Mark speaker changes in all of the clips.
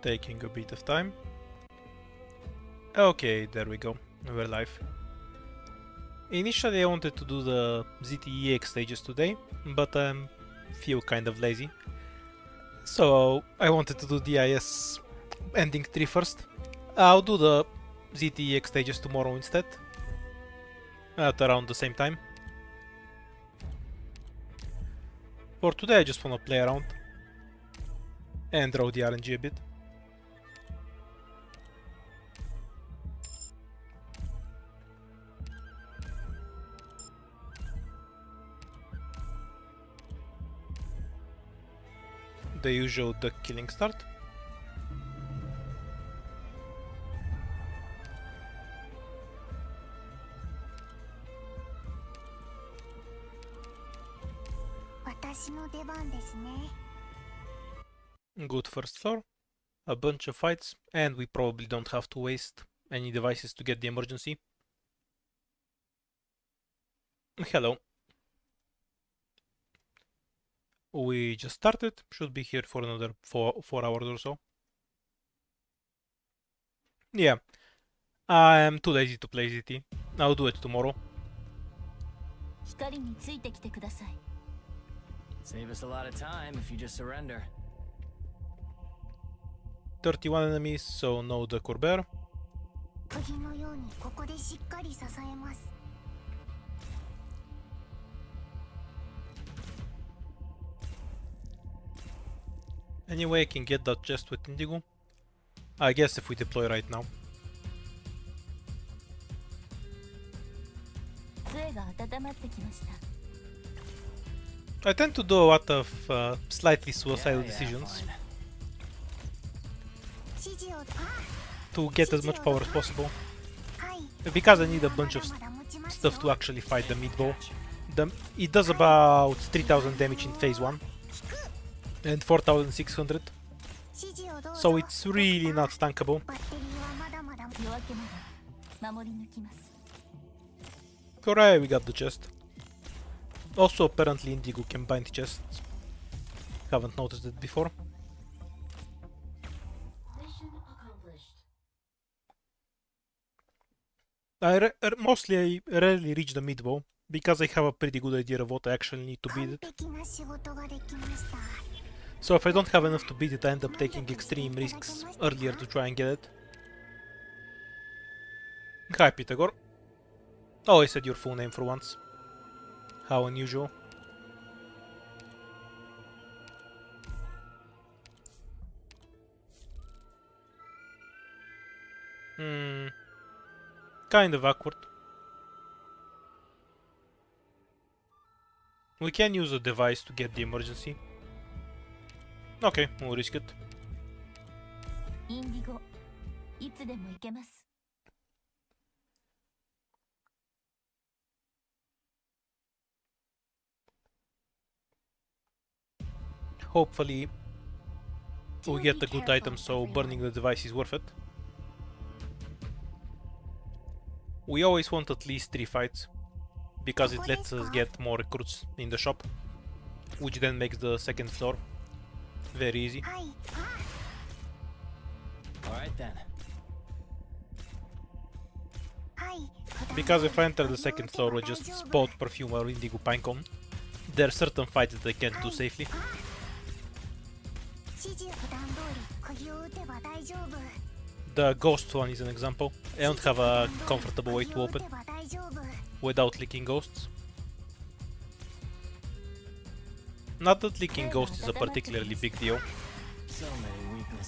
Speaker 1: Taking a bit of time. Okay, there we go. We're live. Initially I wanted to do the ZTEX stages today, but I feel kind of lazy. So I wanted to do DIS ending 3 first. I'll do the ZTEX stages tomorrow instead. At around the same time. For today I just wanna play around. And draw the RNG a bit. The usual duck killing start. Good first floor, a bunch of fights, and we probably don't have to waste any devices to get the emergency. Hello. We just started, should be here for another 4 hours or so. Yeah, I am too lazy to play ZT. I'll do it tomorrow.
Speaker 2: Save us a lot of time if you just surrender.
Speaker 1: 31 enemies, so no the Corber. Anyway, I can get that chest with Indigo. I guess if we deploy right now. I tend to do a lot of slightly suicidal decisions to get as much power as possible. Because I need a bunch of stuff to actually fight the Meatball. It does about 3000 damage in phase 1 and 4600, so it's really not tankable. Alright, we got the chest. Also, apparently Indigo can bind chests. Haven't noticed it before. I rarely reach the Meatball, because I have a pretty good idea of what I actually need to beat it. So if I don't have enough to beat it, I end up taking extreme risks earlier to try and get it. Hi, Pythagore. Oh, I said your full name for once. How unusual. Kind of awkward. We can use a device to get the emergency. Okay, we'll risk it. Hopefully we get a good item, so burning the device is worth it. We always want at least 3 fights, because it lets us get more recruits in the shop, which then makes the second floor very easy.
Speaker 2: Alright then.
Speaker 1: Because if I enter the second floor with just Spot, Perfume or Indigo Pinecone, there are certain fights that I can't do safely. The Ghost one is an example. I don't have a comfortable way to open without leaking ghosts. Not that leaking ghosts is a particularly big deal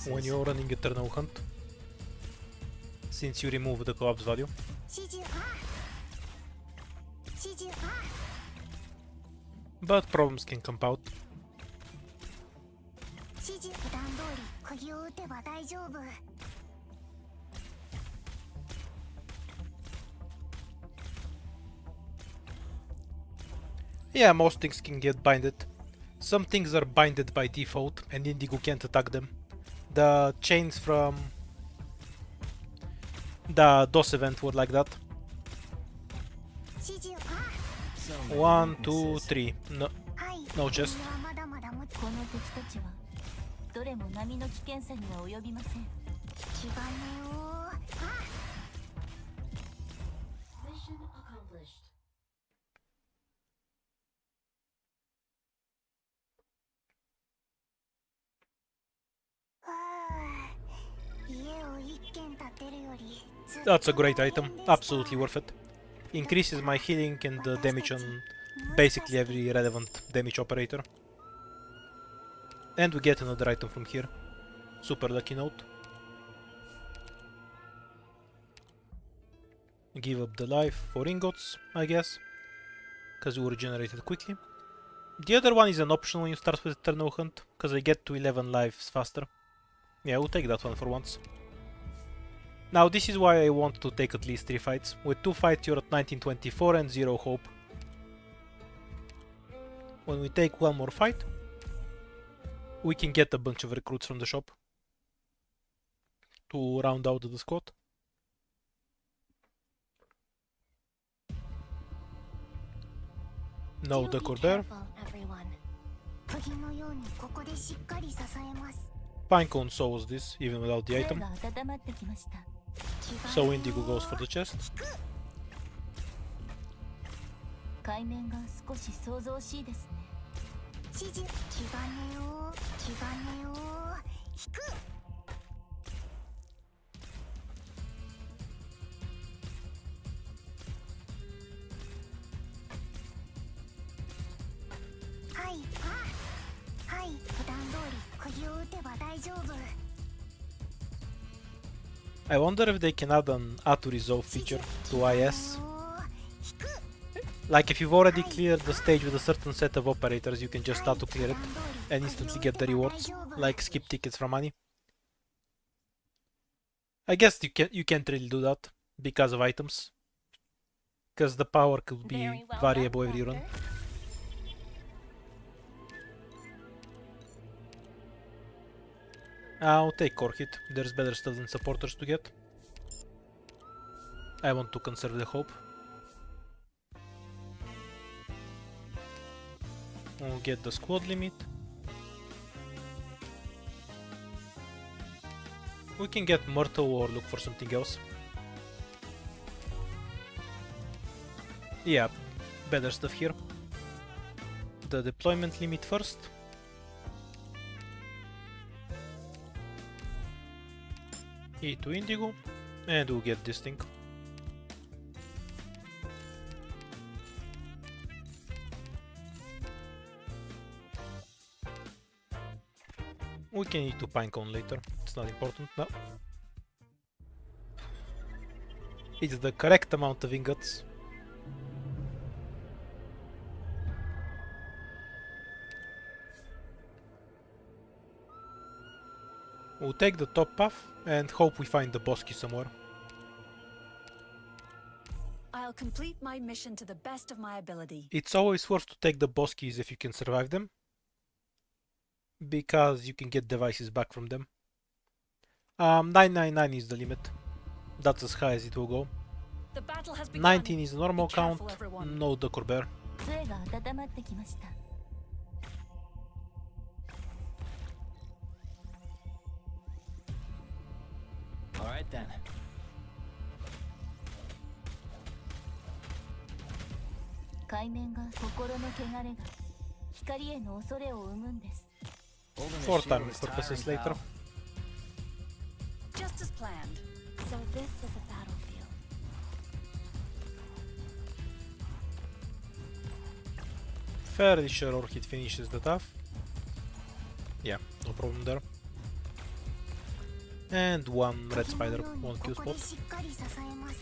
Speaker 1: when you're running Eternal Hunt, since you remove the collapse value. But problems can come out. Yeah, most things can get binded. Some things are binded by default and Indigo can't attack them. The chains from the DOS event were like that. 1, 2, 3. No chest.
Speaker 3: accomplished.
Speaker 1: That's a great item, absolutely worth it. Increases my healing and the damage on basically every relevant damage operator. And we get another item from here. Super lucky note. Give up the life for ingots, I guess, because you regenerated quickly. The other one is an option when you start with Eternal Hunt, because I get to 11 lives faster. Yeah, we'll take that one for once. Now this is why I want to take at least 3 fights. With 2 fights you're at 1924 and 0 hope. When we take one more fight, we can get a bunch of recruits from the shop to round out the squad. No, the Corber. Pinecone solves this even without the item. So Indigo goes for the chest. I wonder if they can add an auto-resolve feature to IS. Like if you've already cleared the stage with a certain set of operators, you can just auto-clear it and instantly get the rewards, like skip tickets from money. I guess you can't really do that because of items, because the power could be variable every run. I'll take core hit, there's better stuff than supporters to get. I want to conserve the hope. We'll get the squad limit. We can get Myrtle or look for something else. Yeah, better stuff here. The deployment limit first. E to Indigo, and we'll get this thing. We can eat to Pinecone later, it's not important now. It's the correct amount of ingots. We'll take the top path and hope we find the boss key somewhere.
Speaker 3: I'll complete my mission to the best of my ability.
Speaker 1: It's always worth to take the boss keys if you can survive them, because you can get devices back from them. 999 is the limit. That's as high as it will go.
Speaker 3: The battle has begun.
Speaker 1: 19 is the normal
Speaker 3: Be careful,
Speaker 1: count.
Speaker 3: everyone.
Speaker 1: No the Corber.
Speaker 2: Alright then. Holding
Speaker 1: For
Speaker 2: this shield
Speaker 1: timing
Speaker 2: is
Speaker 1: purposes
Speaker 2: tiring,
Speaker 1: later.
Speaker 2: pal.
Speaker 3: Just as planned.
Speaker 4: So this is a battlefield.
Speaker 1: Fairly sure Orchid finishes the tough. Yeah, no problem there. And one red spider, one Q spot.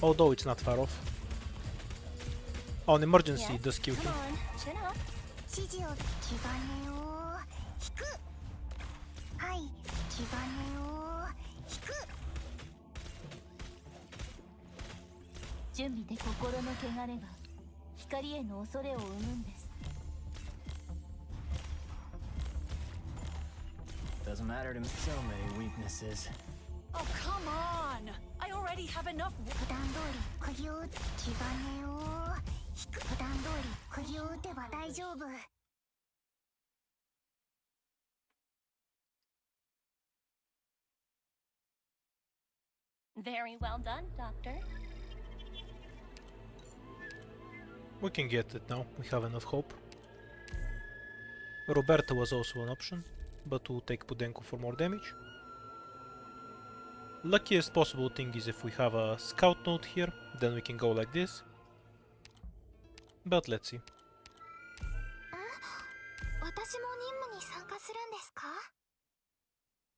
Speaker 1: Although it's not far off. On emergency, does kill him.
Speaker 2: Doesn't matter to me. So many weaknesses.
Speaker 3: Oh, come on! I already have enough.
Speaker 4: Very well done, Doctor.
Speaker 1: We can get it now, we have enough hope. Roberta was also an option, but we'll take Pudenko for more damage. Luckiest possible thing is if we have a scout node here, then we can go like this. But let's see.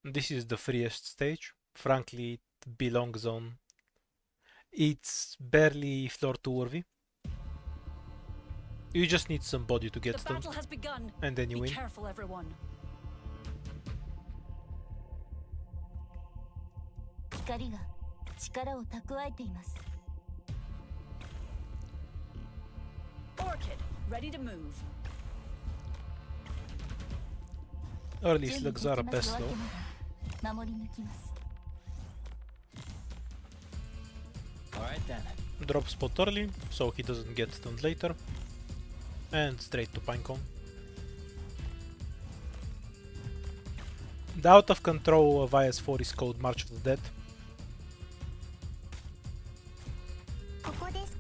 Speaker 1: This is the freest stage. Frankly, it belongs on... It's barely floor 2 worthy. You just need somebody to get
Speaker 3: The
Speaker 1: stunned,
Speaker 3: battle has begun.
Speaker 1: and then you
Speaker 3: Be
Speaker 1: win.
Speaker 3: careful, everyone. Orchid, ready to move.
Speaker 1: Early slugs are a best though.
Speaker 2: Alright then.
Speaker 1: Drop spot early, so he doesn't get stunned later. And straight to Pinecone. The out of control of IS-4 is called March of the Dead.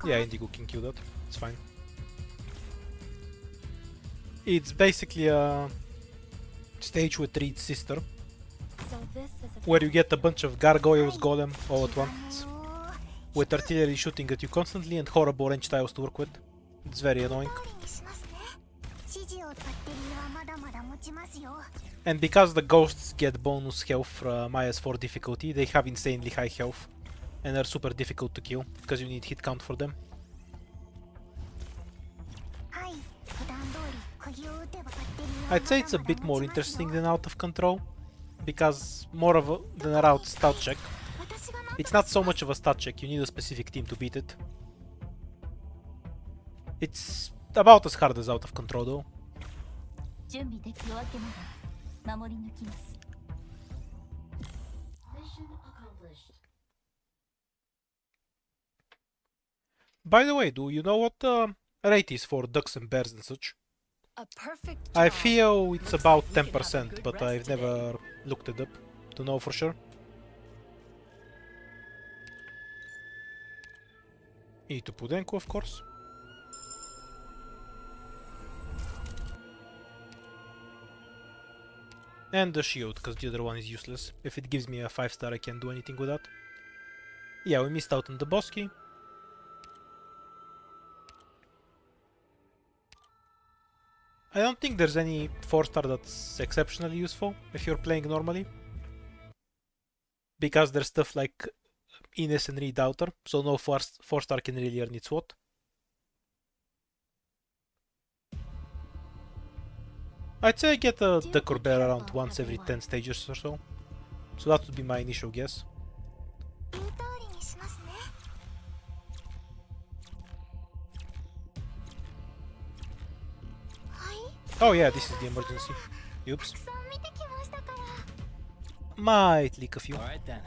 Speaker 1: Yeah, Indigo can kill that. It's fine. It's basically a stage with Reed's sister,
Speaker 4: So this is a
Speaker 1: where you get a bunch of gargoyles, golem all at once, with artillery shooting at you constantly and horrible range tiles to work with. It's very annoying. And because the ghosts get bonus health from IS-4 difficulty, they have insanely high health and are super difficult to kill because you need hit count for them. I'd say it's a bit more interesting than out of control, because more of a, than a route stat check. It's not so much of a stat check, you need a specific team to beat it. It's about as hard as out of control though. By the way, do you know what the rate is for ducks and bears and such?
Speaker 3: A perfect
Speaker 1: I
Speaker 3: job.
Speaker 1: feel it's
Speaker 3: Looks
Speaker 1: about
Speaker 3: like we can have a
Speaker 1: 10%,
Speaker 3: good
Speaker 1: but
Speaker 3: rest
Speaker 1: I've
Speaker 3: today.
Speaker 1: never looked it up to know for sure. И to Pudenko, of course. And the shield, because the other one is useless. If it gives me a 5-star, I can't do anything with that. Yeah, we missed out on the boss key. I don't think there's any 4-star that's exceptionally useful if you're playing normally. Because there's stuff like Ines and Reed Outer, so no 4-star can really earn its what. I'd say I get a duck or bear around once every 10 stages or so. So that would be my initial guess. Oh yeah, this is the emergency. Oops. Might leak a few,
Speaker 2: Alright then.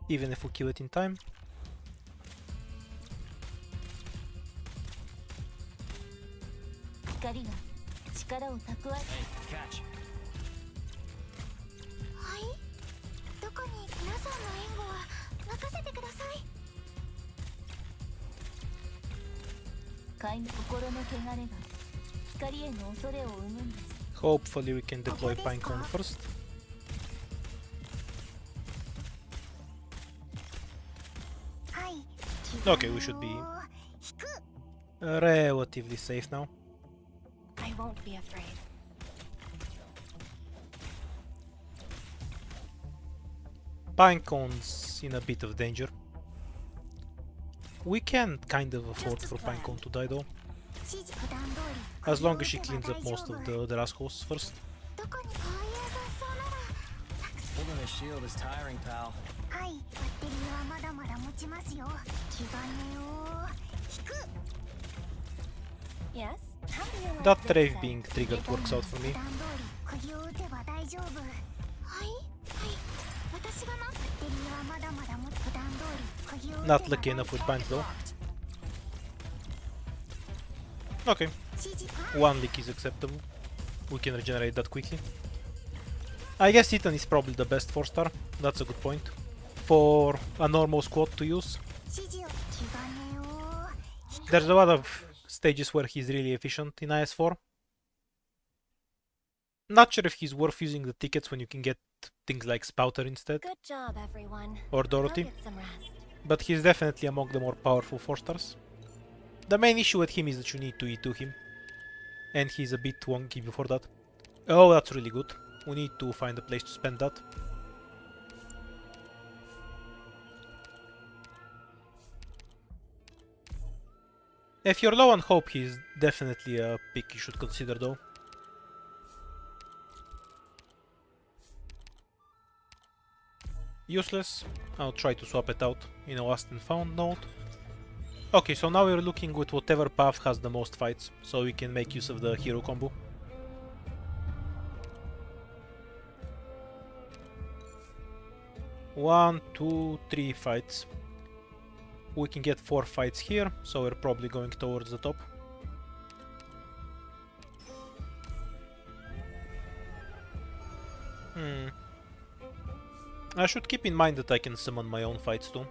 Speaker 1: even if we kill it in time.
Speaker 2: Hey, catch.
Speaker 1: Hopefully we can deploy Pinecone first. Okay, we should be relatively safe now.
Speaker 4: I won't be afraid.
Speaker 1: Pinecone's in a bit of danger. We can kind of afford for Pinecone to die though, as long as she cleans up most of the other assholes first.
Speaker 2: Holding a shield is tiring, pal.
Speaker 4: Yes? How do you like
Speaker 1: That
Speaker 4: this
Speaker 1: Rave
Speaker 4: set?
Speaker 1: being triggered works out for me. Not lucky enough with binds though. Okay, one leak is acceptable. We can regenerate that quickly. I guess Ethan is probably the best 4-star, that's a good point. for a normal squad to use. There's a lot of stages where he's really efficient in IS4. Not sure if he's worth using the tickets when you can get things like Spouter instead,
Speaker 4: Good job, everyone.
Speaker 1: or
Speaker 4: Go
Speaker 1: Dorothy,
Speaker 4: get some rest.
Speaker 1: but he's definitely among the more powerful 4-stars. The main issue with him is that you need to E2 him, and he's a bit wonky before that. Oh, that's really good. We need to find a place to spend that. If you're low on hope, he's definitely a pick you should consider though. Useless. I'll try to swap it out in a lost and found node. Okay, so now we're looking with whatever path has the most fights, so we can make use of the hero combo. One, two, three fights. We can get 4 fights here, so we're probably going towards the top. I should keep in mind that I can summon my own fights too.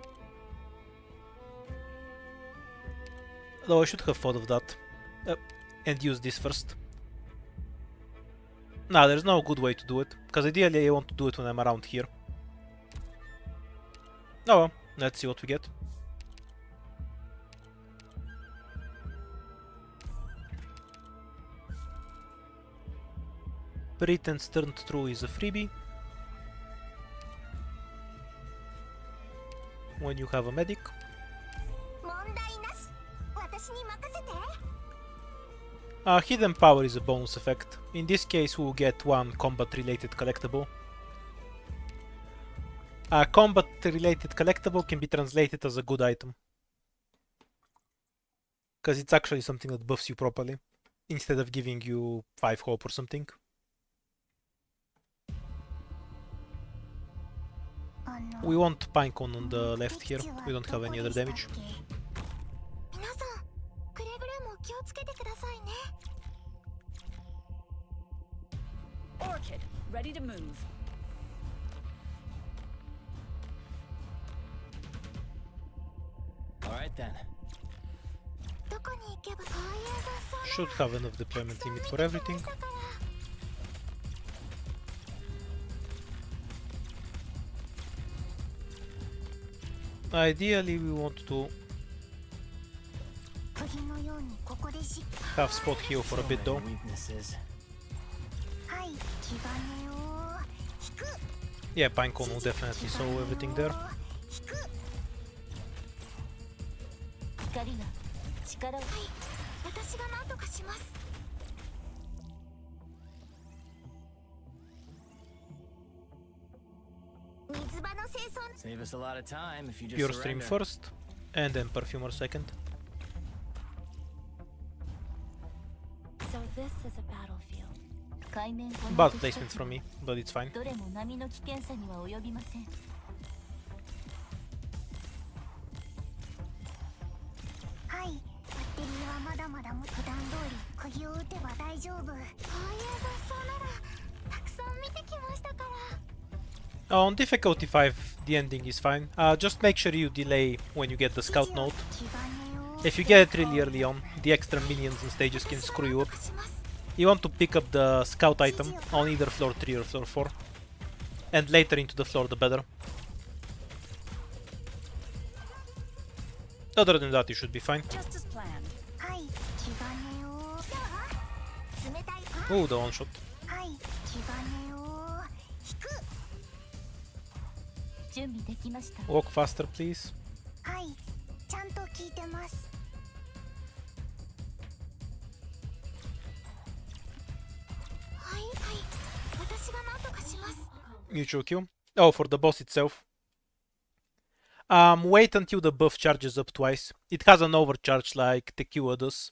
Speaker 1: Though I should have thought of that. And use this first. Nah, there's no good way to do it, because ideally I want to do it when I'm around here. Oh well, let's see what we get. Britain's turned through is a freebie. When you have a medic. Hidden power is a bonus effect. In this case we'll get one combat related collectible. A combat related collectible can be translated as a good item, because it's actually something that buffs you properly, instead of giving you 5 hope or something. We want Pinecone on the left here, we don't have any other damage.
Speaker 3: Orchid, ready to move.
Speaker 2: Alright then.
Speaker 1: Should have enough deployment limit for everything. Ideally we want to have spot heal for a bit though.
Speaker 2: Weaknesses.
Speaker 1: Yeah, Pinecone will definitely solve everything there.
Speaker 2: Save us a lot of time if you just
Speaker 1: Pure Stream
Speaker 2: surrender.
Speaker 1: first, and then Perfumer second.
Speaker 4: So this is a battlefield.
Speaker 1: Bad placement from me, but it's fine. On difficulty 5, the ending is fine. Just make sure you delay when you get the scout node. If you get it really early on, the extra minions and stages can screw you up. You want to pick up the scout item on either floor 3 or floor 4. And later into the floor the better. Other than that you should be fine.
Speaker 3: Just as planned.
Speaker 1: Ooh, the one shot. Walk faster please. Mutual kill. Oh, for the boss itself. Wait until the buff charges up twice. It has an overcharge like Tequila does.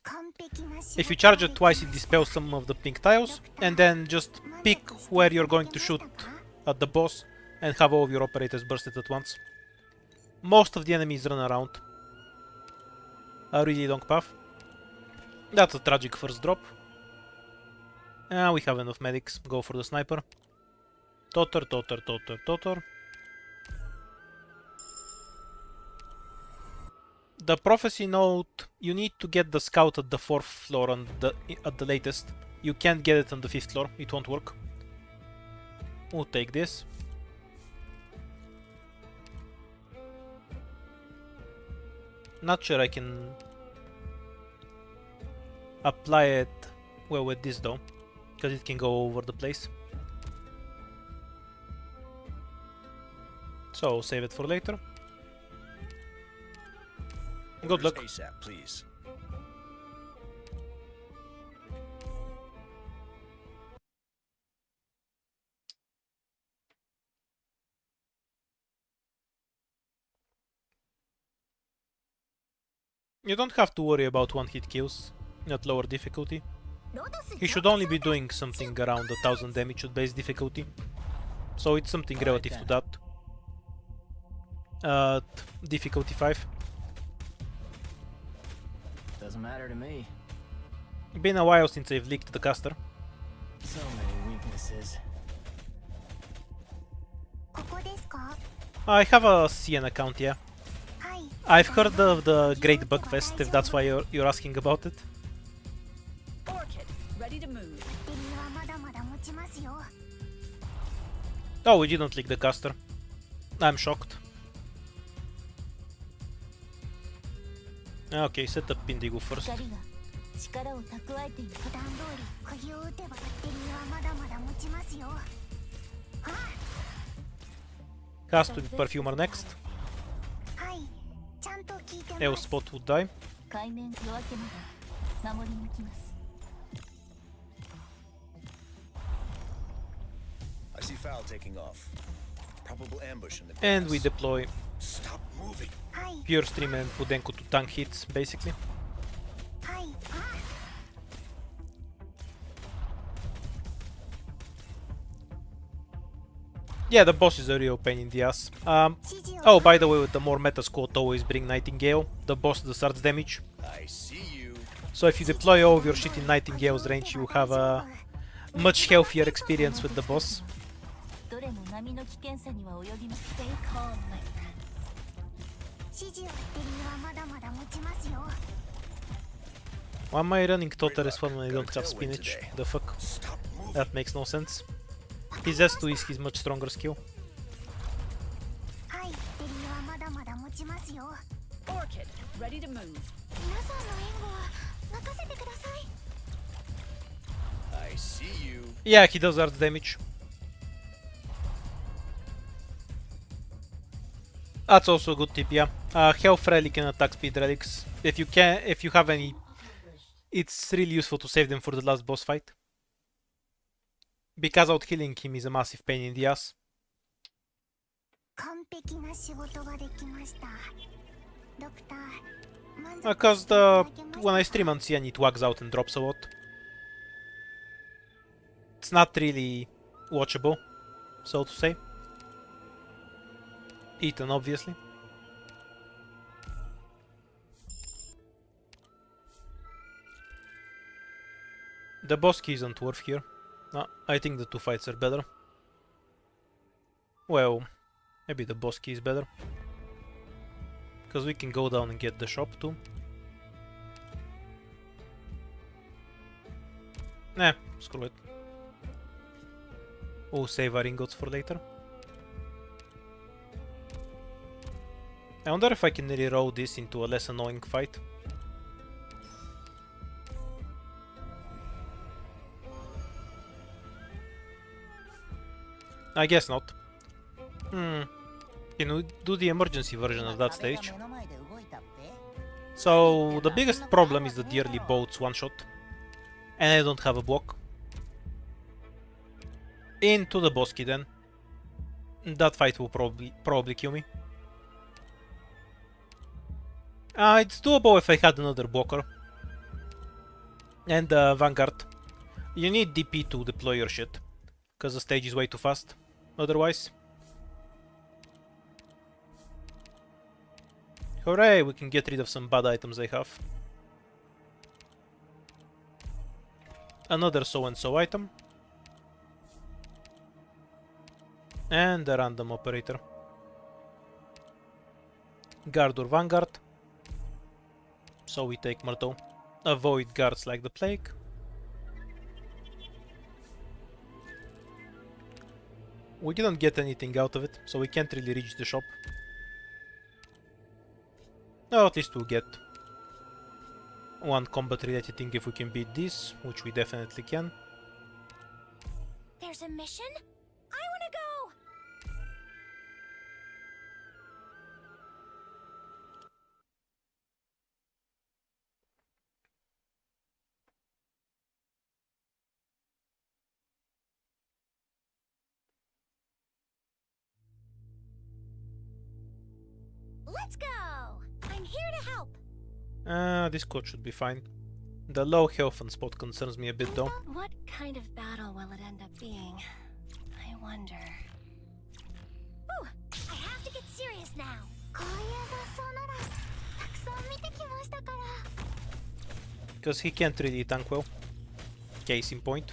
Speaker 1: If you charge it twice, it dispels some of the pink tiles, and then just pick where you're going to shoot at the boss and have all of your operators bursted at once. Most of the enemies run around a really long path. That's a tragic first drop. We have enough medics. Go for the sniper. Totter, totter, totter, totter. The prophecy note, you need to get the scout at the 4th floor on at the latest. You can't get it on the 5th floor, it won't work. We'll take this. Not sure I can apply it well with this though, because it can go over the place. So save it for later. Good luck.
Speaker 5: ASAP, please.
Speaker 1: You don't have to worry about one-hit kills at lower difficulty. He should only be doing something around 1000 damage at base difficulty. So it's something relative to that. Difficulty 5.
Speaker 2: Doesn't matter to me.
Speaker 1: Been a while since I've leaked the caster.
Speaker 2: So many weaknesses.
Speaker 1: I have a CN account, yeah. I've heard of the Great Bugfest, if that's why you're asking about it.
Speaker 3: Orchid, ready to move.
Speaker 1: Oh, we didn't leak the caster. I'm shocked. Okay, set up Indigo first. Cast with Perfumer next. Eos Spot would die.
Speaker 5: I see foul taking off. Probable ambush in the grass.
Speaker 1: And we deploy
Speaker 5: Stop moving.
Speaker 1: Pure Stream and Pudenko to tank hits, basically. Yeah, the boss is a real pain in the ass. Oh, by the way, with the more meta squad, always bring Nightingale. The boss does arts damage.
Speaker 5: I see you.
Speaker 1: So if you deploy all of your shit in Nightingale's range, you have a much healthier experience with the boss. Why am I running Totter as when I don't have spinach? The fuck?
Speaker 5: Stop moving.
Speaker 1: That makes no sense. His S2 is his much stronger skill.
Speaker 3: Orchid, ready to move.
Speaker 5: I see you.
Speaker 1: Yeah, he does arts damage. That's also a good tip, yeah. Health relic and attack speed relics. If you have any, it's really useful to save them for the last boss fight. Because out healing him is a massive pain in the ass. Because when I stream on CN it wags out and drops a lot. It's not really watchable, so to say. Eaten, obviously. The boss key isn't worth here. No, I think the two fights are better. Well, maybe the boss key is better. Because we can go down and get the shop too. Nah, screw it. We'll save our ingots for later. I wonder if I can reroll this into a less annoying fight. I guess not. Can we do the emergency version of that stage? So, the biggest problem is that the early boats one-shot. And I don't have a block. Into the boss key then. That fight will probably kill me. It's doable if I had another blocker. And Vanguard. You need DP to deploy your shit. Because the stage is way too fast. Otherwise. Hooray, we can get rid of some bad items I have. Another so-and-so item. And a random operator. Guard or Vanguard. So we take Myrtle. Avoid guards like the plague. We didn't get anything out of it, so we can't really reach the shop. No, at least we'll get one combat related thing if we can beat this, which we definitely can.
Speaker 4: There's a mission? I wanna go! Let's go! I'm here to help!
Speaker 1: This code should be fine. The low health and spot concerns me a bit though.
Speaker 4: What kind of battle will it end up being? I wonder. Ooh, I have to get serious now.
Speaker 1: Because he can't really tank well. Case in point.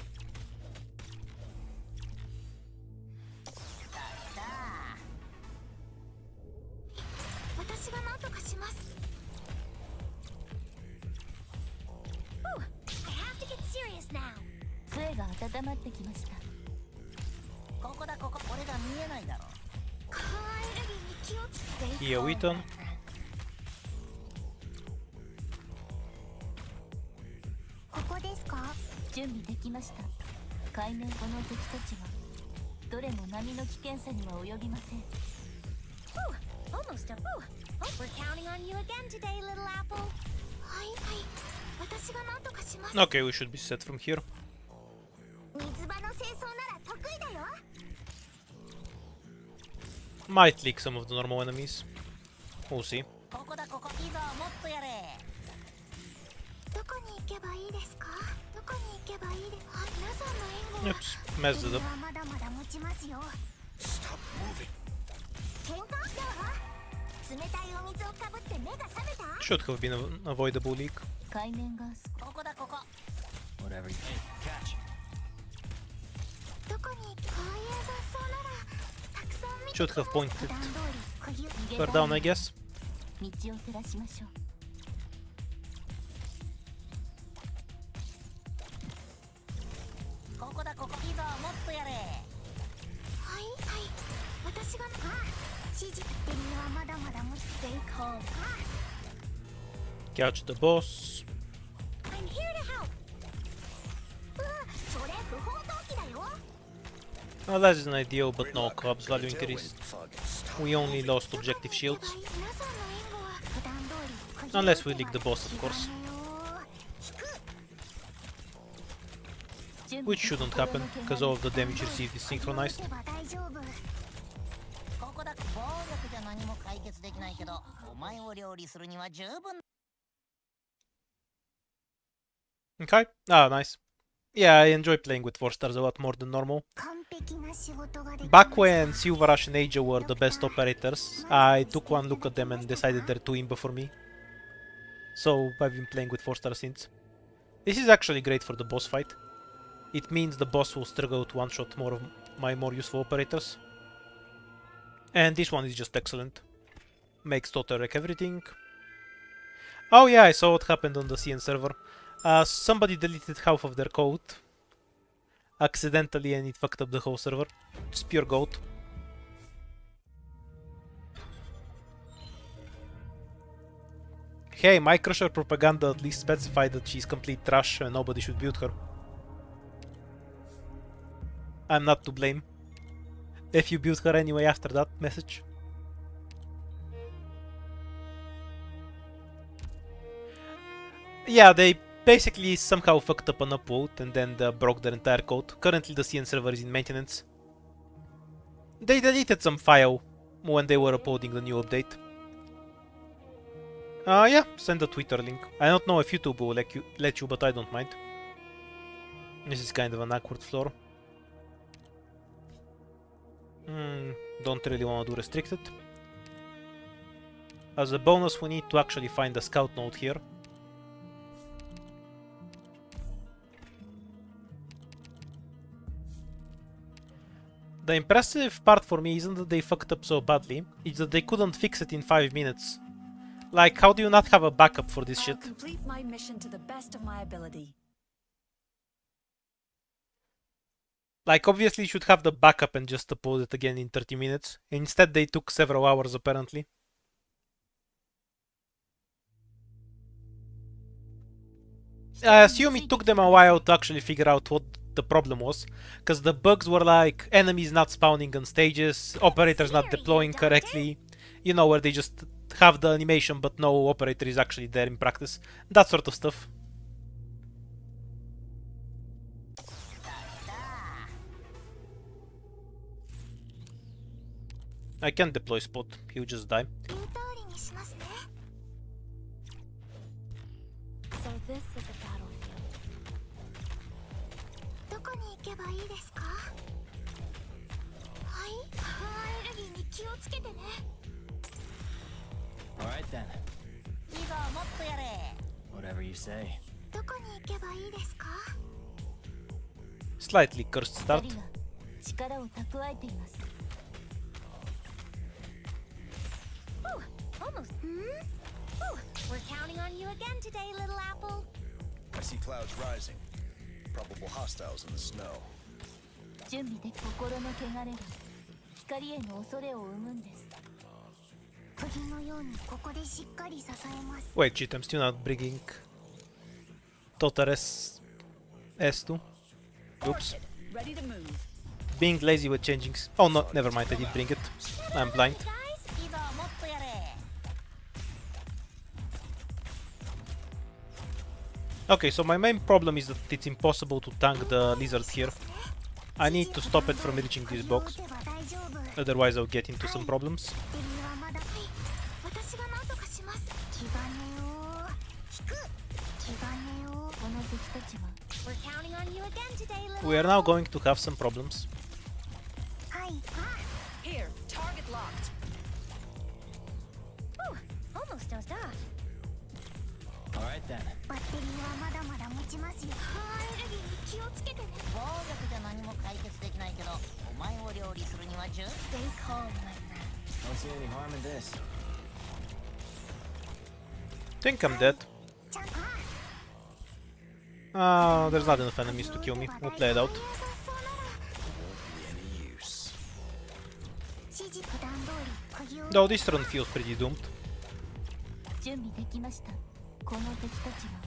Speaker 4: Ooh, I have to get serious now. 杖が温まってきました。ここだここ。俺が見えないだろ。カーエルギーに気をつけて。
Speaker 1: Here we turn.
Speaker 4: ここですか？準備できました。海面後の敵たちはどれも波の危険さには及びません。Almost up. We're counting on you again today, little apple. はいはい。私が何とかします。
Speaker 1: Okay, we should be set from here.
Speaker 4: 水場の清掃なら得意だよ。
Speaker 1: Might leak some of the normal enemies. We'll see.
Speaker 4: ここだここ。いいぞ、もっとやれ。どこに行けばいいですか？どこに行けばいいですか？皆さんの援護。
Speaker 1: Oops, messed it up.
Speaker 4: まだまだ持ちますよ。
Speaker 5: Stop moving.
Speaker 4: 喧嘩？冷たいお水をかぶって目が覚めた？
Speaker 1: Should have been an avoidable leak.
Speaker 4: 海面がここだここ。
Speaker 2: Whatever you... Hey, catch.
Speaker 4: どこにこういう雑草ならたくさん見て
Speaker 1: Should have pointed
Speaker 4: 普段通り釘
Speaker 1: further down, I guess.
Speaker 4: 道を照らしましょう。ここだここ。いいぞ、もっとやれ。はいはい。私が指示ってにはまだまだ持っていこう。
Speaker 1: Catch the boss.
Speaker 4: I'm here to help. それ不法投棄だよ。
Speaker 1: Well, that isn't ideal, but no clubs value increased.
Speaker 5: Fog. Stop.
Speaker 1: We only lost objective shields.
Speaker 4: 皆さんの援護は普段通り。
Speaker 1: Unless we leak the boss, of course. Which shouldn't happen, because all of the damage received is synchronized.
Speaker 6: ここだ。暴力じゃ何も解決できないけど、お前を料理するには十分。
Speaker 1: Okay. Ah, nice. Yeah, I enjoy playing with 4 stars a lot more than normal.
Speaker 4: 完璧な仕事ができました。
Speaker 1: Back when Silver Rush and Asia were the best operators, I took one look at them and decided they're too imba for me. So I've been playing with 4 stars since. This is actually great for the boss fight. It means the boss will struggle to one-shot more of my more useful operators. And this one is just excellent. Makes total wreck everything. Oh yeah, I saw what happened on the CN server. Somebody deleted half of their code accidentally and it fucked up the whole server. Just pure goat. Hey, my crusher propaganda at least specified that she's complete trash and nobody should build her. I'm not to blame if you build her anyway after that message. Yeah, they basically somehow fucked up an upvote and then broke their entire code. Currently the CN server is in maintenance. They deleted some file when they were uploading the new update. Yeah, send a Twitter link. I don't know if YouTube will let you, but I don't mind. This is kind of an awkward floor. Don't really want to do restricted. As a bonus, we need to actually find a scout node here. The impressive part for me isn't that they fucked up so badly, it's that they couldn't fix it in 5 minutes. Like, how do you not have a backup for this
Speaker 3: I'll
Speaker 1: shit?
Speaker 3: complete my mission to the best of my ability.
Speaker 1: Like, obviously you should have the backup and just upload it again in 30 minutes. Instead, they took several hours apparently. I assume it took them a while to actually figure out what the problem was, because the bugs were like enemies not spawning on stages, operators not deploying correctly, you know, where they just have the animation but no operator is actually there in practice, that sort of stuff. I can't deploy Spot, he'll just die.
Speaker 4: So this is a battlefield.
Speaker 7: どこに行けばいいですか？はい、アレルギーに気をつけてね。
Speaker 2: Alright then.
Speaker 6: いいぞ、もっとやれ。
Speaker 2: Whatever you say.
Speaker 7: どこに行けばいいですか？
Speaker 1: Slightly cursed
Speaker 4: 二
Speaker 1: start.
Speaker 4: 人が力を蓄えています。
Speaker 7: Almost. We're counting on you again today, little apple.
Speaker 5: I see clouds rising. Probable hostiles in the snow.
Speaker 4: 準備で心の汚れが光への恐れを生むんです。
Speaker 7: 釘のようにここでしっかり支えます。
Speaker 1: Wait, shit, I'm still not bringing Total S2. Oops.
Speaker 3: Ready to move.
Speaker 1: Being lazy with changing. Oh no, never mind, I did bring it. I'm blind.
Speaker 6: いいぞ、もっとやれ。
Speaker 1: Okay, so my main problem is that it's impossible to tank the lizard here. I need to stop it from reaching this box,
Speaker 7: 打てば大丈夫。
Speaker 1: otherwise I'll get into some problems.
Speaker 7: バッテリーはまだ。はい、私が何とかします。気兼ねを引く。気兼ねを。
Speaker 4: この敵たちは
Speaker 7: We're counting on you again today, little.
Speaker 1: We are now going to have some problems.
Speaker 7: はい。
Speaker 3: Here, target locked.
Speaker 7: Almost does that.
Speaker 2: Alright then.
Speaker 7: バッテリーはまだまだ持ちますよ。アレルギーに気をつけてね。
Speaker 6: 暴力じゃ何も解決できないけど、お前を料理するには十分。
Speaker 7: Stay calm, my man.
Speaker 2: Don't see any harm in this.
Speaker 1: Think I'm dead.
Speaker 7: ちゃんと。
Speaker 1: There's not enough enemies to kill me. We'll play it out.
Speaker 5: Any use?
Speaker 7: 指示普段通り釘を。
Speaker 1: Though this run feels pretty doomed.
Speaker 4: 準備できました。この敵たちは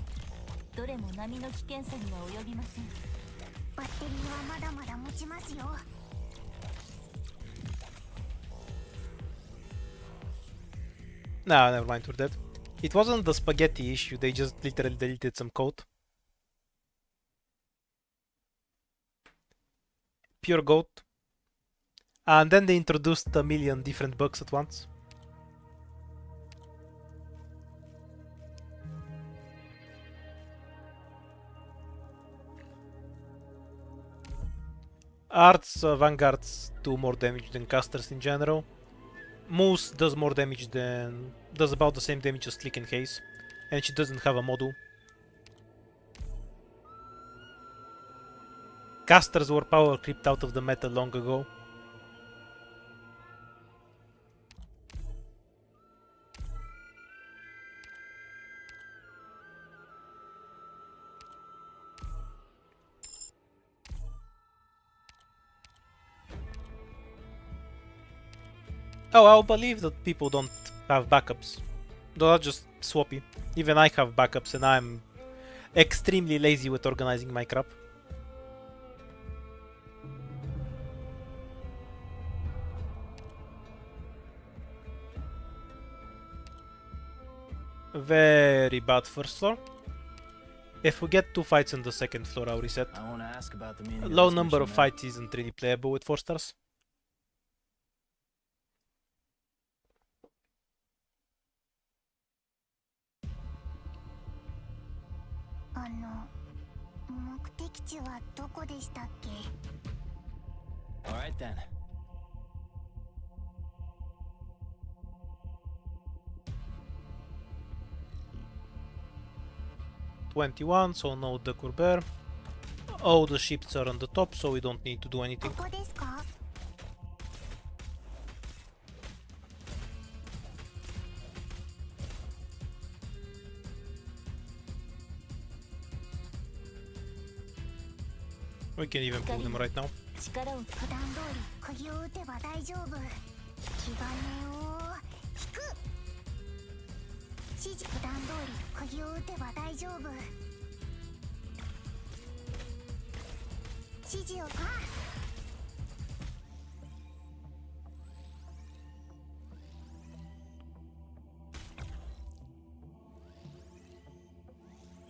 Speaker 4: どれも波の危険さには及びません。
Speaker 7: バッテリーはまだまだ持ちますよ。
Speaker 1: Nah, never mind, we're dead. It wasn't the spaghetti issue, they just literally deleted some code. Pure goat. And then they introduced a million different bugs at once. Arts, Vanguards do more damage than casters in general. Moose does more damage than... does about the same damage as Slick and Haze. And she doesn't have a module. Casters were power creeped out of the meta long ago. Oh, I'll believe that people don't have backups. Those are just swappy. Even I have backups and I'm extremely lazy with organizing my crap. Very bad first floor. If we get 2 fights on the second floor, I'll reset.
Speaker 2: I want to ask about the meaning
Speaker 1: Low
Speaker 2: of this
Speaker 1: number
Speaker 2: mission,
Speaker 1: of
Speaker 2: man.
Speaker 1: fights isn't really playable with 4 stars.
Speaker 2: Alright then.
Speaker 1: .21, so no Decor Bear. All the ships are on the top, so we don't need to do anything.
Speaker 7: ここですか？
Speaker 1: Alright, We can even pull them right now.
Speaker 4: 力を
Speaker 7: 普段通り釘を打てば大丈夫。気兼ねを引く。指示普段通り釘を打てば大丈夫。指示を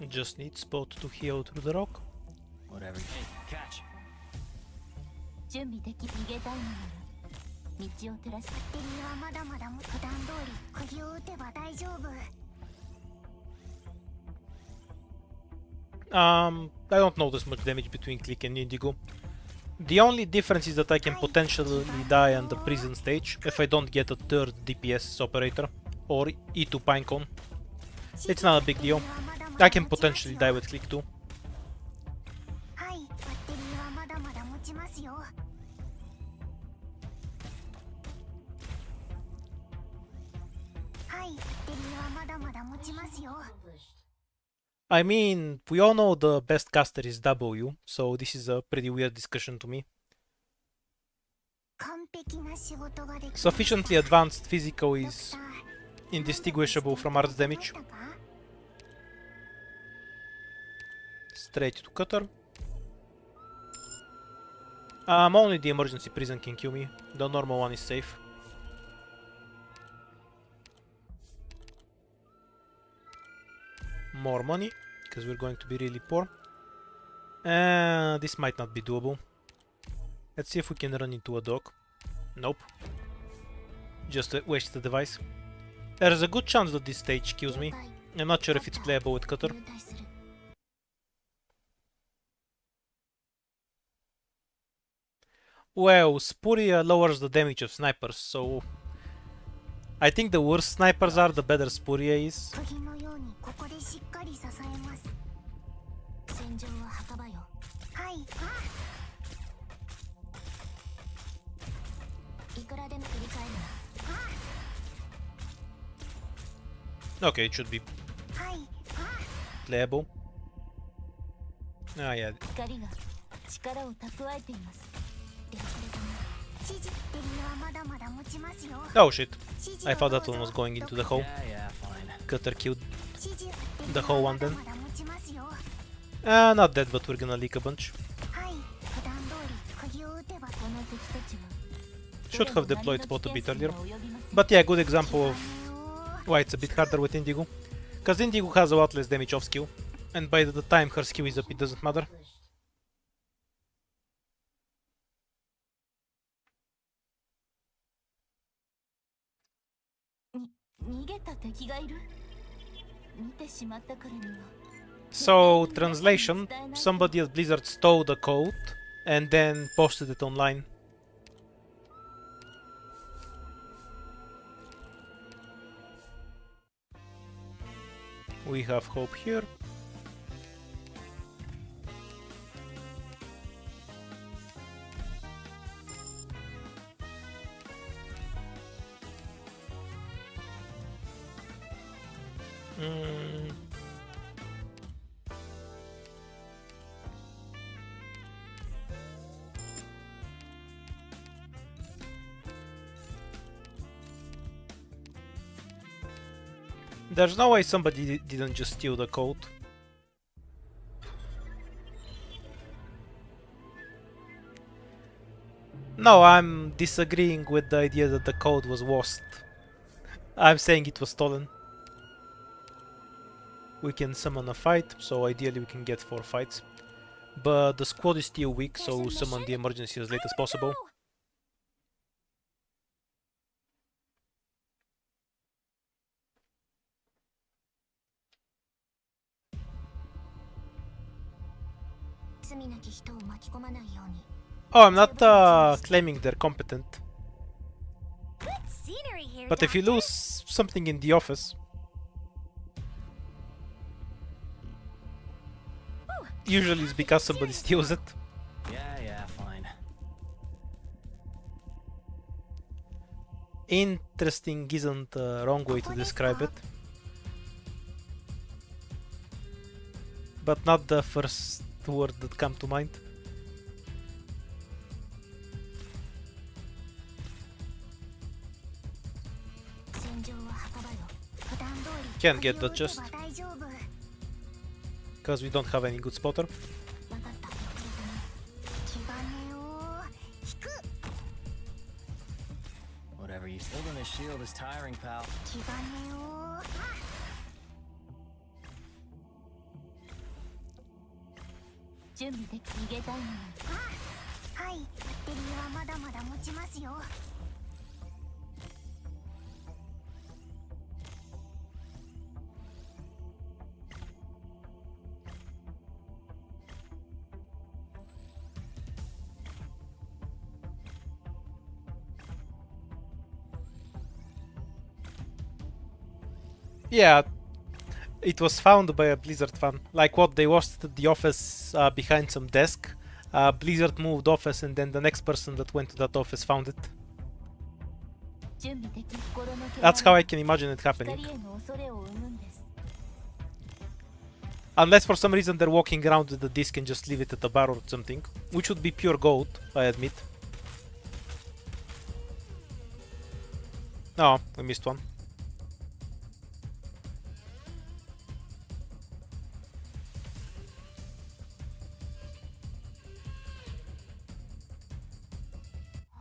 Speaker 1: Just need spot to heal through the rock.
Speaker 2: Whatever. Hey, catch.
Speaker 4: 準備でき逃げたいのなら道を照らし
Speaker 7: バッテリーはまだまだ普段通り釘を打てば大丈夫。
Speaker 1: I don't notice much damage between Click and Indigo. The only difference is that I can potentially die on the prison stage if I don't get a third DPS operator or E2 Pinecone. It's not a big deal. I can potentially die with Click too.
Speaker 7: はい、バッテリーはまだまだ持ちますよ。はい、バッテリーはまだまだ持ちますよ。
Speaker 1: I mean, we all know the best caster is W, so this is a pretty weird discussion to me.
Speaker 7: 完璧な仕事ができました。
Speaker 1: Sufficiently advanced physical is indistinguishable from arts damage. Straight to cutter. Only the emergency prison can kill me. The normal one is safe. More money, because we're going to be really poor. This might not be doable. Let's see if we can run into a dog. Nope. Just waste the device. There's a good chance that this stage kills me. I'm not sure if it's playable with cutter. Well, Spuria lowers the damage of snipers, so I think the worse snipers are, the better Spuria is.
Speaker 7: 釘のようにここでしっかり支えます。戦場は墓場よ。はい。いくらでも振り返る。
Speaker 1: Okay, it should be
Speaker 7: はい。
Speaker 1: playable. Ah, yeah.
Speaker 4: 光が力を蓄えています。
Speaker 7: 指示バッテリーはまだまだ持ちますよ。
Speaker 1: Oh shit. I thought that one was going into the hole.
Speaker 2: Yeah, fine.
Speaker 1: Cutter killed
Speaker 7: 指示バッテリー
Speaker 1: the whole one
Speaker 7: はまだ
Speaker 1: then.
Speaker 7: まだ持ちますよ。
Speaker 1: Not dead, but we're gonna leak a bunch.
Speaker 7: はい。普段通り釘を打てば
Speaker 4: この敵たちは
Speaker 1: Should have deployed spot a bit earlier. But yeah, good example of why it's a bit harder with Indigo. Because Indigo has a lot less damage off skill. And by the time her skill is up, it doesn't matter.
Speaker 4: 逃げた敵がいる見てしまったからには
Speaker 1: So, translation, somebody at Blizzard stole the code and then posted it online. We have hope here. There's no way somebody didn't just steal the code. No, I'm disagreeing with the idea that the code was lost. I'm saying it was stolen. We can summon a fight, so ideally we can get 4 fights. But the squad is still weak, so summon the emergency as late as possible. Oh, I'm not claiming they're competent. But if you lose something in the office, usually it's because somebody steals it.
Speaker 2: Yeah, fine.
Speaker 1: Interesting isn't the wrong way to describe it. But not the first word that come to mind. Can't get that just because we don't have any good spotter.
Speaker 2: Whatever you holding a shield is tiring, pal.
Speaker 4: 準備でき逃げたいのに
Speaker 7: はい、バッテリーはまだまだ持ちますよ。
Speaker 1: Yeah, it was found by a Blizzard fan. Like what, they watched the office behind some desk. Blizzard moved office and then the next person that went to that office found it.
Speaker 4: 準備的心の怪我
Speaker 1: That's how I can imagine it happening.
Speaker 4: 二人への恐れを生むんです
Speaker 1: Unless for some reason they're walking around with the disc and just leave it at the bar or something. Which would be pure gold, I admit. Oh, we missed one.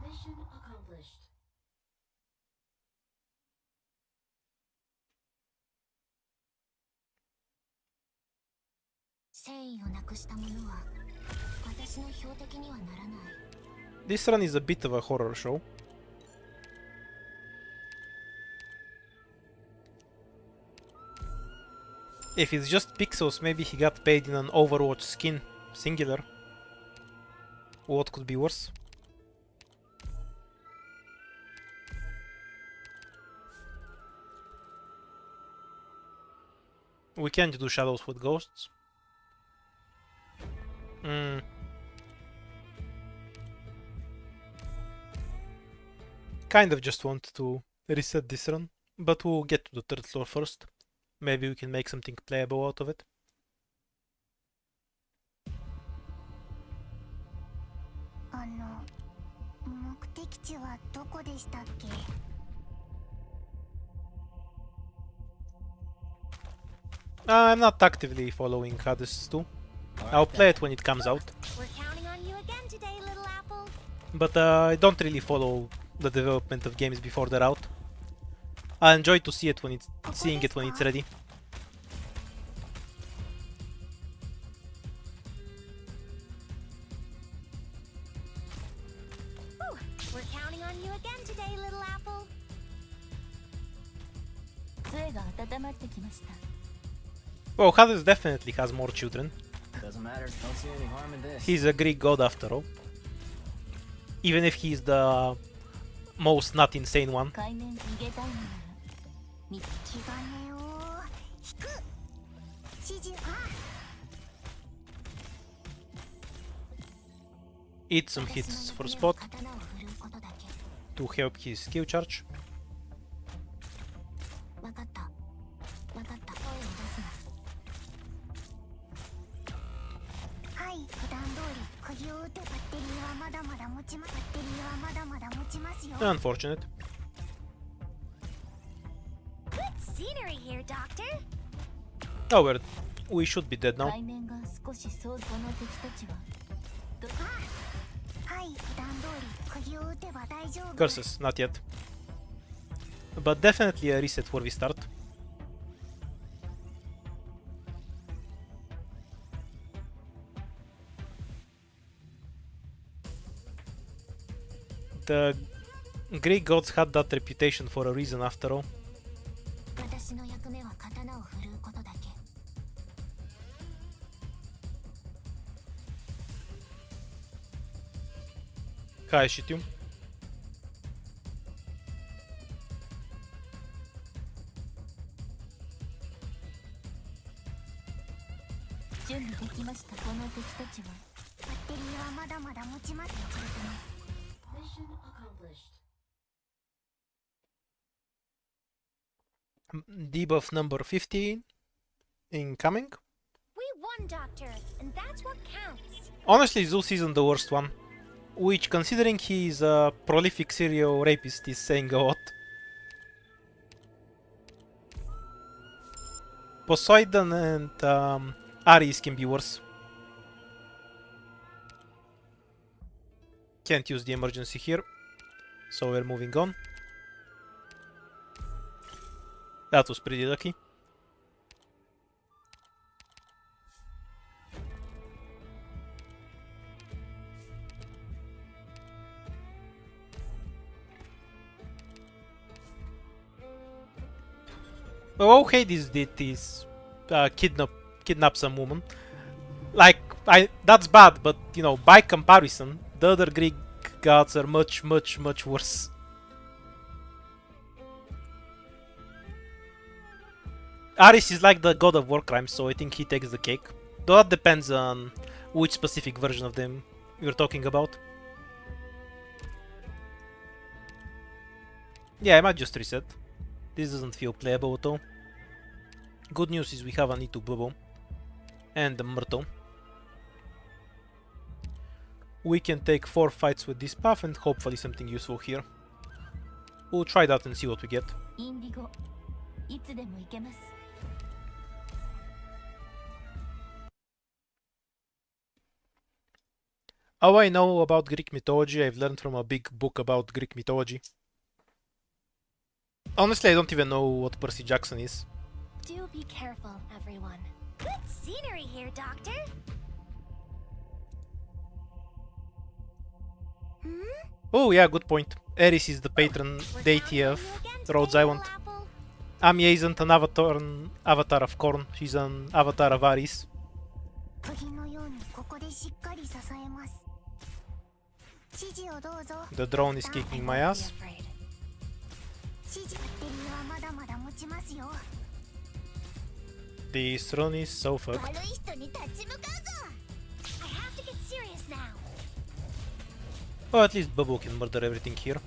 Speaker 4: Mission accomplished
Speaker 7: 繊維をなくしたものは私の標的にはならない。
Speaker 1: This run is a bit of a horror show. If it's just pixels, maybe he got paid in an Overwatch skin, singular. What could be worse? We can't do shadows with ghosts. Kind of just want to reset this run, but we'll get to the third floor first. Maybe we can make something playable out of it.
Speaker 7: 目的地はどこでしたっけ？
Speaker 1: I'm not actively following Hades 2. I'll play it when it comes out,
Speaker 7: We're counting on you again today, little apple.
Speaker 1: but I don't really follow the development of games before they're out. I enjoy to see it when seeing it when it's ready.
Speaker 7: Ooh, we're counting on you again today, little apple.
Speaker 4: 杖が温まってきました
Speaker 1: Well, Hades definitely has more children.
Speaker 2: Doesn't matter. Don't see any harm in this.
Speaker 1: He's a Greek god after all. Even if he's the most not insane one.
Speaker 4: 海面逃げたいのなら
Speaker 7: 気兼ねを引く。指示は
Speaker 1: Eat some hits for spot
Speaker 7: 刀を振るうことだけ。
Speaker 1: to help his skill charge.
Speaker 7: わかった。わかった。声を出すな。はい、普段通り釘を打て。バッテリーはまだまだ持ちます。バッテリーはまだまだ持ちますよ。
Speaker 1: Unfortunate.
Speaker 7: Good scenery here, Doctor.
Speaker 1: Oh, we should be dead now.
Speaker 4: 海面が少しそうこの敵たちは
Speaker 7: はい、普段通り釘を打てば大丈夫。
Speaker 1: Curses, not yet. But definitely a reset where we start. The Greek gods had that reputation for a reason after all.
Speaker 7: 私の役目は刀を振るうことだけ。
Speaker 1: Hai și tu.
Speaker 4: 準備できましたこの敵たちは
Speaker 7: バッテリーはまだまだ持ちますよ。これとね。
Speaker 4: Mission accomplished
Speaker 1: Debuff number 15 incoming.
Speaker 7: We won, Doctor, and that's what counts.
Speaker 1: Honestly, Zeus isn't the worst one. Which, considering he's a prolific serial rapist, is saying a lot. Poseidon and Ares can be worse. Can't use the emergency here, so we're moving on. That was pretty lucky. Oh, Hades did this kidnap some woman. Like, that's bad, but you know, by comparison, the other Greek gods are much worse. Ares is like the god of war crimes, so I think he takes the cake. Though that depends on which specific version of them you're talking about. Yeah, I might just reset. This doesn't feel playable at all. Good news is we have an E2 bubble and a Myrtle. We can take 4 fights with this path and hopefully something useful here. We'll try that and see what we get.
Speaker 4: Indigo. いつでも行けます。
Speaker 1: All I know about Greek mythology, I've learned from a big book about Greek mythology. Honestly, I don't even know what Percy Jackson is.
Speaker 7: Do be careful, everyone. Good scenery here, Doctor.
Speaker 1: Oh yeah, good point. Ares is the patron deity of Rhodes Island. Amia isn't an avatar of Korn, she's an avatar of Ares. The drone is kicking my ass. This run is so fucked.
Speaker 7: I have to get serious now.
Speaker 1: Oh, at least Bubble can murder everything here.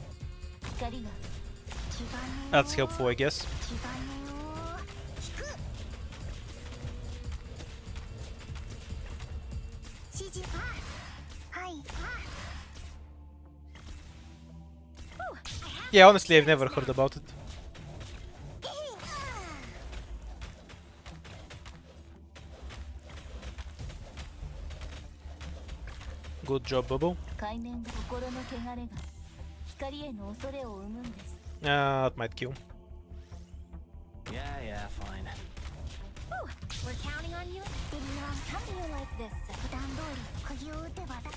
Speaker 1: That's helpful, I guess. Yeah, honestly, I've never heard about it. Good job, Bubble. That might kill.
Speaker 2: Yeah, fine.
Speaker 7: We're counting on you. How do you like this? 普段通り釘を打てばだ。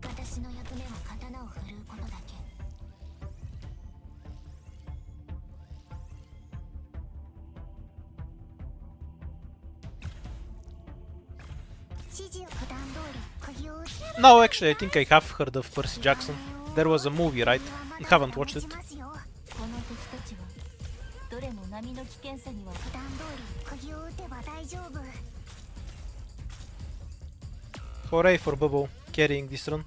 Speaker 7: 私の役目は刀を振るうことだけ。指示を普段通り釘を打つ。
Speaker 1: No, actually, I think I have heard of Percy Jackson. There was a movie, right? I haven't watched it.
Speaker 4: この敵たちはどれも波の危険さには
Speaker 7: 普段通り釘を打てば大丈夫。
Speaker 1: Hooray for Bubble carrying this run.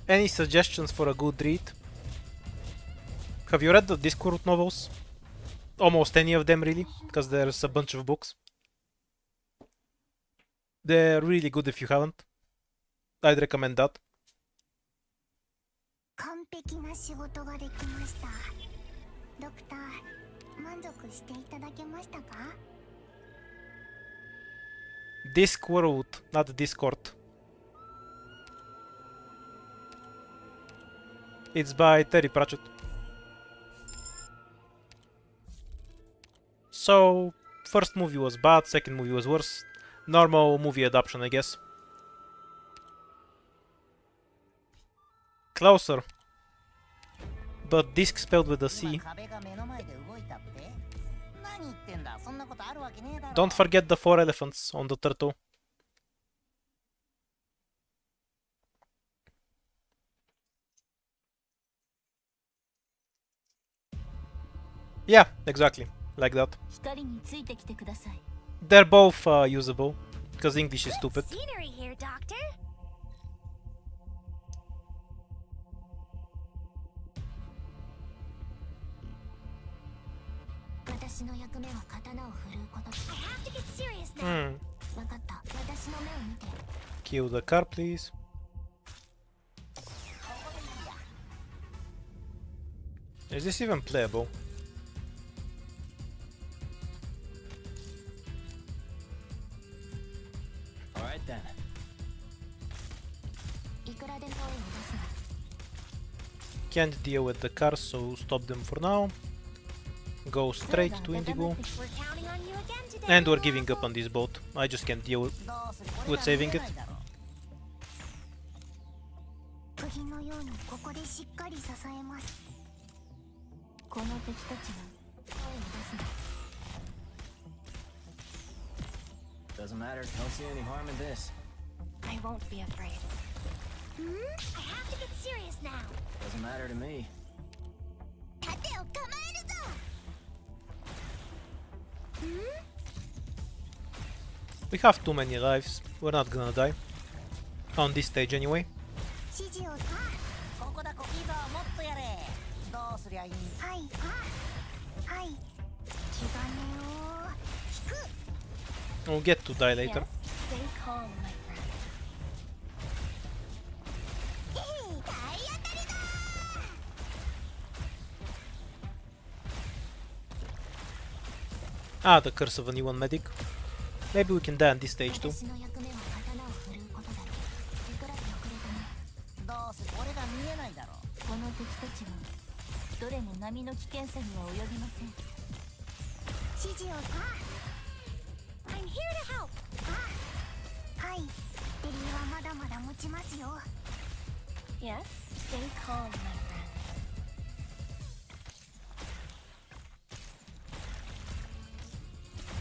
Speaker 1: Any suggestions for a good read? Have you read the Discworld novels? Almost any of them, really, because there's a bunch of books. They're really good if you haven't. I'd recommend that.
Speaker 7: 完璧な仕事ができました。ドクター、満足していただけましたか？
Speaker 1: Discworld, not Discord. It's by Terry Pratchett. So, first movie was bad, second movie was worse. Normal movie adaptation, I guess. Closer. But disc spelled with a C. Don't forget the 4 elephants on the turtle. Yeah, exactly. Like that.
Speaker 4: 光についてきてください。
Speaker 1: They're both usable, because English is stupid.
Speaker 7: Scenery here, Doctor. 私私の役目は刀を振るうこと。 I have to get serious now.
Speaker 1: Hmm.
Speaker 7: 分かった。私の目を見て。
Speaker 1: Kill the car, please. Is this even playable?
Speaker 2: Alright then.
Speaker 7: いくらで声を出すな。
Speaker 1: Can't deal with the cars, so stop them for now. Go straight to Indigo.
Speaker 7: We're counting on you again today.
Speaker 1: And we're giving up on this boat. I just can't deal with saving it.
Speaker 7: 部品のようにここでしっかり支えます。この敵たちは声を出すな。
Speaker 2: Doesn't matter. Don't see any harm in this.
Speaker 3: I won't be afraid.
Speaker 7: I have to get serious now.
Speaker 2: Doesn't matter to me.
Speaker 7: 盾を構えるぞ。
Speaker 1: We have too many lives. We're not gonna die. On this stage anyway.
Speaker 7: 指示を
Speaker 6: ここだこいいぞもっとやれどうすりゃいい
Speaker 7: はいはい気兼ねを引く
Speaker 1: We'll get to die later.
Speaker 3: Yes, stay calm, my friend.
Speaker 7: 体当たりだ
Speaker 1: Ah, the curse of a new one medic. Maybe we can die on this stage too.
Speaker 7: 私の役目は刀を振るうことだろういくらで遅れても
Speaker 6: どうする俺が見えないだろ
Speaker 4: この敵たちはどれも波の危険さには及びません。
Speaker 7: 指示をI'm here to help はいデリーはまだまだ持ちますよ
Speaker 3: Yes, stay calm, my friend.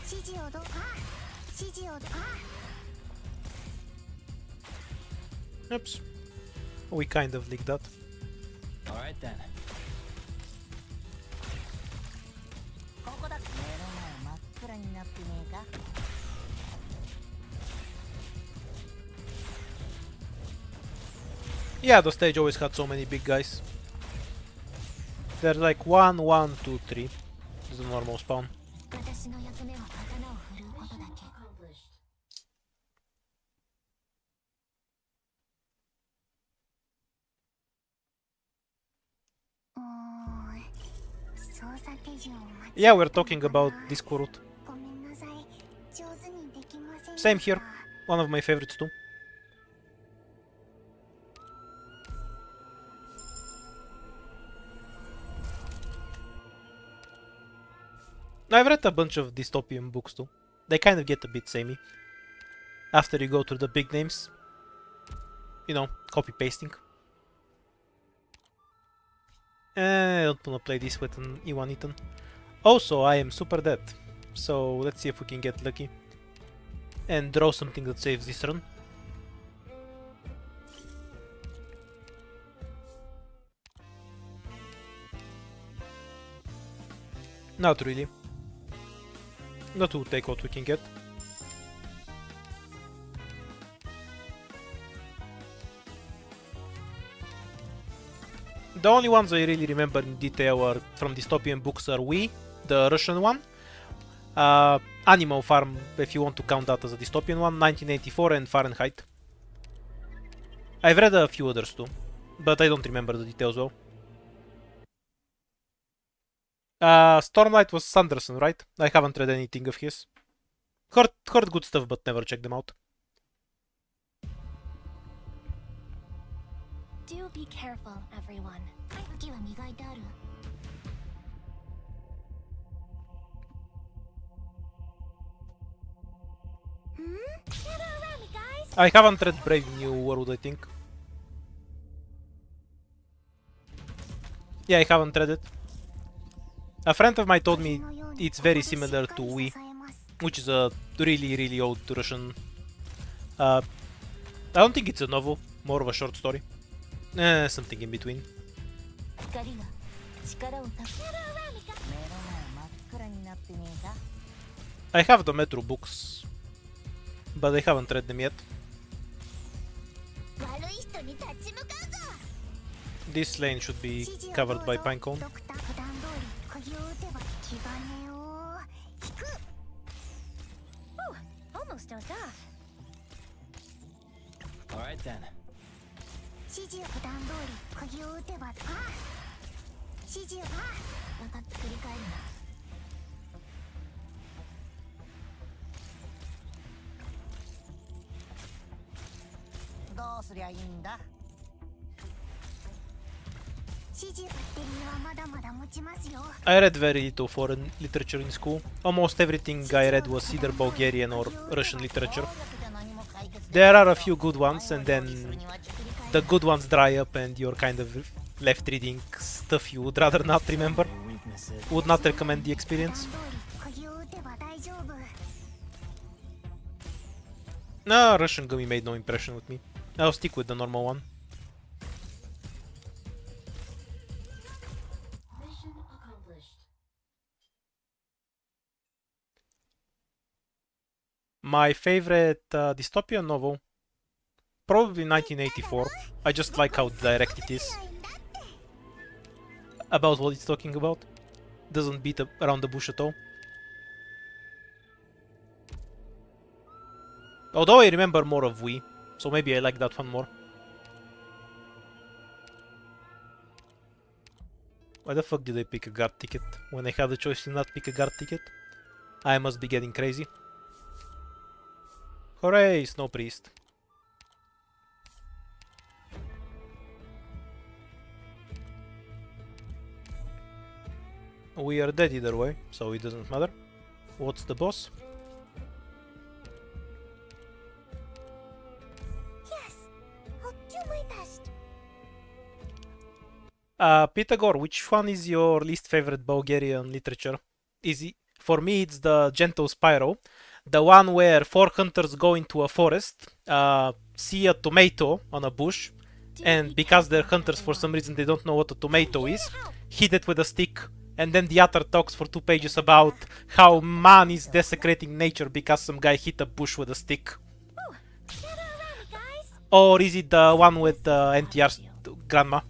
Speaker 7: 指示を指示を
Speaker 1: Oops. We kind of leaked that.
Speaker 2: Alright then.
Speaker 6: ここだ目の前真っ暗になってねえか
Speaker 1: Yeah, the stage always had so many big guys. They're like 1, 1, 2, 3. This is the normal spawn.
Speaker 7: 私の役目は刀を振るうことだけ操作手順を間違
Speaker 1: Yeah, we're talking about Discord.
Speaker 7: ごめんなさい上手にできません
Speaker 1: Same here. One of my favorites too. I've read a bunch of dystopian books too. They kind of get a bit samey. After you go through the big names. You know, copy pasting. I don't wanna play this with an E1 Ethan. Also, I am super dead. So let's see if we can get lucky. And draw something that saves this run. Not really. But we'll take what we can get. The only ones I really remember in detail are from dystopian books are We, the Russian one, Animal Farm, if you want to count that as a dystopian one, 1984 and Fahrenheit. I've read a few others too, but I don't remember the details well. Stormlight was Sanderson, right? I haven't read anything of his. Heard good stuff, but never checked them out.
Speaker 3: Do be careful, everyone.
Speaker 7: 武器は磨いてある
Speaker 1: I haven't read Brave New World, I think. Yeah, I haven't read it. A friend of mine told me it's very similar to We, which is a really old Russian. I don't think it's a novel, more of a short story. Something in between.
Speaker 4: 光が力をたっ
Speaker 6: 目の前真っ暗になってねえか
Speaker 1: I have the Metro books, but I haven't read them yet.
Speaker 7: 悪い人に立ち向かうぞ
Speaker 1: This lane should be covered by Pinecone.
Speaker 7: ドクター普段通り釘を打てば気兼ねを
Speaker 2: All right then.
Speaker 7: 指示を普段通り釘を打てば指示を分かって繰り返るな。どうすりゃいいんだ。指示バッテリーはまだまだ持ちますよ。
Speaker 1: I read very little foreign literature in school. Almost everything I read was either Bulgarian or Russian literature. There are a few good ones, and then the good ones dry up and you're kind of left reading stuff you would rather not remember. Would not recommend the experience. No, Russian gummy made no impression with me. I'll stick with the normal one. My favorite dystopian novel? Probably 1984. I just like how direct it is about what it's talking about. Doesn't beat around the bush at all. Although I remember more of We, so maybe I like that one more. Why the fuck did I pick a guard ticket when I had the choice to not pick a guard ticket? I must be getting crazy. Hooray, Snow Priest. We are dead either way, so it doesn't matter. What's the boss?
Speaker 7: Yes, I'll do my best.
Speaker 1: Pythagore, which one is your least favorite Bulgarian literature? For me, it's the Gentle Spyro. The one where 4 hunters go into a forest, see a tomato on a bush, and because they're hunters for some reason they don't know what a tomato is, hit it with a stick, and then the author talks for 2 pages about how man is desecrating nature because some guy hit a bush with a stick. Or is it the one with the NTR's grandma?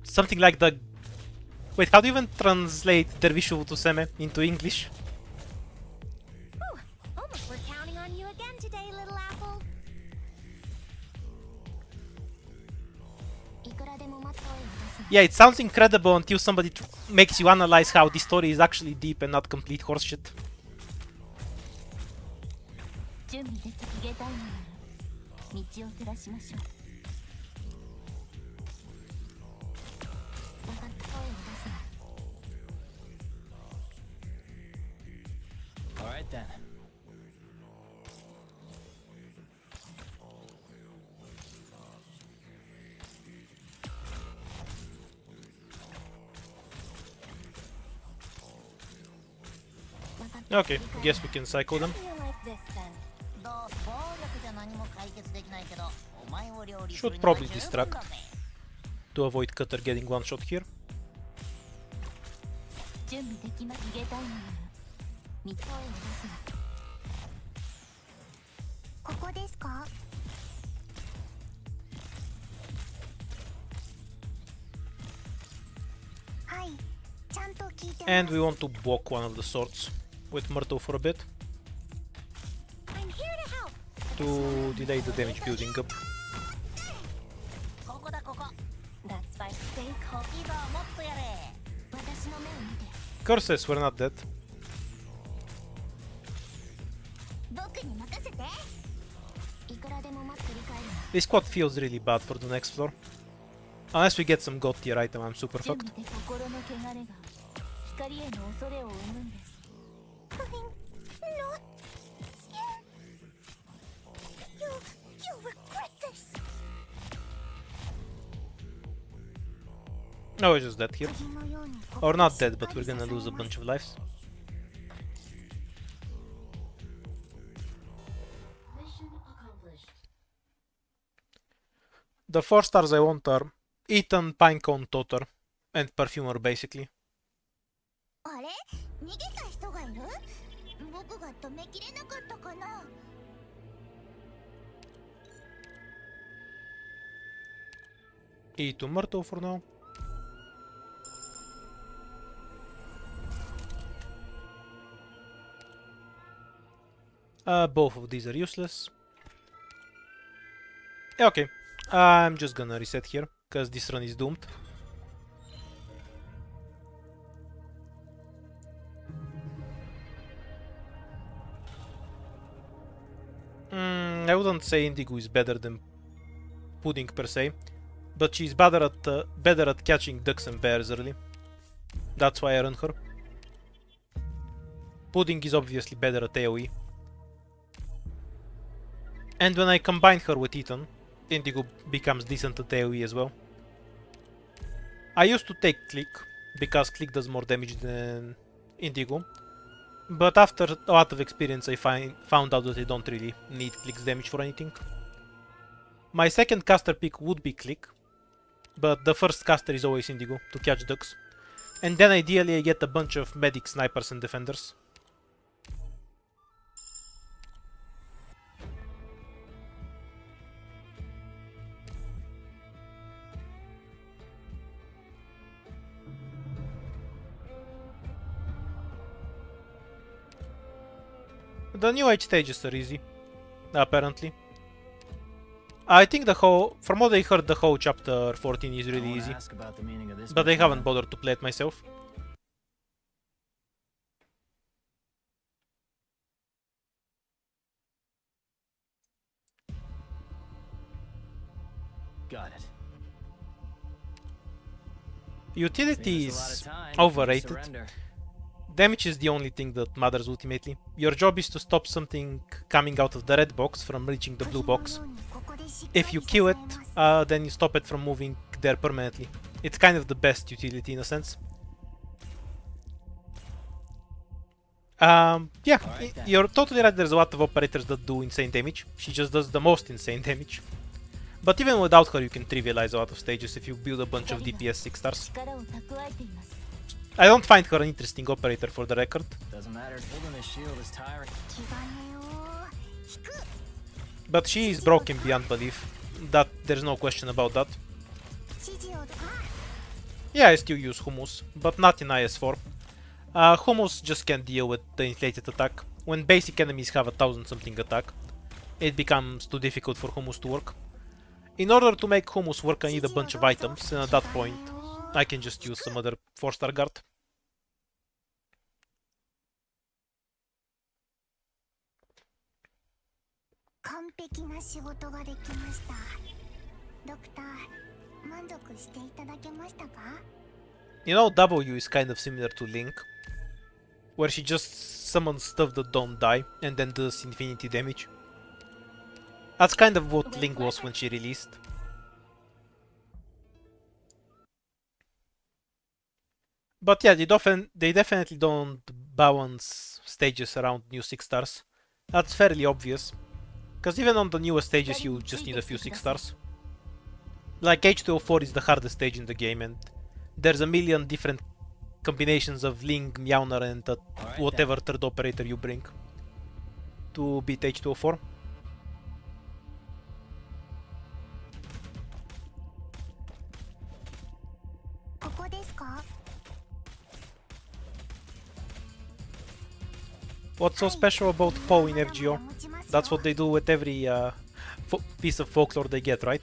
Speaker 1: Something like the... Wait, how do you even translate Dervishu Vutuseme into English?
Speaker 7: Almost we're counting on you again today, little apple.
Speaker 1: Yeah, it sounds incredible until somebody makes you analyze how this story is actually deep and not complete horseshit.
Speaker 2: All right then.
Speaker 1: Okay, guess we can cycle them. Should probably distract to avoid Cutter getting one shot here. And we want to block one of the swords with Myrtle for a bit to delay the damage building up. Curses, we're not dead. This squad feels really bad for the next floor. Unless we get some god tier item, I'm super fucked. No, we're just dead here. Or not dead, but we're gonna lose a bunch of lives. The 4 stars I want are Ethan, Pinecone, Totter, and Perfumer basically. И to Myrtle for now. Both of these are useless. Yeah, okay. I'm just gonna reset here, because this run is doomed. I wouldn't say Indigo is better than Pudding per se, but she's better at catching ducks and bears early. That's why I run her. Pudding is obviously better at AoE. And when I combine her with Ethan, Indigo becomes decent at AoE as well. I used to take Click, because Click does more damage than Indigo. But after a lot of experience I found out that I don't really need Click's damage for anything. My second caster pick would be Click, but the first caster is always Indigo to catch ducks. And then ideally I get a bunch of medic snipers and defenders. The new age stages are easy, apparently. I think from what I heard, the whole chapter 14 is really easy, but I haven't bothered to play it myself.
Speaker 2: Got it.
Speaker 1: Utility is overrated. Damage is the only thing that matters ultimately. Your job is to stop something coming out of the red box from reaching the blue box. If you kill it, then you stop it from moving there permanently. It's kind of the best utility in a sense. Yeah, you're totally right, there's a lot of operators that do insane damage. She just does the most insane damage. But even without her you can trivialize a lot of stages if you build a bunch of DPS 6 stars. I don't find her an interesting operator for the record.
Speaker 2: Doesn't matter, holding the shield is tiring.
Speaker 1: But she is broken beyond belief. That there's no question about that. Yeah, I still use Hummus, but not in IS4. Hummus just can't deal with the inflated attack. When basic enemies have 1000 something attack, it becomes too difficult for Hummus to work. In order to make Hummus work I need a bunch of items, and at that point I can just use some other 4-star guard. You know, W is kind of similar to Link, where she just summons stuff that don't die and then does infinity damage. That's kind of what Link was when she released. But yeah, they definitely don't balance stages around new 6 stars. That's fairly obvious. Because even on the newest stages you just need a few 6 stars. Like H204 is the hardest stage in the game and there's a million different combinations of Link, Meowner and whatever third operator you bring to beat H204. What's so special about Poe in FGO? That's what they do with every piece of folklore they get, right?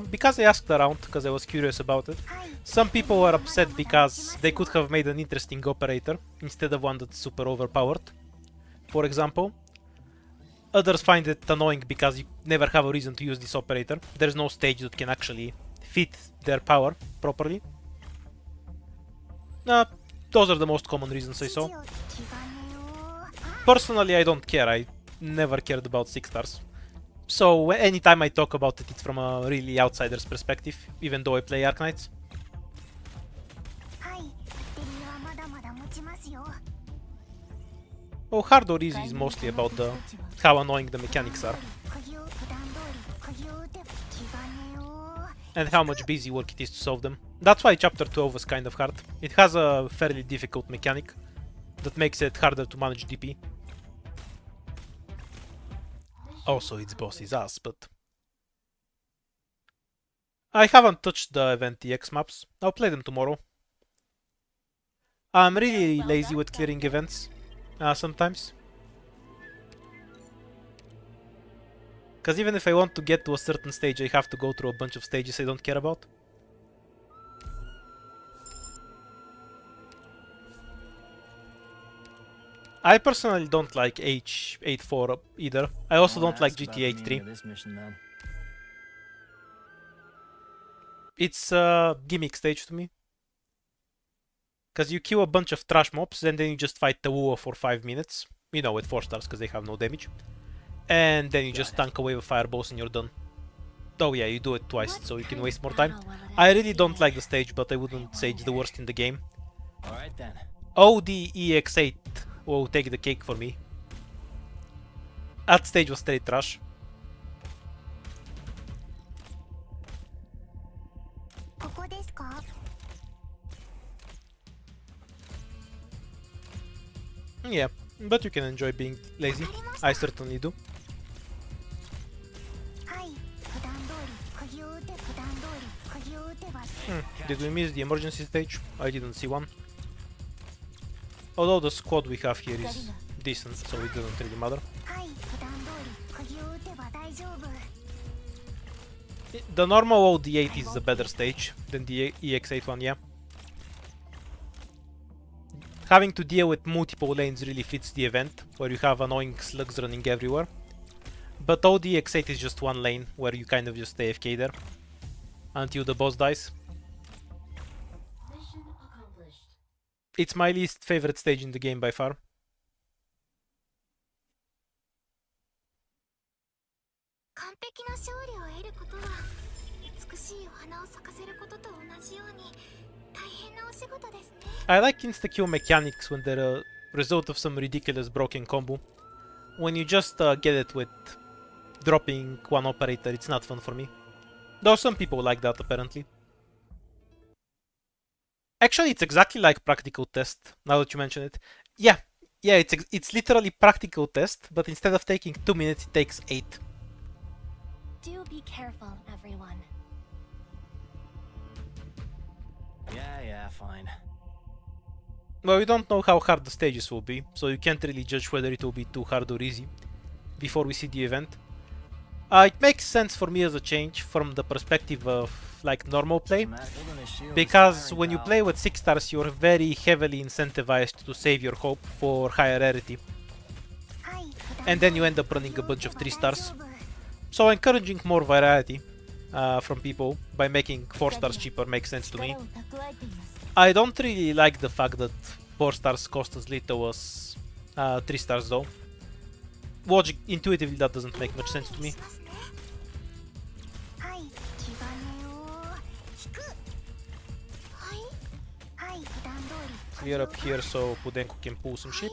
Speaker 1: Because I asked around, because I was curious about it, some people were upset because they could have made an interesting operator instead of one that's super overpowered, for example. Others find it annoying because you never have a reason to use this operator. There's no stage that can actually fit their power properly. Those are the most common reasons I saw. Personally, I don't care. I never cared about 6 stars. So anytime I talk about it, it's from a really outsider's perspective, even though I play Arknights. Oh, hard or easy is mostly about how annoying the mechanics are. and how much busy work it is to solve them. That's why chapter 12 was kind of hard. It has a fairly difficult mechanic that makes it harder to manage DP. Also, its boss is ass, but I haven't touched the Event EX maps. I'll play them tomorrow. I'm really lazy with clearing events sometimes. Because even if I want to get to a certain stage, I have to go through a bunch of stages I don't care about. I personally don't like H84 either. I also don't like GTA 83. It's a gimmick stage to me. Because you kill a bunch of trash mobs and then you just fight the Wua for 5 minutes. You know, with 4 stars because they have no damage. And then you just tank away with fireballs and you're done. Oh yeah, you do it twice so you can waste more time. I really don't like the stage, but I wouldn't say it's the worst in the game.
Speaker 2: Alright then.
Speaker 1: ODEX8 will take the cake for me. That stage was straight trash. Yeah, but you can enjoy being lazy. I certainly do. Did we miss the emergency stage? I didn't see one. Although the squad we have here is decent, so it doesn't really matter. The normal OD8 is a better stage than the EX8 one, yeah. Having to deal with multiple lanes really fits the event, where you have annoying slugs running everywhere. But ODX8 is just one lane, where you kind of just AFK there until the boss dies. It's my least favorite stage in the game by far. I like insta-kill mechanics when they're a result of some ridiculous broken combo. When you just get it with dropping one operator, it's not fun for me. Though some people like that apparently. Actually, it's exactly like Practical Test, now that you mention it. Yeah, it's literally Practical Test, but instead of taking 2 minutes, it takes 8.
Speaker 4: Do be careful, everyone.
Speaker 2: Yeah, fine.
Speaker 1: Well, we don't know how hard the stages will be, so you can't really judge whether it will be too hard or easy before we see the event. It makes sense for me as a change from the perspective of like normal play, because when you play with 6 stars you're very heavily incentivized to save your hope for higher rarity, and then you end up running a bunch of 3 stars. So encouraging more variety from people by making 4 stars cheaper makes sense to me. I don't really like the fact that 4 stars cost as little as 3 stars though. Intuitively that doesn't make much sense to me. Clear up here so Pudenko can pull some shit.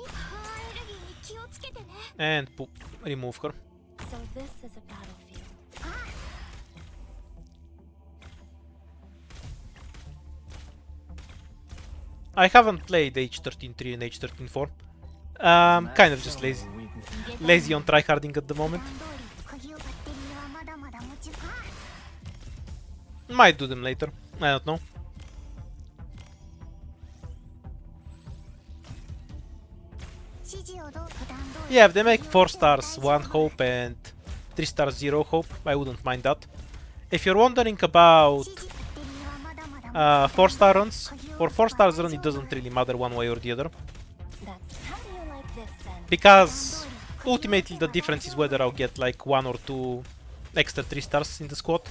Speaker 1: And remove her.
Speaker 4: So this is a battlefield.
Speaker 1: I haven't played H13.3 and H13.4. Kind of just lazy. Lazy on tryharding at the moment. Might do them later. I don't know. Yeah, if they make 4 stars 1 hope and 3 stars 0 hope, I wouldn't mind that. If you're wondering about 4 star runs, for 4 stars run it doesn't really matter one way or the other. Because ultimately the difference is whether I'll get like 1 or 2 extra 3 stars in the squad.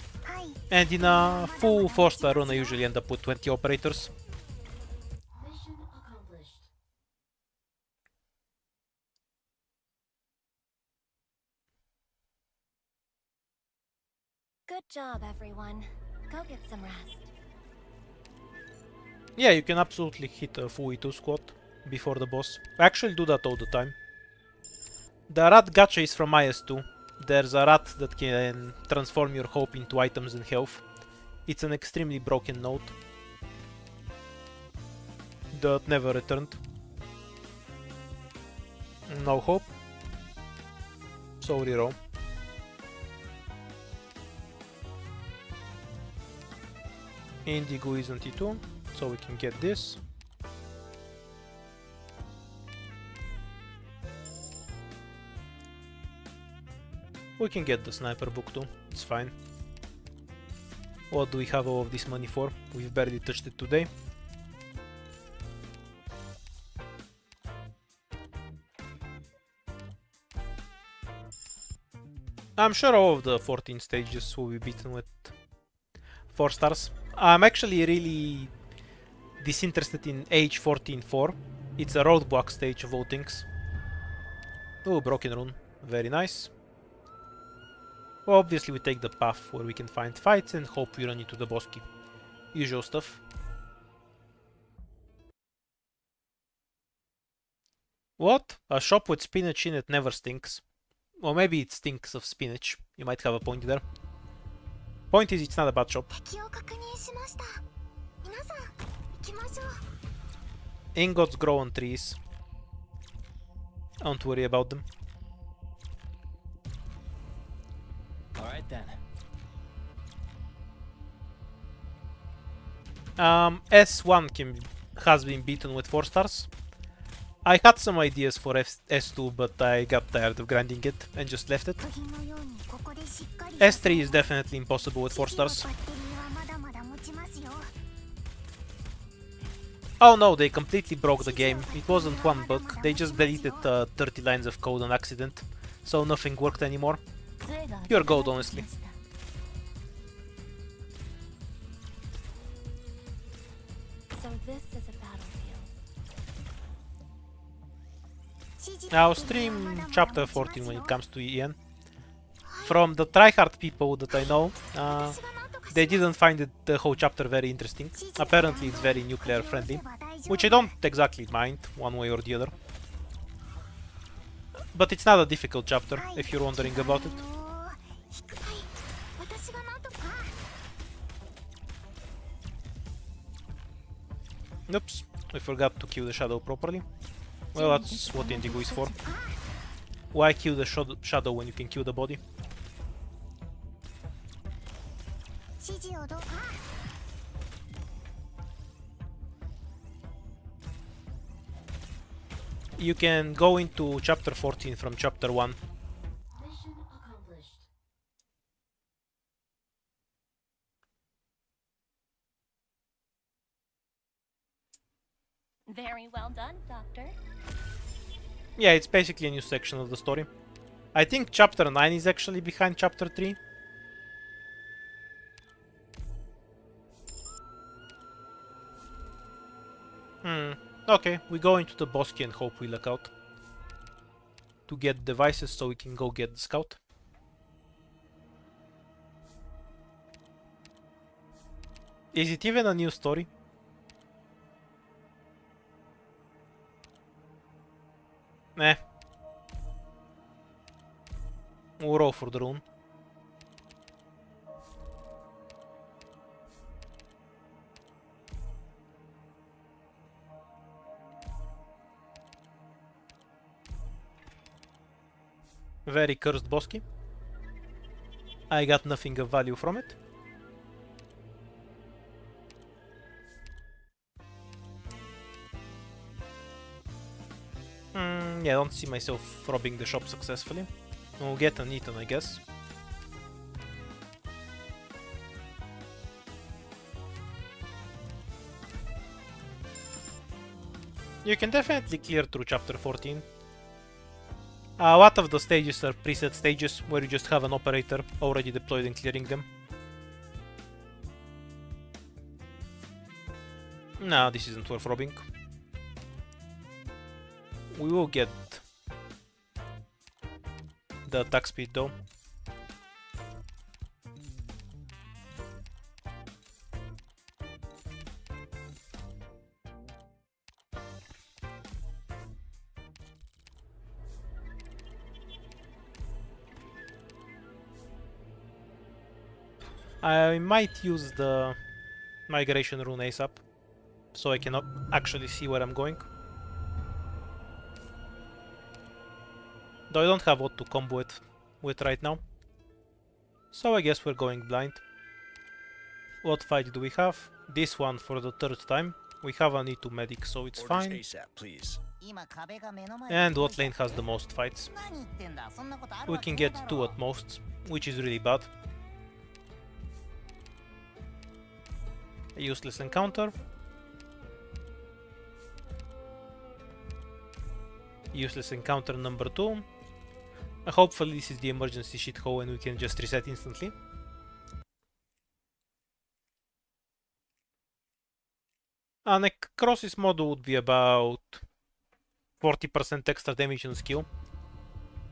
Speaker 1: And in a full 4 star run I usually end up with 20 operators.
Speaker 4: Good job, everyone. Go get some rest.
Speaker 1: Yeah, you can absolutely hit a full E2 squad before the boss. I actually do that all the time. The rat gacha is from IS2. There's a rat that can transform your hope into items and health. It's an extremely broken node that never returned. No hope. Sorry, Ro. Indigo isn't T2, so we can get this. We can get the sniper book too, it's fine. What do we have all of this money for? We've barely touched it today. I'm sure all of the 14 stages will be beaten with 4 stars. I'm actually really disinterested in age 14-4. It's a roadblock stage of all things. Oh, broken rune. Very nice. Well, obviously we take the path where we can find fights and hope we run into the boss key. Usual stuff. What? A shop with spinach in it never stinks. Or maybe it stinks of spinach. You might have a point there. Point is, it's not a bad shop.
Speaker 7: 敵を確認しました。皆さん、行きましょう。
Speaker 1: Ingots grow on trees. Don't worry about them.
Speaker 2: All right then.
Speaker 1: S1 has been beaten with 4 stars. I had some ideas for S2, but I got tired of grinding it and just left it.
Speaker 7: 作品のようにここでしっかり
Speaker 1: S3 is definitely impossible with 4 stars.
Speaker 7: バッテリーはまだまだ持ちますよ。
Speaker 1: Oh no, they completely broke the game. It wasn't one bug, they just deleted 30 lines of code on accident, so nothing worked anymore.
Speaker 4: 杖が
Speaker 1: Pure gold, honestly.
Speaker 3: So this is a battlefield.
Speaker 7: 指示
Speaker 1: I'll stream chapter 14 when it comes to EN. From the tryhard people that I know, they didn't find the whole chapter very interesting. Apparently it's very nuclear friendly, which I don't exactly mind, one way or the other. But it's not a difficult chapter, if you're wondering about it.
Speaker 7: はい私がなんとか
Speaker 1: Oops, I forgot to kill the shadow properly. Well, that's what Indigo is for. Why kill the shadow when you can kill the body?
Speaker 7: 指示をどうか
Speaker 1: You can go into chapter 14 from chapter 1.
Speaker 4: Mission accomplished. Very well done, Doctor.
Speaker 1: Yeah, it's basically a new section of the story. I think chapter 9 is actually behind chapter 3. Okay, we go into the bosque and hope we luck out. To get devices so we can go get the scout. Is it even a new story? Nah. We'll roll for the rune. Very cursed bosky. I got nothing of value from it. Yeah, I don't see myself robbing the shop successfully. We'll get an eaten, I guess. You can definitely clear through chapter 14. A lot of the stages are preset stages where you just have an operator already deployed and clearing them. No, this isn't worth robbing. We will get the attack speed though. I might use the migration rune ASAP, so I can actually see where I'm going. Though I don't have what to combo it with right now. So I guess we're going blind. What fight do we have? This one for the third time. We have an E2 medic, so it's
Speaker 5: Orders
Speaker 1: fine.
Speaker 5: ASAP, please.
Speaker 1: And what lane has the most fights? We can get 2 at most, which is really bad. A useless encounter. Useless encounter number 2. Hopefully this is the emergency shithole and we can just reset instantly. A necrosis model would be about 40% extra damage on skill.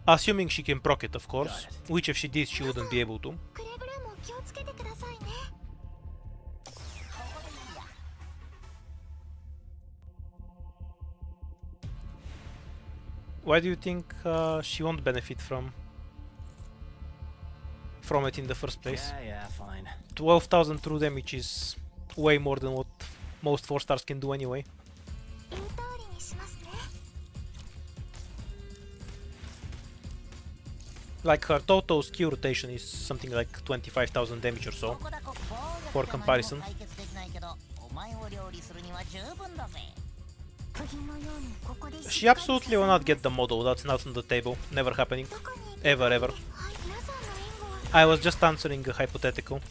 Speaker 1: Assuming she can proc it, of course. Which if she did, she wouldn't be able to. Why do you think she won't benefit from it in the first place?
Speaker 2: Yeah, fine.
Speaker 1: 12,000 true damage is way more than what most 4 stars can do anyway. Like her total skill rotation is something like 25,000 damage or so, for comparison. She absolutely will not get the model, that's not on the table, never happening, ever. I was just answering a hypothetical.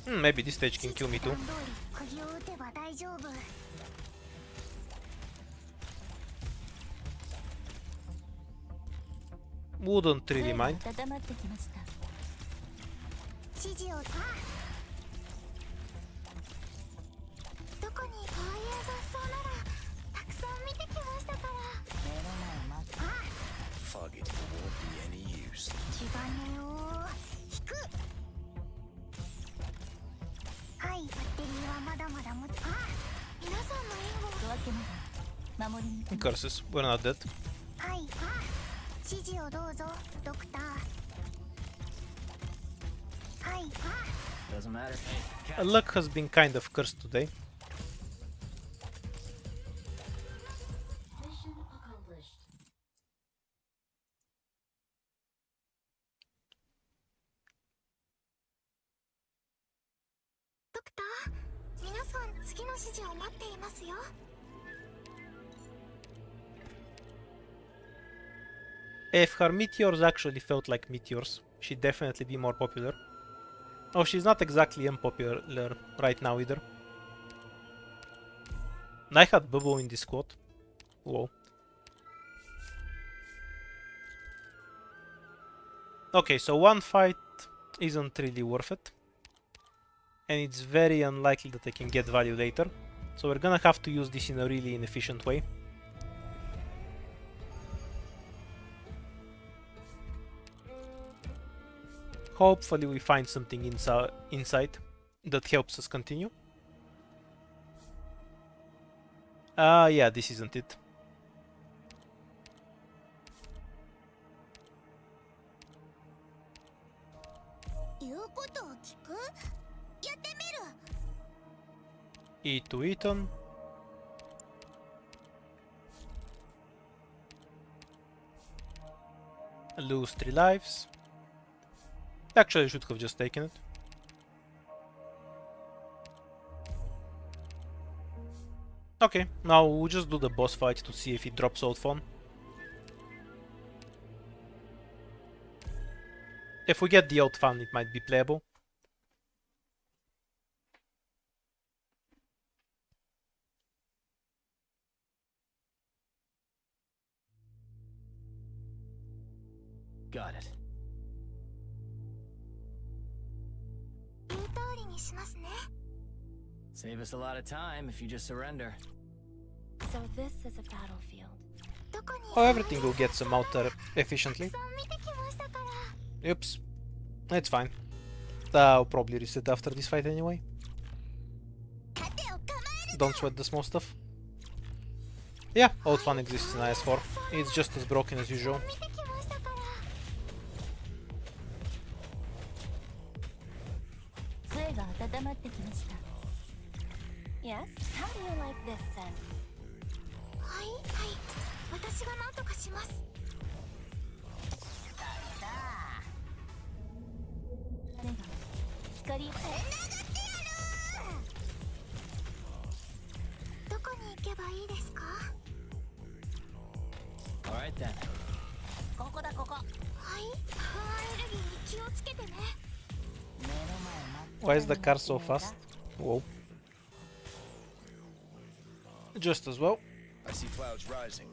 Speaker 1: Maybe this stage can kill me too. Wouldn't really mind.
Speaker 5: Fuck it, won't be any use.
Speaker 1: Curses, we're not dead.
Speaker 2: Doesn't matter.
Speaker 1: Luck has been kind of cursed today. If her meteors actually felt like meteors, she'd definitely be more popular. Oh, she's not exactly unpopular right now either. I had Bubble in this squad. Whoa. Okay, so one fight isn't really worth it. And it's very unlikely that I can get value later. So we're gonna have to use this in a really inefficient way. Hopefully we find something inside that helps us continue. Yeah, this isn't it. E2 Eton. Lose 3 lives. Actually, I should have just taken it. Okay, now we'll just do the boss fight to see if it drops old phone. If we get the old phone, it might be playable.
Speaker 2: Got it. Save us a lot of time if you just surrender.
Speaker 4: So this is a battlefield.
Speaker 1: Oh, everything will get some out there efficiently. Oops. It's fine. I'll probably reset after this fight anyway. Don't sweat the small stuff. Yeah, old fun exists in IS4. It's just as broken as usual.
Speaker 7: 見てきましたから。
Speaker 4: 杖が温まってきました。
Speaker 3: Yes? How do you like this scent?
Speaker 7: はいはい、私が何とかします。
Speaker 4: 誰が光を
Speaker 7: どこに行けばいいですか？
Speaker 2: Alright then.
Speaker 6: ここだここ。
Speaker 7: はい、フンアレルギーに気をつけてね。
Speaker 6: 目の前
Speaker 1: Why is the car so fast? Whoa. Just as well.
Speaker 5: I see clouds rising.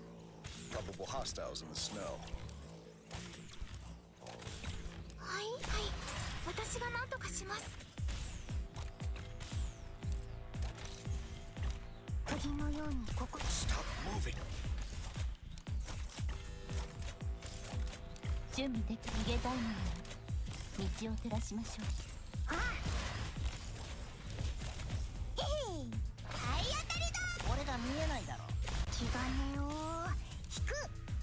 Speaker 5: Probable hostiles in the snow.
Speaker 7: はいはい、私が何とかします。釘のようにここ。
Speaker 5: Stop moving.
Speaker 4: 準備でき逃げたいのなら道を照らしましょう。
Speaker 6: 俺が見えないだろ。
Speaker 7: 気兼ねを引く。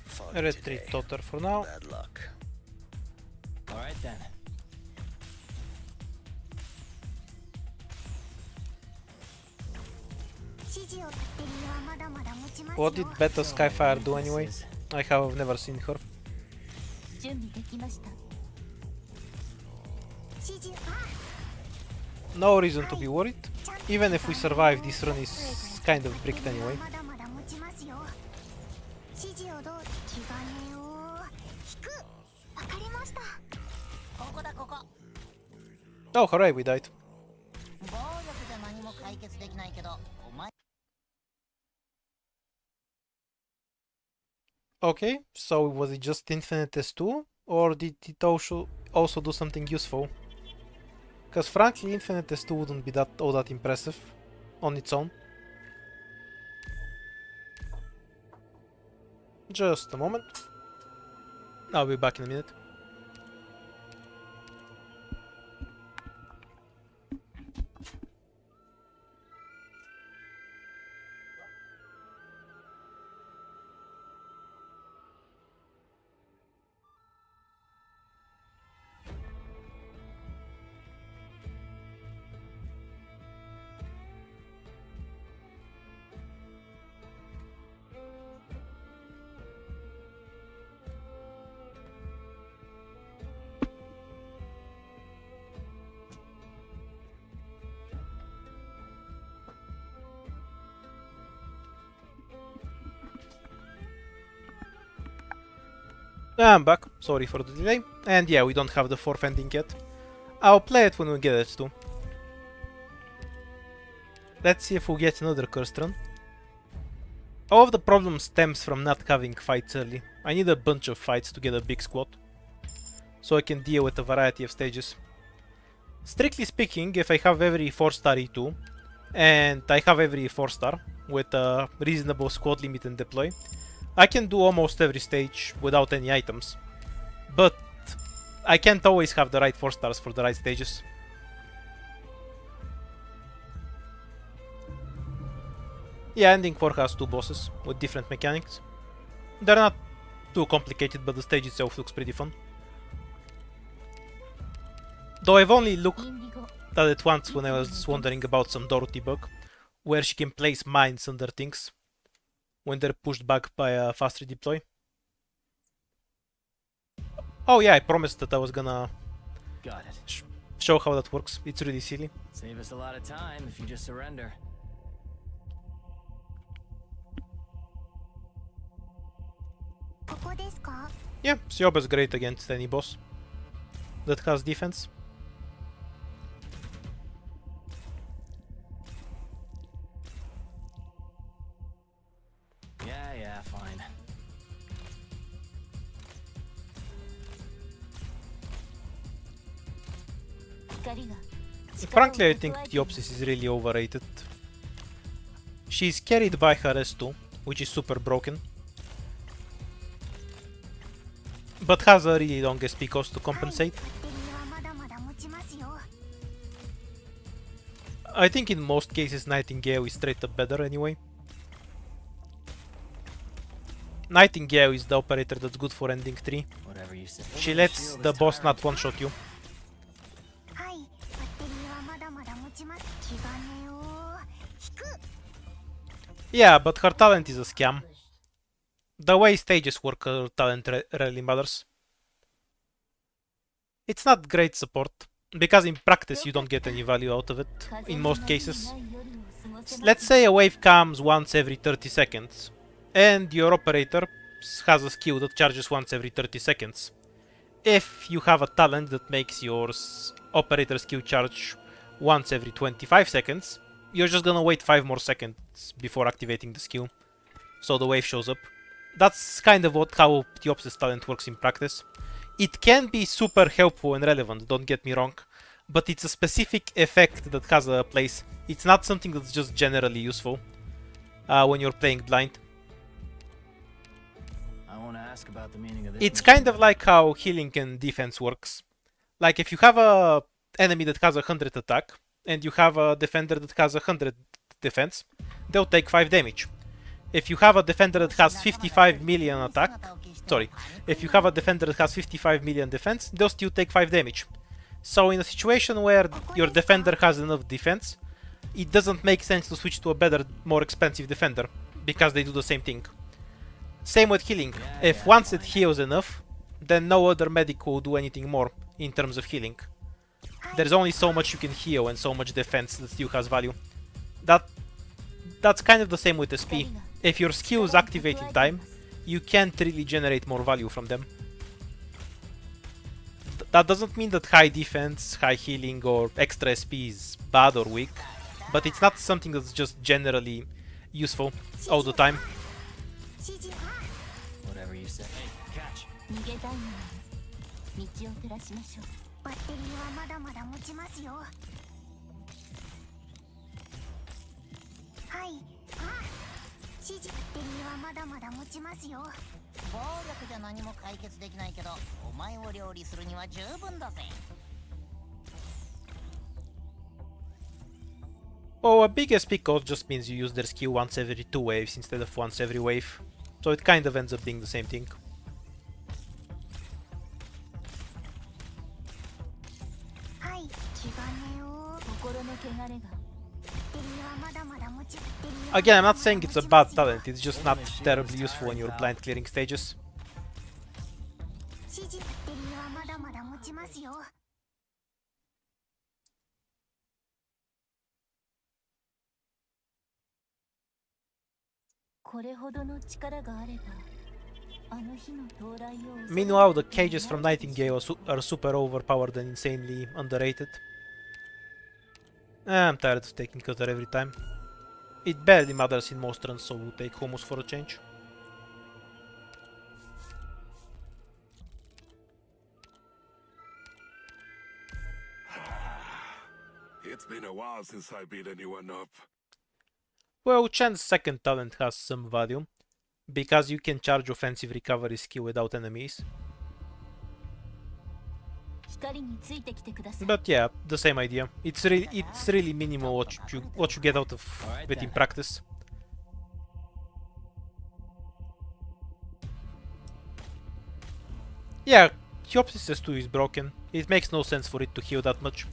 Speaker 5: Fun
Speaker 1: Retreat
Speaker 5: today.
Speaker 1: totter for now.
Speaker 5: Bad luck.
Speaker 2: Alright then.
Speaker 7: 指示をバッテリーはまだまだ持ちますよ。
Speaker 1: What did Beta Skyfire do anyway? I have never seen her.
Speaker 4: 準備できました。
Speaker 7: 指示、
Speaker 1: No reason to be worried. Even if we survive, this run is kind of bricked anyway.
Speaker 7: まだまだ持ちますよ。指示をどう気兼ねを引く。わかりました。
Speaker 6: ここだここ。
Speaker 1: Oh, hooray, we died.
Speaker 6: 暴力じゃ何も解決できないけど、お前
Speaker 1: Okay, so was it just Infinite S2? Or did it also do something useful? Because frankly, Infinite S2 wouldn't be all that impressive on its own. Just a moment. I'll be back in a minute. I'm back, sorry for the delay, and yeah, we don't have the fourth ending yet. I'll play it when we get it too. Let's see if we get another cursed run. All of the problem stems from not having fights early. I need a bunch of fights to get a big squad, so I can deal with a variety of stages. Strictly speaking, if I have every 4-star E2, and I have every 4-star with a reasonable squad limit and deploy, I can do almost every stage without any items, but I can't always have the right 4-stars for the right stages. Yeah, Ending 4 has 2 bosses with different mechanics. They're not too complicated, but the stage itself looks pretty fun. Though I've only looked
Speaker 4: インディゴ
Speaker 1: at it once when I was wondering about some Dorothy bug, where she can place mines under things when they're pushed back by a fast redeploy. Oh yeah, I promised that I was gonna
Speaker 2: Got it.
Speaker 1: show how that works. It's really silly.
Speaker 2: Save us a lot of time if you just surrender.
Speaker 7: ここですか？
Speaker 1: Yeah, Sioba's great against any boss that has defense.
Speaker 2: Yeah, fine.
Speaker 1: Frankly, I think Diopsis is really overrated. She's carried by her S2, which is super broken, but has a really long SP cost to compensate.
Speaker 7: バッテリーはまだまだ持ちますよ。
Speaker 1: I think in most cases Nightingale is straight up better anyway. Nightingale is the operator that's good for ending 3.
Speaker 2: Whatever you say.
Speaker 1: She lets the boss not one-shot you.
Speaker 7: はい、バッテリーはまだまだ持ちます。気兼ねを引く。
Speaker 1: Yeah, but her talent is a scam. The way stages work, her talent rarely matters. It's not great support, because in practice you don't get any value out of it, in most cases. Let's say a wave comes once every 30 seconds, and your operator has a skill that charges once every 30 seconds. If you have a talent that makes your operator skill charge once every 25 seconds, you're just gonna wait 5 more seconds before activating the skill, so the wave shows up. That's kind of how Theopsis' talent works in practice. It can be super helpful and relevant, don't get me wrong, but it's a specific effect that has a place. It's not something that's just generally useful when you're playing blind.
Speaker 2: I want to ask about the meaning of this.
Speaker 1: It's kind of like how healing and defense works. Like if you have a enemy that has 100 attack and you have a defender that has 100 defense, they'll take 5 damage. If you have a defender that has 55 million attack, if you have a defender that has 55 million defense, they'll still take 5 damage. So in a situation where your defender has enough defense, it doesn't make sense to switch to a better, more expensive defender, because they do the same thing. Same with healing. If once it heals enough, then no other medic will do anything more in terms of healing. There's only so much you can heal and so much defense that still has value. That's kind of the same with SP. If your skills activate in time, you can't really generate more value from them. That doesn't mean that high defense, high healing or extra SP is bad or weak, but it's not something that's just generally useful all the time.
Speaker 7: 指示は
Speaker 2: Whatever you say. Hey, catch.
Speaker 4: 逃げたいのなら道を照らしましょう。
Speaker 7: バッテリーはまだまだ持ちますよ。はい、あ、指示。バッテリーはまだまだ持ちますよ。
Speaker 6: 暴力じゃ何も解決できないけど、お前を料理するには十分だぜ。
Speaker 1: Oh, a big SP cost just means you use their skill once every 2 waves instead of once every wave, so it kind of ends up being the same thing.
Speaker 7: はい、気兼ねを。
Speaker 4: 心の汚れが。
Speaker 7: バッテリーはまだまだ持ち。バッテリーは
Speaker 1: Again, I'm not saying it's a bad talent, it's just not terribly useful when you're blind clearing stages.
Speaker 7: 指示。バッテリーはまだまだ持ちますよ。
Speaker 4: これほどの力があれば、あの日の到来を。
Speaker 1: Meanwhile, the cages from Nightingale are super overpowered and insanely underrated. I'm tired of taking Cutter every time. It barely matters in most runs, so we'll take Hummus for a change.
Speaker 8: It's been a while since I beat anyone up.
Speaker 1: Well, Chan's second talent has some value, because you can charge offensive recovery skill without enemies.
Speaker 4: 光についてきてください。
Speaker 1: But yeah, the same idea. It's really minimal what you get out of it in practice. Yeah, Theopsis 2 is broken. It makes no sense for it to heal that much.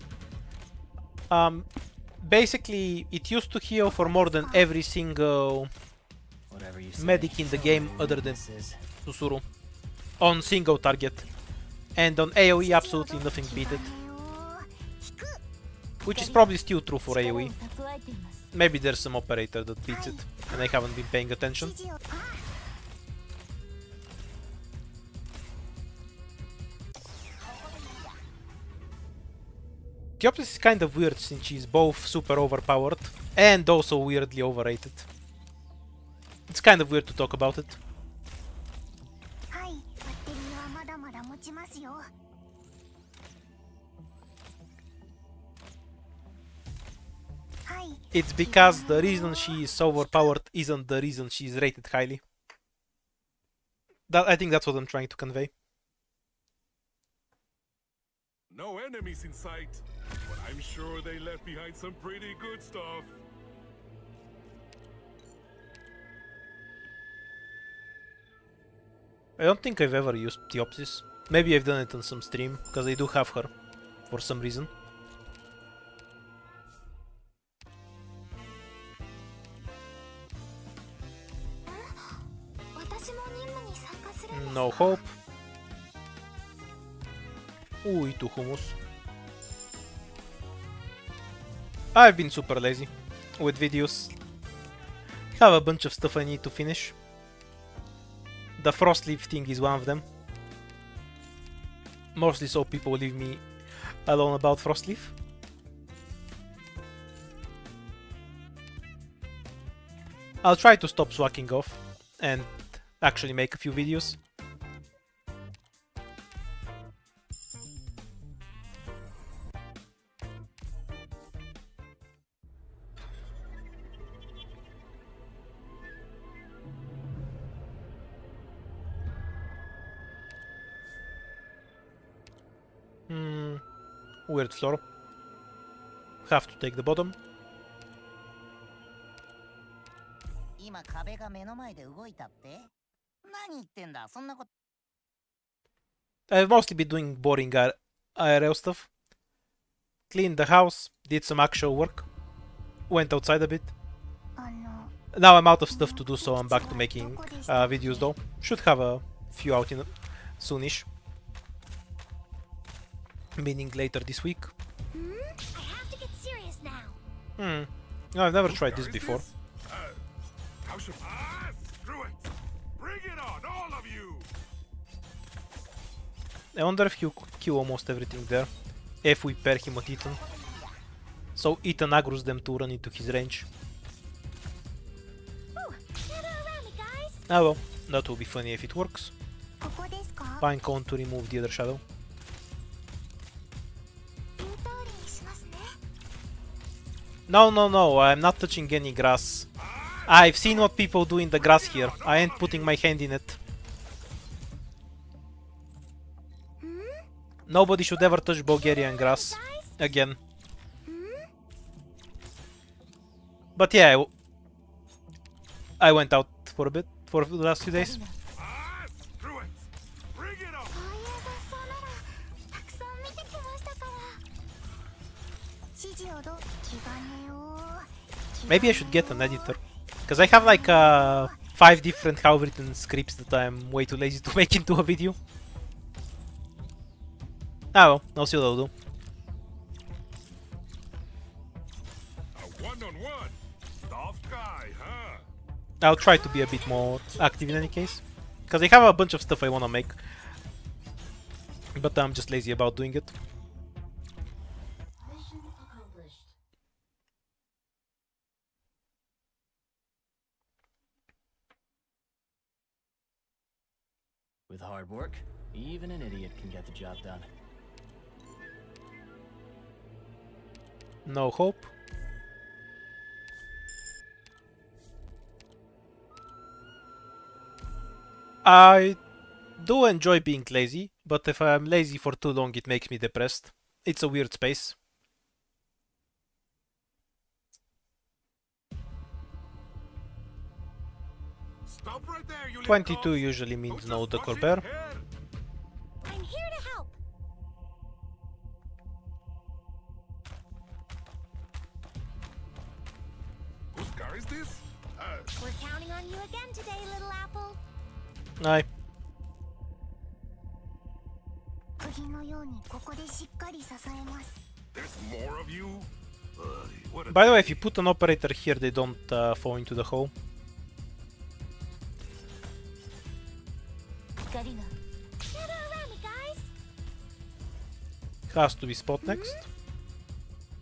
Speaker 1: Basically, it used to heal for more than every single
Speaker 2: Whatever you say.
Speaker 1: medic in the game other than
Speaker 2: This is-
Speaker 1: Susuru on single target, and on AoE absolutely nothing beat it,
Speaker 7: 引く。
Speaker 1: which is probably still true for
Speaker 4: 力を
Speaker 1: AoE.
Speaker 4: 蓄えています。
Speaker 1: Maybe there's some operator that beats it, and I haven't been paying attention.
Speaker 7: 指示を。あ、
Speaker 1: Theopsis is kind of weird since she's both super overpowered and also weirdly overrated. It's kind of weird to talk about it.
Speaker 7: はい、バッテリーはまだまだ持ちますよ。はい。
Speaker 1: It's because the reason she is so overpowered isn't the reason she is rated highly. I think that's what I'm trying to convey.
Speaker 8: No enemies in sight, but I'm sure they left behind some pretty good stuff.
Speaker 1: I don't think I've ever used Theopsis. Maybe I've done it on some stream, because I do have her, for some reason. No hope. Ooh, itu hummus. I've been super lazy with videos. Have a bunch of stuff I need to finish. The Frostleaf thing is one of them. Mostly so people leave me alone about Frostleaf. I'll try to stop swacking off and actually make a few videos. Weird floor. Have to take the bottom.
Speaker 6: 今壁が目の前で動いたって？何言ってんだ、そんなこと。
Speaker 1: I've mostly been doing boring IRL stuff. Cleaned the house, did some actual work, went outside a bit. Now I'm out of stuff to do, so I'm back to making videos though. Should have a few out in soonish. Meaning later this week.
Speaker 7: I have to get serious now.
Speaker 1: No, I've never tried this before.
Speaker 8: How should screw it! Bring it on, all of you!
Speaker 1: I wonder if he'll kill almost everything there. If we pair him with Ethan. So Ethan aggroes them to run into his range. Ah well, that will be funny if it works. Pinecone to remove the other shadow. No, I'm not touching any grass. I've seen what people do in the grass here. I ain't putting my hand in it. Nobody should ever touch Bulgarian grass again. But yeah, I went out for a bit for the last few days.
Speaker 8: Screw it! Bring it on!
Speaker 1: Maybe I should get an editor. Because I have like 5 different how-written scripts that I'm way too lazy to make into a video. Ah well, I'll see what I'll do.
Speaker 8: A one-on-one! Tough guy, huh?
Speaker 1: I'll try to be a bit more active in any case. Because I have a bunch of stuff I want to make. But I'm just lazy about doing it.
Speaker 2: With hard work, even an idiot can get the job done.
Speaker 1: No hope. I do enjoy being lazy, but if I'm lazy for too long it makes me depressed. It's a weird space.
Speaker 8: Stop right there, you
Speaker 1: 22
Speaker 8: little
Speaker 1: usually means
Speaker 8: Don't
Speaker 1: no
Speaker 8: just
Speaker 1: the
Speaker 8: rush in
Speaker 1: Colbert.
Speaker 8: here.
Speaker 7: I'm here to help.
Speaker 8: Whose car is this?
Speaker 7: We're counting on you again today, little apple.
Speaker 1: Aye.
Speaker 8: There's more of you? What a
Speaker 1: By the way, if you put an operator here, they don't fall into the hole.
Speaker 4: 光が
Speaker 7: Gather around me, guys.
Speaker 1: Has to be spot next.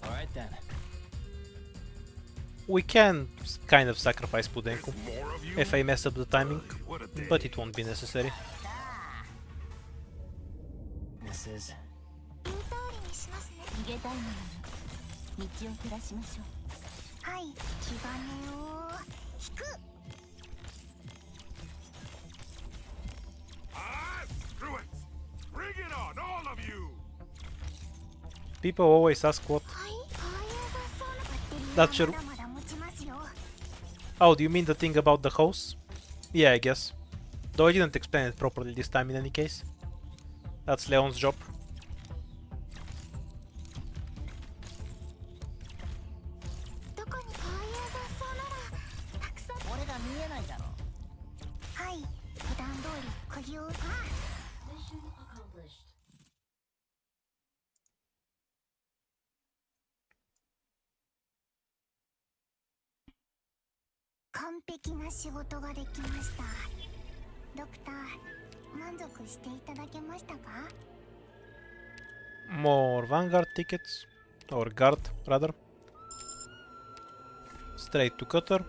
Speaker 2: Alright then.
Speaker 1: We can kind of sacrifice Pudenko
Speaker 8: there's more of you?
Speaker 1: if I mess up the timing,
Speaker 8: What a day.
Speaker 1: but it won't be necessary.
Speaker 2: This is
Speaker 7: 言う通りにしますね。
Speaker 4: 逃げたいのなら道を照らしましょう。
Speaker 7: はい、気兼ねを引く。
Speaker 8: Screw it! Bring it on, all of you!
Speaker 1: People always ask what.
Speaker 7: はい、ああいう雑草のバッテリー
Speaker 1: That's your-
Speaker 7: はまだまだ持ちますよ。
Speaker 1: Oh, do you mean the thing about the hose? Yeah, I guess. Though I didn't explain it properly this time in any case. That's Leon's job.
Speaker 7: どこにこういう雑草ならたくさん。
Speaker 6: 俺が見えないだろ。
Speaker 7: はい、普段通り釘を。あ、 完璧な仕事ができました。ドクター、満足していただけましたか？
Speaker 1: More Vanguard tickets. Or guard, rather. Straight to Cutter.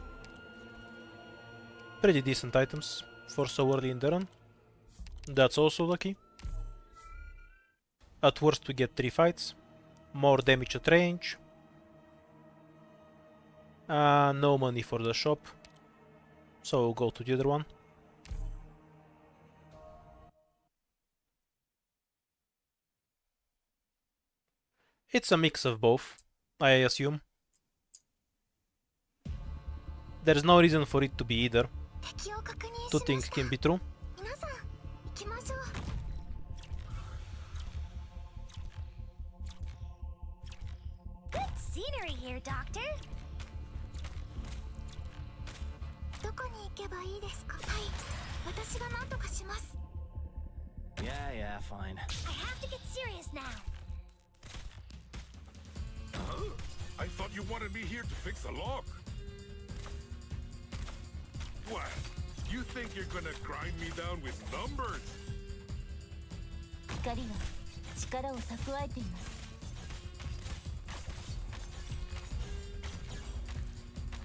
Speaker 1: Pretty decent items for so early in the run. That's also lucky. At worst we get 3 fights. More damage at range. No money for the shop. So we'll go to the other one. It's a mix of both, I assume. There's no reason for it to be either.
Speaker 7: 敵を確認し
Speaker 1: Two
Speaker 7: ま
Speaker 1: things
Speaker 7: した。
Speaker 1: can be true.
Speaker 7: 皆さん、行きましょう。Good scenery here, Doctor. どこに行けばいいですか？はい、私が何とかします。
Speaker 2: Yeah, fine.
Speaker 7: I have to get serious now.
Speaker 8: Huh? I thought you wanted me here to fix a lock. What? You think you're gonna grind me down with numbers?
Speaker 4: 光が力を蓄えています。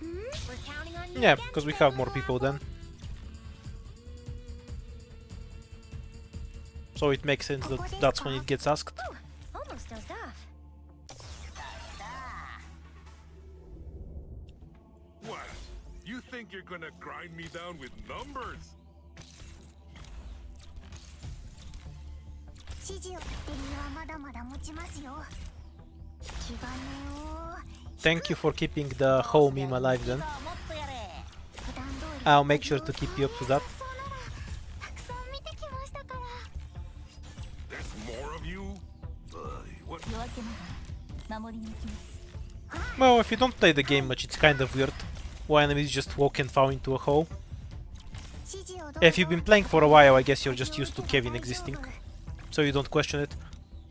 Speaker 7: We're counting on you
Speaker 1: Yeah,
Speaker 7: again,
Speaker 1: because we have more people then. So it makes sense that that's when it gets asked.
Speaker 7: Ooh, almost dozed off.
Speaker 8: What? You think you're gonna grind me down with numbers?
Speaker 7: 指示を。バッテリーはまだまだ持ちますよ。気兼ねを。
Speaker 1: Thank you for keeping the whole meme alive then.
Speaker 6: もっとやれ。
Speaker 7: 普段通り。
Speaker 1: I'll make sure to keep you up to that.
Speaker 7: そうならたくさん見てきましたから。
Speaker 8: There's more of you? What?
Speaker 4: 夜明けまで守りに行きます。
Speaker 1: Well, if you don't play the game much, it's kind of weird. Why enemies just walk and fall into a hole.
Speaker 7: 指示をどうぞ。
Speaker 1: If you've been playing for a while, I guess you're just used to Kevin existing. So you don't question it.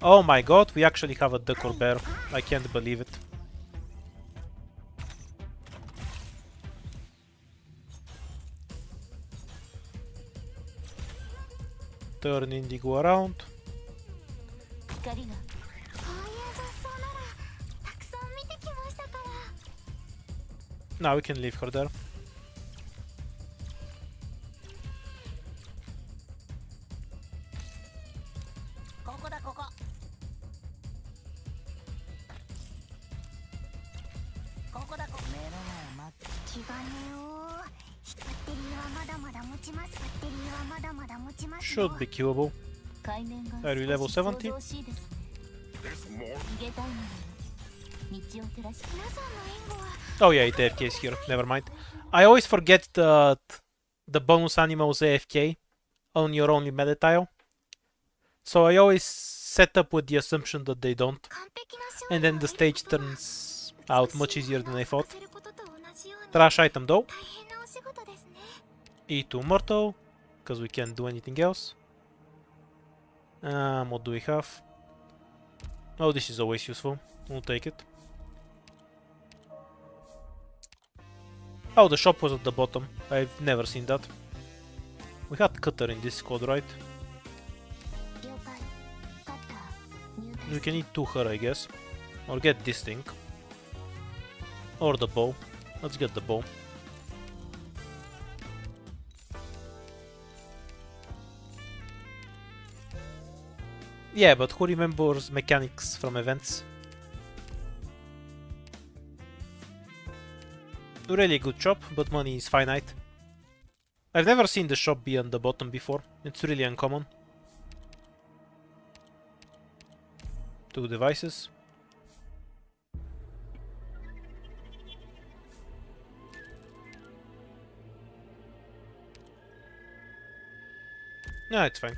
Speaker 1: Oh my god, we actually have a duck or bear. I can't believe it. Turn Indigo around.
Speaker 4: 光が。
Speaker 7: こういう雑草ならたくさん見てきましたから。
Speaker 1: Now we can leave her there.
Speaker 6: ここだここ。ここだここ。目の前待って。
Speaker 7: 気兼ねを。バッテリーはまだまだ持ちます。バッテリーはまだまだ持ちますよ。
Speaker 1: Should be killable.
Speaker 4: 海面が
Speaker 1: Are you level
Speaker 4: 少し騒
Speaker 1: 70?
Speaker 4: 々しいですね。
Speaker 8: There's more?
Speaker 4: 逃げたいのなら道を照らし。
Speaker 7: 皆さんの援護は。
Speaker 1: Oh yeah, it AFKs here. Never mind. I always forget that the bonus animals AFK on your only meta tile. So I always set up with the assumption that they don't.
Speaker 7: 完璧な勝
Speaker 1: And
Speaker 7: 利
Speaker 1: then
Speaker 7: を
Speaker 1: the
Speaker 7: 得る
Speaker 1: stage
Speaker 7: ことは
Speaker 1: turns out much easier than I thought.
Speaker 7: させることと同じように
Speaker 1: Trash item though.
Speaker 7: 大変なお仕事ですね。
Speaker 1: E2 Mortal, because we can't do anything else. What do we have? Oh, this is always useful. We'll take it. Oh, the shop was at the bottom. I've never seen that. We had Cutter in this squad, right?
Speaker 7: 了解。カッター入隊
Speaker 1: We can eat 2 her, I guess. Or get this thing. Or the bow. Let's get the bow. Yeah, but who remembers mechanics from events? Really good shop, but money is finite. I've never seen the shop be on the bottom before. It's really uncommon. 2 devices. No, it's fine.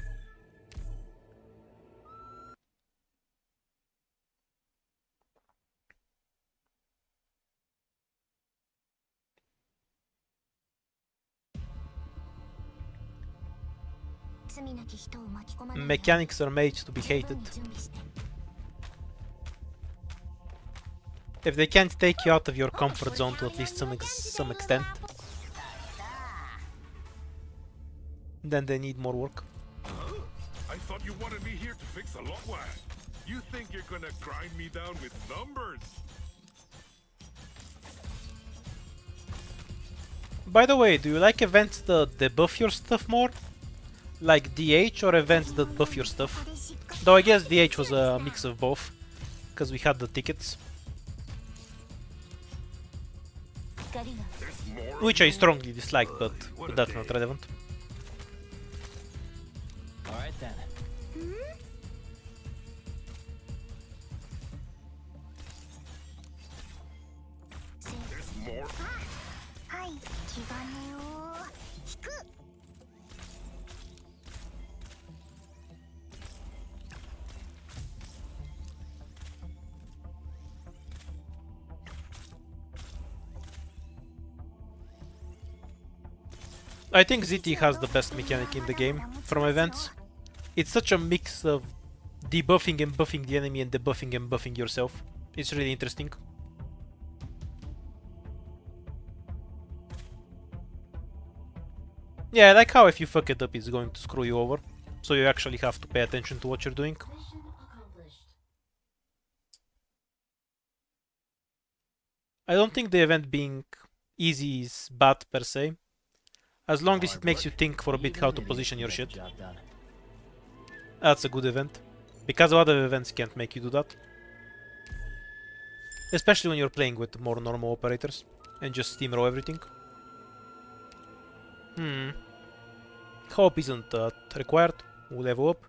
Speaker 1: Mechanics are made to be hated. If they can't take you out of your comfort zone to at least some extent, then they need more work.
Speaker 8: I thought you wanted me here to fix a lot. What? You think you're gonna grind me down with numbers?
Speaker 1: By the way, do you like events that debuff your stuff more? Like DH, or events that buff your stuff? Though I guess DH was a mix of both, because we had the tickets.
Speaker 8: There's more.
Speaker 1: Which I strongly disliked, but that's not relevant.
Speaker 2: Alright then.
Speaker 8: There's more.
Speaker 7: はい気兼ねを引く
Speaker 1: I think ZT has the best mechanic in the game from events. It's such a mix of debuffing and buffing the enemy and debuffing and buffing yourself. It's really interesting. Yeah, I like how if you fuck it up, it's going to screw you over. So you actually have to pay attention to what you're doing. I don't think the event being easy is bad per se, as long as it makes you think for a bit how to position your shit. That's a good event, because other events can't make you do that. Especially when you're playing with more normal operators and just steamroll everything. Hope isn't required. We'll level up.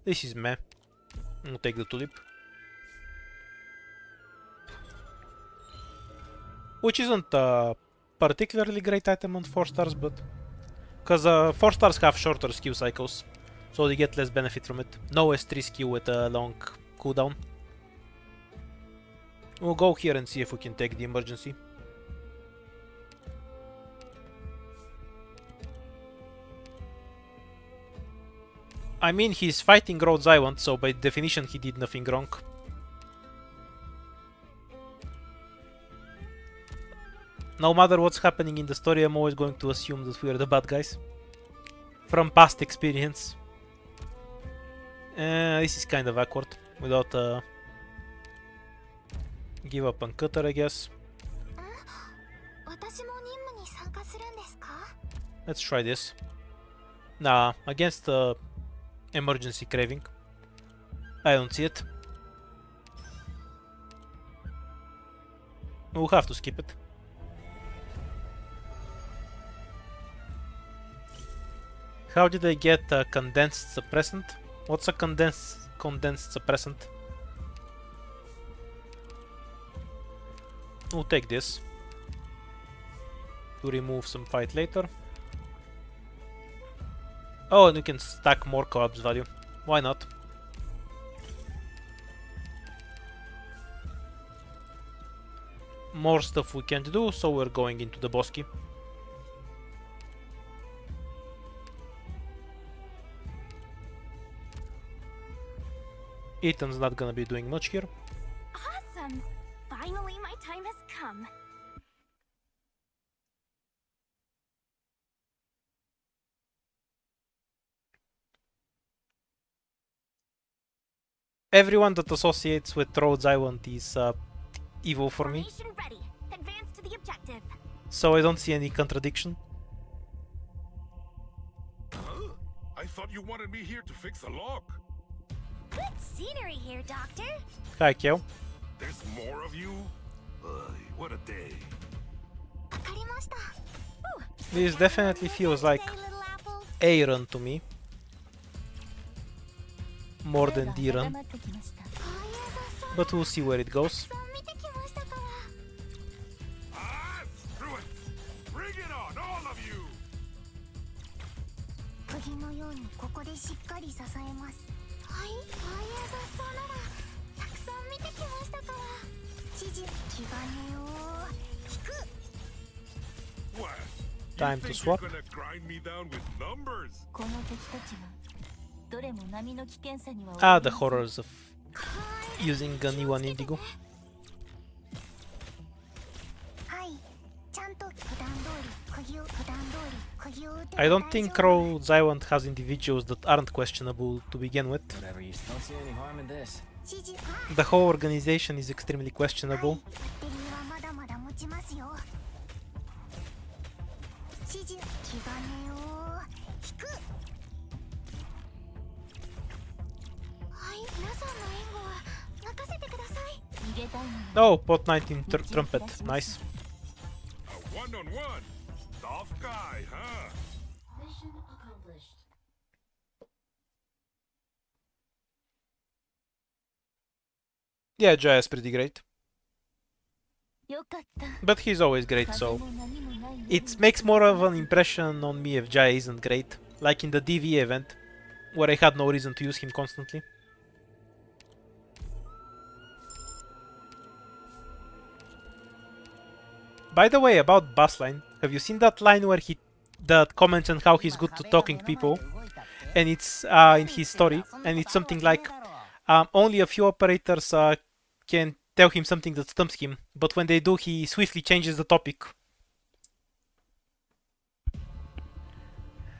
Speaker 1: This is meh. We'll take the tulip. Which isn't a particularly great item on 4 stars, but... Because 4 stars have shorter skill cycles, so they get less benefit from it. No S3 skill with a long cooldown. We'll go here and see if we can take the emergency. I mean, he's fighting Rhodes Island, so by definition he did nothing wrong. No matter what's happening in the story, I'm always going to assume that we are the bad guys. From past experience. This is kind of awkward. Without give up on Cutter, I guess. Let's try this. Nah, against emergency craving. I don't see it. We'll have to skip it. How did I get a condensed suppressant? What's a condensed suppressant? We'll take this to remove some fight later. Oh, and we can stack more collapse value. Why not? More stuff we can't do, so we're going into the Bosky. Ethan's not gonna be doing much here.
Speaker 4: Awesome! Finally, my time has come.
Speaker 1: Everyone that associates with Rhodes Island is evil for me,
Speaker 4: Formation ready. Advance to the objective.
Speaker 1: so I don't see any contradiction.
Speaker 8: Huh? I thought you wanted me here to fix a lock.
Speaker 4: Good scenery here, Doctor.
Speaker 1: Hi, Kyo.
Speaker 8: There's more of you? What a day.
Speaker 1: This definitely feels like
Speaker 7: little apple.
Speaker 1: A run to me, more than D run, but we'll see where it goes.
Speaker 8: Ah, screw it. Bring it on, all of you.
Speaker 7: 釘のようにここでしっかり支えます。はい、ああいう雑草ならたくさん見てきましたから。指示、気兼ねを引く。
Speaker 8: What?
Speaker 1: Time
Speaker 8: you
Speaker 1: to
Speaker 8: think
Speaker 1: swap.
Speaker 8: you're gonna grind me down with numbers?
Speaker 4: この敵たちはどれも波の危険さには
Speaker 1: Ah, the horrors of using a new one Indigo.
Speaker 7: はい、ちゃんと普段通り釘を打てば
Speaker 1: I
Speaker 7: 大
Speaker 1: don't
Speaker 7: 丈
Speaker 1: think
Speaker 7: 夫。
Speaker 1: Rhodes Island has individuals that aren't questionable to begin with.
Speaker 2: Whatever you don't see any harm in this.
Speaker 7: 指示、
Speaker 1: The whole organization is extremely
Speaker 7: はい、
Speaker 1: questionable.
Speaker 7: バッテリーはまだまだ持ちますよ。指示、気兼ねを引く。はい、皆さんの援護は任せてください。
Speaker 4: 逃げたいのに
Speaker 1: Oh, pot 19 trumpet. Nice.
Speaker 8: A one-on-one? Tough guy, huh?
Speaker 4: Mission accomplished.
Speaker 1: Yeah, Jaya is pretty great.
Speaker 4: よかった
Speaker 1: But he's always great,
Speaker 4: 風
Speaker 1: so
Speaker 4: も波もない夜
Speaker 1: it
Speaker 4: に
Speaker 1: makes more of an impression on me if Jaya isn't great. Like in the DV event, where I had no reason to use him constantly. By the way, about Bassline, have you seen that line where that comments on how he's good to talking people, and it's in his story, and it's something like only a few operators can tell him something that stumps him, but when they do, he swiftly changes the topic.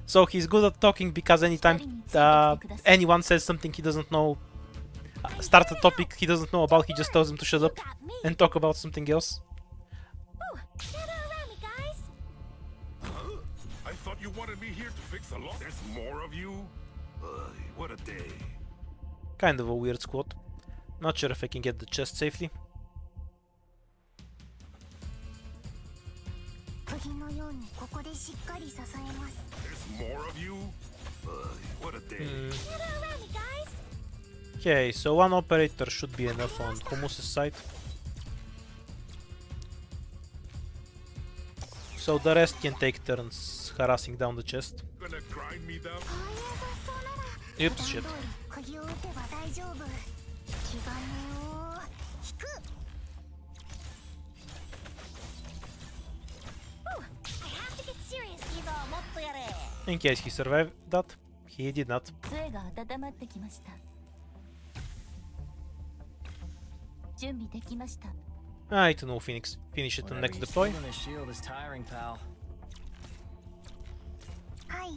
Speaker 1: So he's good at talking because anytime anyone says something he doesn't know, starts a topic he doesn't know about, he just tells them to shut up and talk about something else.
Speaker 8: I thought you wanted me here to fix a lot. There's more of you? What a day.
Speaker 1: Kind of a weird squad. Not sure if I can get the chest safely.
Speaker 7: 釘のようにここでしっかり支えます。
Speaker 8: There's more of you? What a day.
Speaker 1: Okay, so one operator should be enough on Humus's side. So the rest can take turns harassing down the chest.
Speaker 8: Gonna grind me down?
Speaker 7: ああいう雑草なら
Speaker 1: Oops, shit.
Speaker 7: 普段通り釘を打てば大丈夫。気兼ねを引く。
Speaker 1: In case he survived that, he did not.
Speaker 4: 杖が温まってきました準備できました
Speaker 1: I don't know, Phoenix. Finish it on
Speaker 2: Whatever
Speaker 1: next
Speaker 2: you
Speaker 1: deploy.
Speaker 2: see on this shield is tiring, pal.
Speaker 7: はい、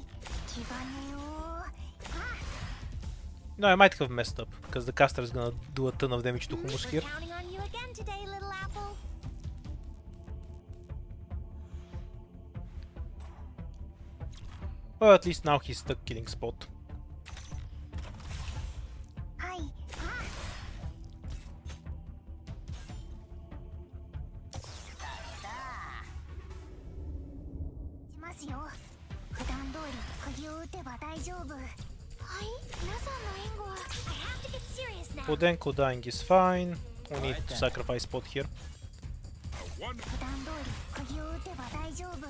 Speaker 7: 気兼ねを。
Speaker 1: No, I might have messed up, because the caster is gonna do a ton of damage to Humus here.
Speaker 7: Counting on you again today, little apple.
Speaker 1: Well, at least now he's stuck killing Spot.
Speaker 7: はい。しますよ。普段通り釘を打てば大丈夫。はい、皆さんの援護は。I have to get serious now.
Speaker 1: Podenko dying is fine. We need to sacrifice Spot here.
Speaker 8: A one
Speaker 7: 普段通り釘を打てば大丈夫。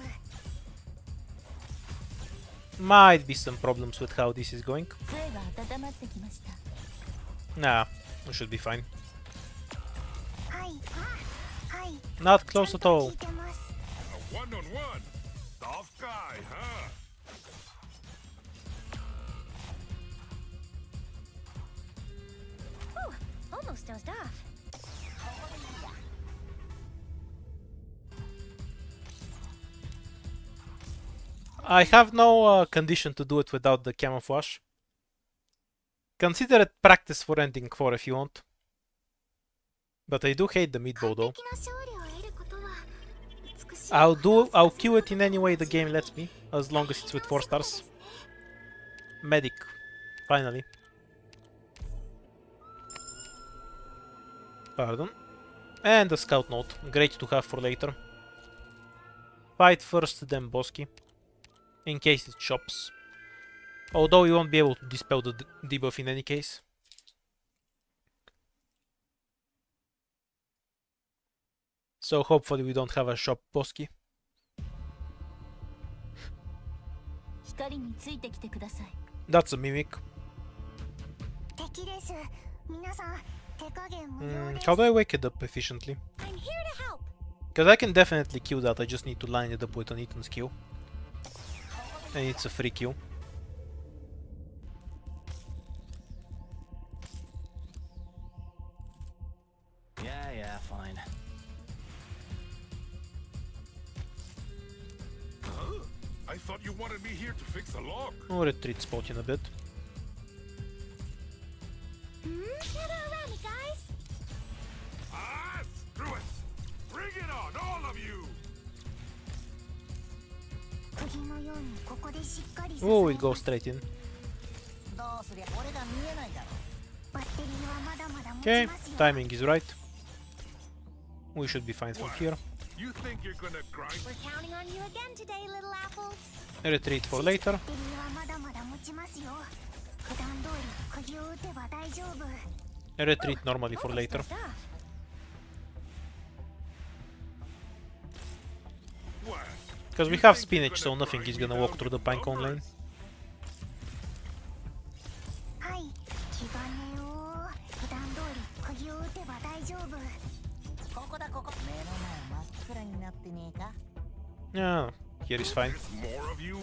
Speaker 1: Might be some problems with how this is going.
Speaker 4: 杖が温まってきました
Speaker 1: Nah, we should be fine.
Speaker 7: はい。はい。
Speaker 1: Not close at all.
Speaker 7: 聞いてます。
Speaker 8: a one-on-one? Tough guy, huh?
Speaker 7: Almost dozed off.
Speaker 1: I have no condition to do it without the camouflage. Consider it practice for ending 4 if you want. But I do hate the meatball though.
Speaker 7: 完璧な勝利を得ることは美しい。
Speaker 1: I'll kill it in any way the game lets me, as long as it's with 4 stars. Medic, finally. Pardon. And a scout note, great to have for later. Fight first, then Bosky, in case it chops. Although you won't be able to dispel the debuff in any case. So hopefully we don't have a shop Bosky.
Speaker 4: 光についてきてください。
Speaker 1: That's a mimic.
Speaker 7: 敵です。皆さん、手加減無料です
Speaker 1: How do I wake it up efficiently?
Speaker 7: I'm here to help.
Speaker 1: Because I can definitely kill that, I just need to line it up with an Ethan's kill. And it's a free kill.
Speaker 2: Yeah, fine.
Speaker 8: Huh? I thought you wanted me here to fix a lock.
Speaker 1: I'll retreat spot in a bit.
Speaker 7: Gather around me, guys.
Speaker 8: Ah, screw it! Bring it on, all of you!
Speaker 7: 釘のようにここでしっかり支え
Speaker 1: Oh, it goes straight in.
Speaker 6: どうすりゃ俺が見えないだろ
Speaker 7: バッテリーはまだまだ持ち
Speaker 1: Okay,
Speaker 7: ますよ。
Speaker 1: timing is right. We should be fine from
Speaker 8: What?
Speaker 1: here.
Speaker 8: You think you're gonna grind?
Speaker 7: We're counting on you again today, little apples.
Speaker 1: Retreat for later.
Speaker 7: バッテリーはまだまだ持ちますよ。普段通り釘を打てば大丈夫。
Speaker 1: Retreat normally for later.
Speaker 8: What?
Speaker 1: Because we have spinach, so nothing is gonna walk through the pinecone lane.
Speaker 7: はい、気兼ねを普段通り釘を打てば大丈夫。
Speaker 6: ここだここ目の前真っ暗になってねえか
Speaker 1: Yeah, here is fine.
Speaker 8: There's more of you?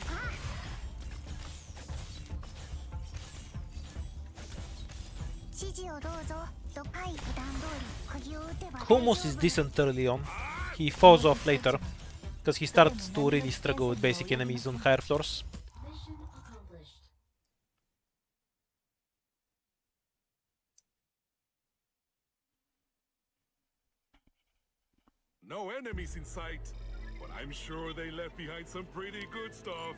Speaker 7: 指示をどうぞ。どかい普段通り釘を打てば大丈
Speaker 1: Hummus
Speaker 7: 夫。
Speaker 1: is decent early on. He falls off later. Because he starts to really struggle with basic enemies on higher floors.
Speaker 4: Mission accomplished.
Speaker 8: No enemies in sight, but I'm sure they left behind some pretty good stuff.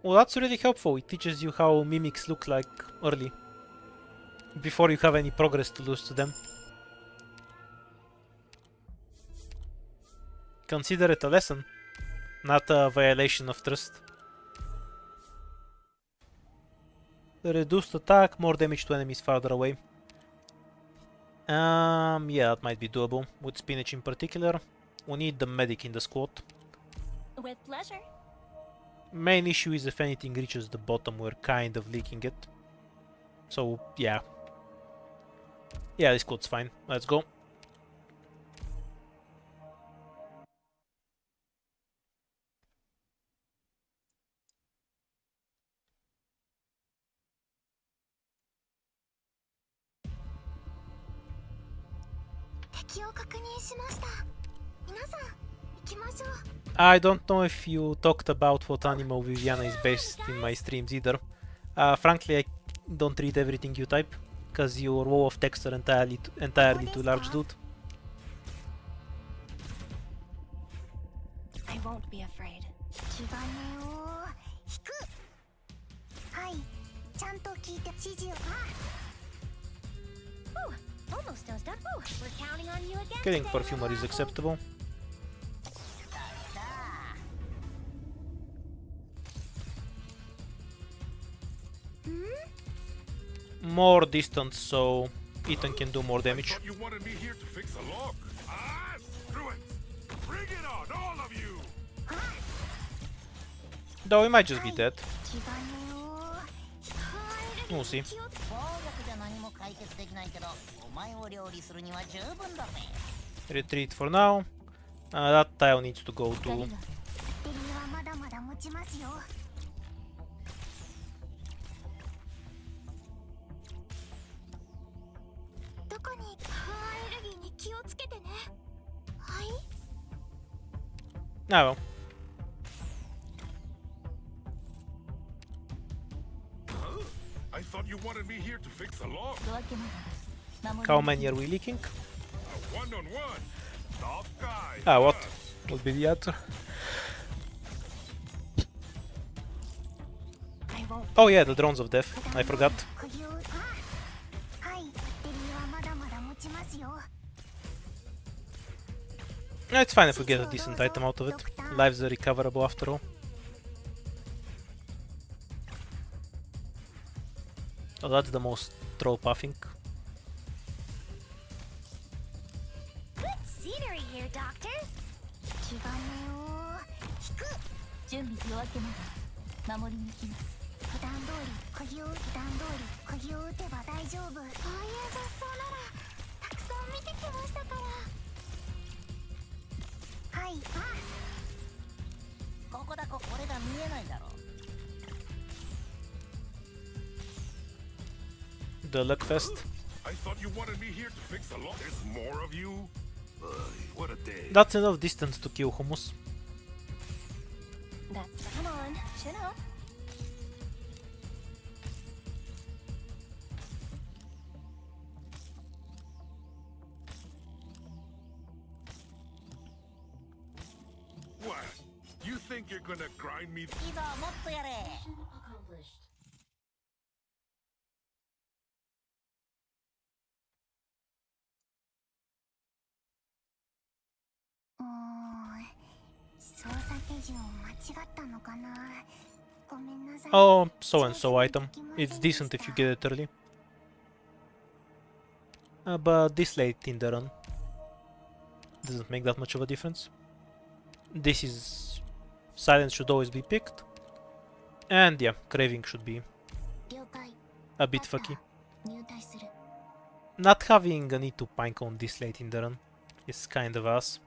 Speaker 1: Well, that's really helpful. It teaches you how mimics look like early. Before you have any progress to lose to them. Consider it a lesson, not a violation of trust. Reduced attack, more damage to enemies farther away. Yeah, that might be doable, with spinach in particular. We need the medic in the squad.
Speaker 4: With pleasure.
Speaker 1: Main issue is if anything reaches the bottom, we're kind of leaking it. So, yeah. Yeah, this squad's fine. Let's go. I don't know if you talked about what animal Viviana is based in my streams either. Frankly, I don't read everything you type, because your wall of text are entirely too large, dude.
Speaker 4: I won't be afraid.
Speaker 7: 気兼ねを引く。はい、ちゃんと聞いて指示を。Ooh, almost done. Ooh, we're counting on you again.
Speaker 1: Killing
Speaker 7: today,
Speaker 1: perfumer
Speaker 7: little
Speaker 1: is
Speaker 7: apple.
Speaker 1: acceptable. More distance, so Ethan can do more
Speaker 8: I
Speaker 1: damage.
Speaker 8: thought you wanted me here to fix a lock. Ah, screw it! Bring it on, all of you!
Speaker 1: Though he might just be dead.
Speaker 7: 気兼ねを引く。
Speaker 1: We'll see.
Speaker 6: 暴力じゃ何も解決できないけどお前を料理するには十分だぜ
Speaker 1: Retreat for now. That tile needs to go to
Speaker 7: バッテリーはまだまだ持ちますよ。どこにアレルギーに気をつけてね。はい。
Speaker 1: Ah well.
Speaker 8: Huh? I thought you wanted me here to fix a lock.
Speaker 4: 夜明けまで守り
Speaker 1: How many are we leaking?
Speaker 8: A one-on-one. Tough guy.
Speaker 1: Ah, what? Would be the answer.
Speaker 4: I won't.
Speaker 1: Oh yeah, the drones of death. I forgot.
Speaker 7: 釘をはい。バッテリーはまだまだ持ちますよ。
Speaker 1: It's fine if we get a decent item out of it. Lives are recoverable after all. Oh, that's the most trope, I think.
Speaker 7: Good scenery here, Doctor. 気兼ねを引く。
Speaker 4: 準備夜明けまで守りに行きます。
Speaker 7: 普段通り釘を打てば大丈夫。ああいう雑草ならたくさん見てきましたから。はい。
Speaker 6: ここだこれが見えないだろ。
Speaker 1: The Luckfest.
Speaker 8: I thought you wanted me here to fix a lot. There's more of you. What a day.
Speaker 1: That's enough distance to kill Hummus.
Speaker 4: That's come on, chin up.
Speaker 8: What? You think you're gonna grind me?
Speaker 6: いいぞもっとやれ。
Speaker 7: 操作手順を間違ったのかな。ごめんなさい。
Speaker 1: Oh, so and so item. It's decent if you get it early. But this late in the run doesn't make that much of a difference. This is... Silence should always be picked. And yeah, Craving should be
Speaker 7: 了解。
Speaker 1: a bit fucky.
Speaker 7: 入隊する。
Speaker 1: Not having a need to pinecone this late in the run is kind of ass.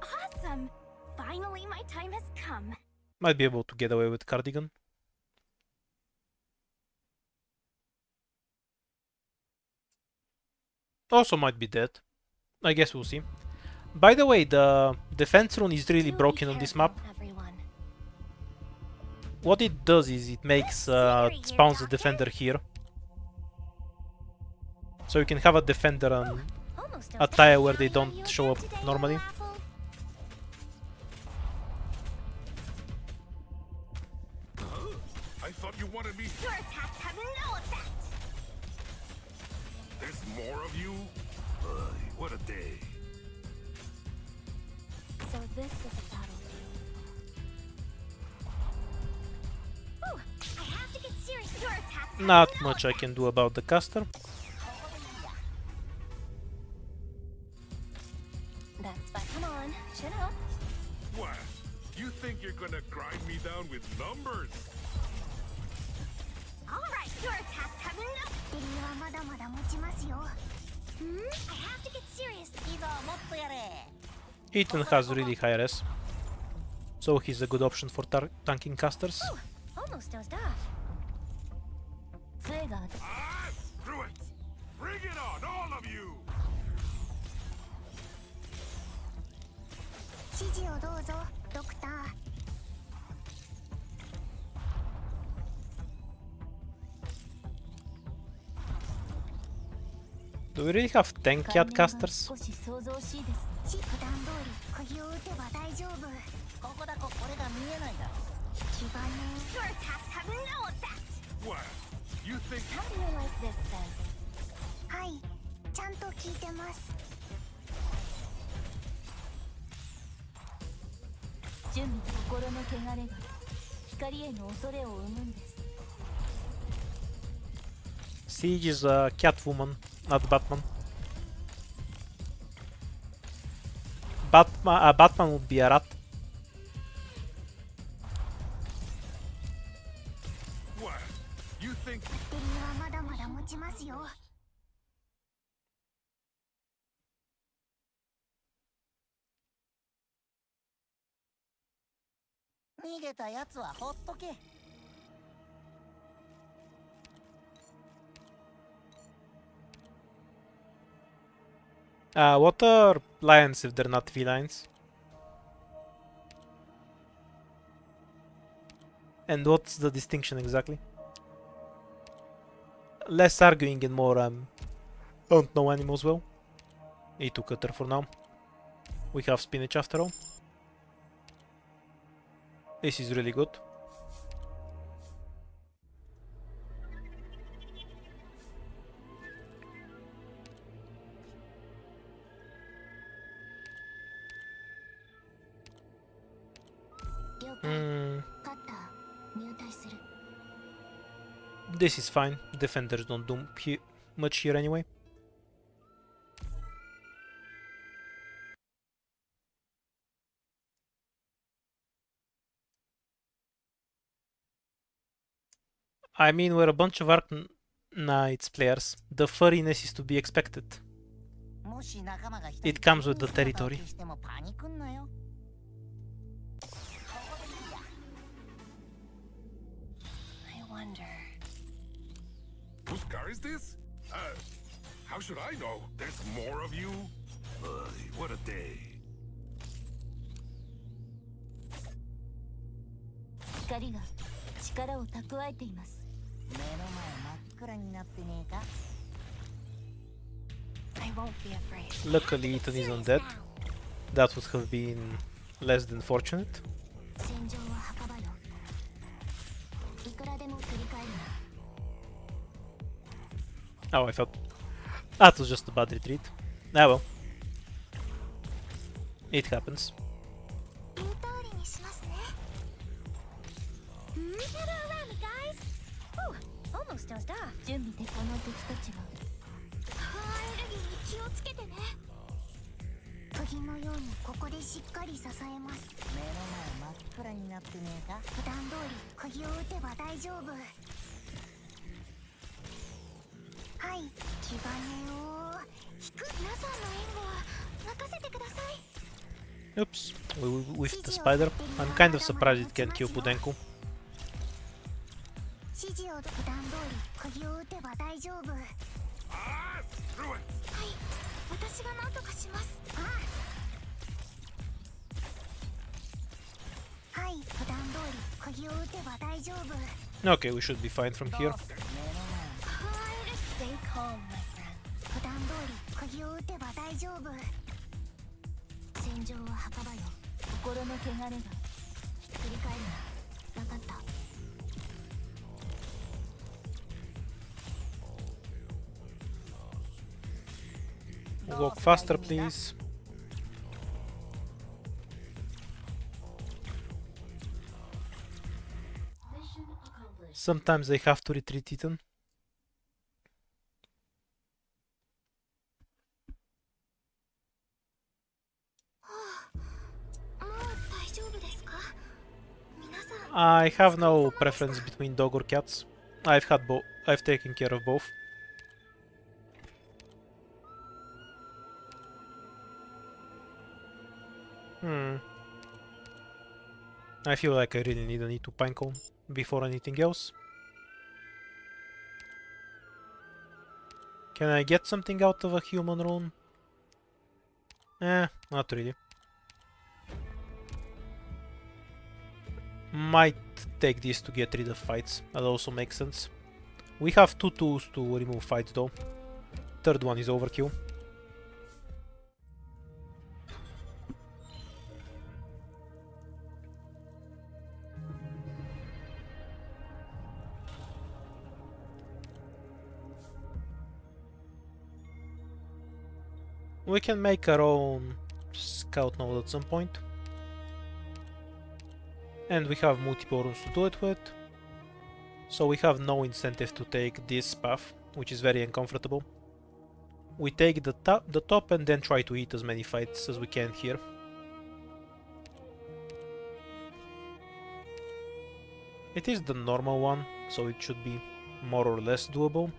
Speaker 4: Awesome! Finally, my time has come.
Speaker 1: Might be able to get away with Cardigan. Also might be dead. I guess we'll see. By the way, the defense rune is really broken on this map. What it does is it makes spawns a defender here. So you can have a defender on a tile where they don't show up normally.
Speaker 8: I thought you wanted me.
Speaker 4: Your attacks have no effect!
Speaker 8: There's more of you. What a day.
Speaker 4: So this is a battlefield. Ooh, I have to get serious. Your attacks have
Speaker 1: Not
Speaker 4: no
Speaker 1: much I can do about the caster.
Speaker 4: That's fine. Come on, chin up.
Speaker 8: What? You think you're gonna grind me down with numbers?
Speaker 4: Alright, your attacks have no...
Speaker 7: 敵はまだまだ持ちますよ。
Speaker 4: I have to get serious.
Speaker 6: いいぞもっとやれ。
Speaker 1: Ethan has really high res, so he's a good option for tanking casters.
Speaker 4: Almost dozed off.
Speaker 8: Ah, screw it! Bring it on, all of you!
Speaker 7: 指示をどうぞ、ドクター。
Speaker 1: Do we really have tank cat casters?
Speaker 4: 少し想像しいですね。
Speaker 7: 普段通り釘を打てば大丈夫。
Speaker 6: ここだこれが見えないだろ。
Speaker 7: 気兼ね。
Speaker 4: Your attacks have no effect!
Speaker 8: What? You think...
Speaker 4: How do you like this then?
Speaker 7: はい、ちゃんと聞いてます。
Speaker 4: 準備と心の汚れが光への恐れを生むんです。
Speaker 1: Siege is a Catwoman, not Batman. Batman would be a rat.
Speaker 8: What? You think...
Speaker 7: 敵はまだまだ持ちますよ。
Speaker 6: 逃げたやつはほっとけ。
Speaker 1: What are lions if they're not felines? And what's the distinction exactly? Less arguing and more don't know animals well. E2 cutter for now. We have spinach after all. This is really good. This is fine. Defenders don't do much here anyway. . I mean, we're a bunch of Arc Knights players. The furriness is to be expected.
Speaker 6: もし仲間が一人
Speaker 1: It comes with the territory.
Speaker 6: してもパニクんなよ。
Speaker 3: I wonder.
Speaker 8: Whose car is this? How should I know? There's more of you? What a day.
Speaker 4: 光が力を蓄えています。
Speaker 6: 目の前真っ暗になってねえか？
Speaker 3: I won't be afraid.
Speaker 1: Luckily, Ethan isn't dead. That would have been less than fortunate.
Speaker 7: 戦場は墓場よ。いくらでも繰り返るな。
Speaker 1: Oh, I thought that was just a bad retreat. Ah well. It happens.
Speaker 7: 言う通りにしますね。Hello, around, guys.
Speaker 4: Oh, almost dozed off. 準備でこの敵たちは
Speaker 7: アレルギーに気をつけてね。釘のようにここでしっかり支えます。
Speaker 6: 目の前真っ暗になってねえか？
Speaker 7: 普段通り釘を打てば大丈夫。はい、気兼ねを引く。皆さんの援護は任せてください。
Speaker 1: Oops, we whiffed the spider. I'm kind of surprised it can't kill Pudenko.
Speaker 7: 指示を普段通り釘を打てば大丈夫。はい、
Speaker 8: Ah, screw it!
Speaker 7: 私が何とかします。はい、普段通り釘を打てば大丈夫。
Speaker 1: Okay, we should be fine from here.
Speaker 3: Stay calm, my friend.
Speaker 7: 普段通り釘を打てば大丈夫。戦場は墓場よ。
Speaker 4: 心の汚れが
Speaker 7: 繰り返るな。分かった。
Speaker 1: Walk faster, please. Sometimes they have to retreat, Ethan.
Speaker 7: もう大丈夫ですか？皆さん。
Speaker 1: I have no preference between dog or cats. I've taken care of both. I feel like I really need a need to pinecone before anything else. Can I get something out of a human rune? Not really. Might take this to get rid of fights. That also makes sense. We have 2 tools to remove fights though. Third one is overkill. We can make our own scout node at some point. And we have multiple rooms to do it with. So we have no incentive to take this path, which is very uncomfortable. We take the top and then try to eat as many fights as we can here. It is the normal one, so it should be more or less doable.